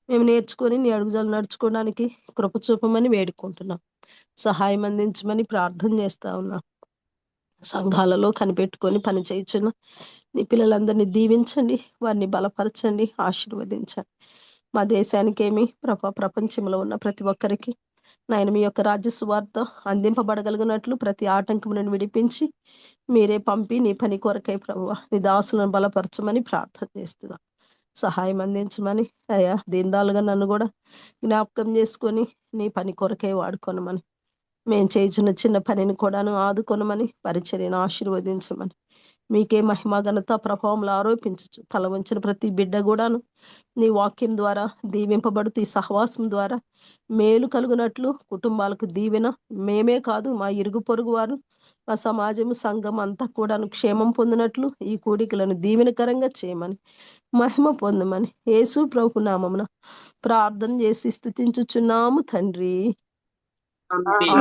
మేము నేర్చుకొని నీ అడుగుజాలు నడుచుకోవడానికి కృప చూపమని వేడుకుంటున్నాం. సహాయం అందించమని ప్రార్థన చేస్తా ఉన్నాం. సంఘాలలో కనిపెట్టుకొని పని చేయుచున్న నీ పిల్లలందరినీ దీవించండి, వారిని బలపరచండి, ఆశీర్వదించండి. మా దేశానికేమి ప్రపంచంలో ఉన్న ప్రతి ఒక్కరికి నాయన మీ యొక్క రాజ్య సువార్త అందింపబడగలిగినట్లు ప్రతి ఆటంకం నుండి విడిపించి మీరే పంపి నీ పని కొరకై ప్రభువా నీ దాసులను బలపరచమని ప్రార్థన చేస్తున్నాం. సహాయం అందించమని అయ్యా, దీనిరాలుగా నన్ను కూడా జ్ఞాపకం చేసుకొని నీ పని కొరకై వాడుకోనమని, మేము చేయించిన చిన్న పనిని కూడాను ఆదుకొనమని, పరిచర్యను ఆశీర్వదించమని మీకే మహిమ ఘనత ప్రభావంలో ఆరోపించచ్చు. తల వంచిన ప్రతి బిడ్డ కూడాను నీ వాక్యం ద్వారా దీవింపబడుతూ ఈ సహవాసం ద్వారా మేలు కలుగునట్లు కుటుంబాలకు దీవెన, మేమే కాదు మా ఇరుగు పొరుగు వారు, మా సమాజము, సంఘం అంతా కూడాను క్షేమం పొందినట్లు ఈ కూడికలను దీవెనకరంగా చేయమని, మహిమ పొందమని యేసు ప్రభు నామమున ప్రార్థన చేసి స్తుతించుచున్నాము తండ్రి.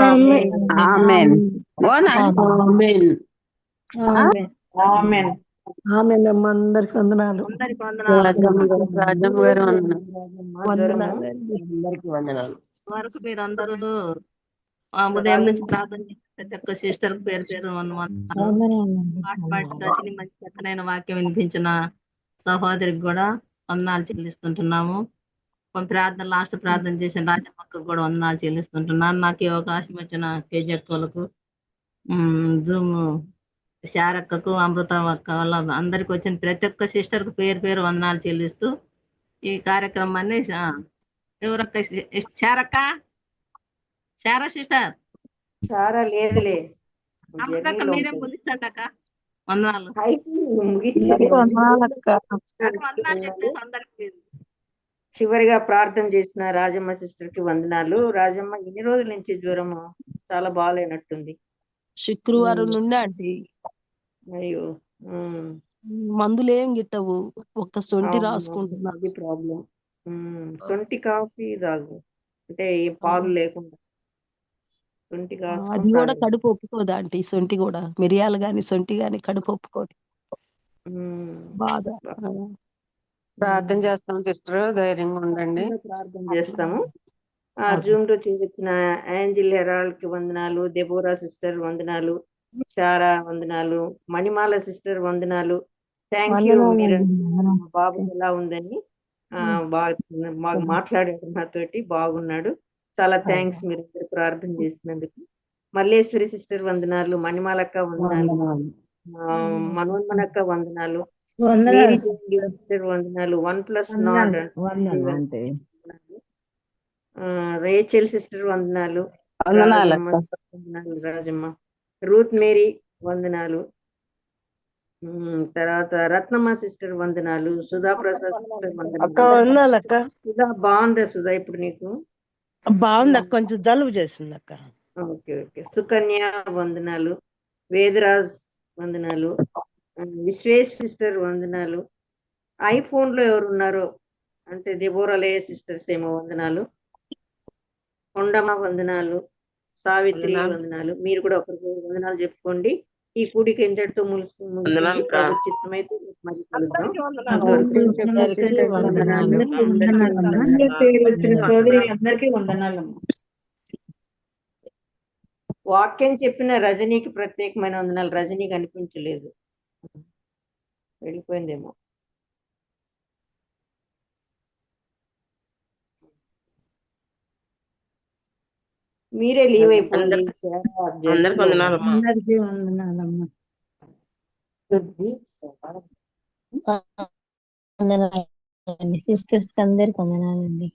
ఆమేన్. ఆమెన్. ఆమేన్. ఆమెన్ అమ్మ, అందరికి వందనాలు. అందరికి వందనాలు. రాజమ్మ గారు వందనం. వందనాలండి. అందరికీ వందనాలు. వరకు మీరందరూ ఉదయం నుంచి ప్రార్థన చేసిన ప్రతి ఒక్క సిస్టర్ పేరు పేరు పాట పాడి రచని మంచి చక్కనైన వాక్యం వినిపించిన సహోదరికి కూడా వందనాలు చెల్లిస్తుంటున్నాము. ప్రార్థన లాస్ట్ ప్రార్థన చేసిన రాజమ్మకు కూడా వందనాలు చెల్లిస్తుంటున్నాను. నాకు ఈ అవకాశం వచ్చిన కేజక్కలకు, జూమ్ శారక్కకు, అమృత అక్క వాళ్ళ అందరికి వచ్చిన ప్రతి ఒక్క సిస్టర్ కు పేరు పేరు వందనాలు చెల్లిస్తూ ఈ కార్యక్రమాన్ని ఎవరక్క శారక్క, శారా సిస్టర్, చాలా లేదులే, అమృతక్క మీరే ముగించండి అక్క. వందనాలు. వందనాలు. వందనాలు చెప్పేసి అందరికి చివరిగా ప్రార్థన చేసిన రాజమ్మ సిస్టర్ కి వందనాలు. రాజమ్మ ఎన్ని రోజుల నుంచి జ్వరము చాలా బాగాలేనట్టుంది. శుక్రవారం నుండి అంటే అయ్యో. మందులేం గిట్టవు, ఒక్క సొంటి అవును, రాసుకుంటున్నా. అది ప్రాబ్లం. సొంటి కాఫీ తాగు, అంటే ఏ పాలు లేకుండా సొంటి అది కాసుకొని కూడా తాగు. కడుపు ఒప్పుకోదా అంటే సొంటి కూడా, మిరియాలు గాని సొంటి గాని కడుపు ఒప్పుకోదు. బాధ. ప్రార్థన చేస్తాం సిస్టర్, ధైర్యంగా ఉండండి. ప్రార్థన చేస్తాము. జూమ్ లో చేసిన యాంజిల్ హెరాల్డ్ కి వందనాలు, దెబోరా సిస్టర్ వందనాలు, శారా వందనాలు, మణిమాల సిస్టర్ వందనాలు. Thank you. మీరు బాబు ఎలా ఉందని బాగా మాట్లాడాడు నాతోటి, బాగున్నాడు. చాలా థ్యాంక్స్ మీరు ఇద్దరు ప్రార్థన చేసినందుకు. మల్లేశ్వరి సిస్టర్ వందనాలు, మణిమాలక్క వందనాలు, మనోన్మనక్క వందనాలు, మేరీ సిస్టర్ వందనాలు, 1+0 అంటే రేచెల్ సిస్టర్ వందనాలు, వందనాలు రాజమ్మ, రూత్ మేరీ వందనాలు, తర్వాత రత్నమ్మ సిస్టర్ వందనాలు, సుధా ప్రసాద్ సిస్టర్ వందనాలు. సుధా బాగుందా సుధా ఇప్పుడు నీకు? బాగుంది అక్క, కొంచెం జలుబు చేసింది అక్క. Okay okay. సుకన్య వందనాలు, వేదరాజ్ వందనాలు, విశ్వేష్ సిస్టర్ వందనాలు. ఐఫోన్ లో ఎవరు ఉన్నారో అంటే దెబోరాలే సిస్టర్స్ ఏమో వందనాలు, కొండమ్మ వందనాలు, సావిత్రి వందనాలు. మీరు కూడా ఒకరికి వందనాలు చెప్పుకోండి. ఈ కూడికి ఎంతటితో ముగిసింది. ప్రభు చిత్తమైతే మరి కలుద్దాం. వాక్యం చెప్పిన రజనీకి ప్రత్యేకమైన వందనాలు. రజనీ కనిపించలేదు, వెళ్ళిపోయిందేమో. మీరే లీవ్ అయిపోయింది. సిస్టర్స్ అందరికి వందనాలండి.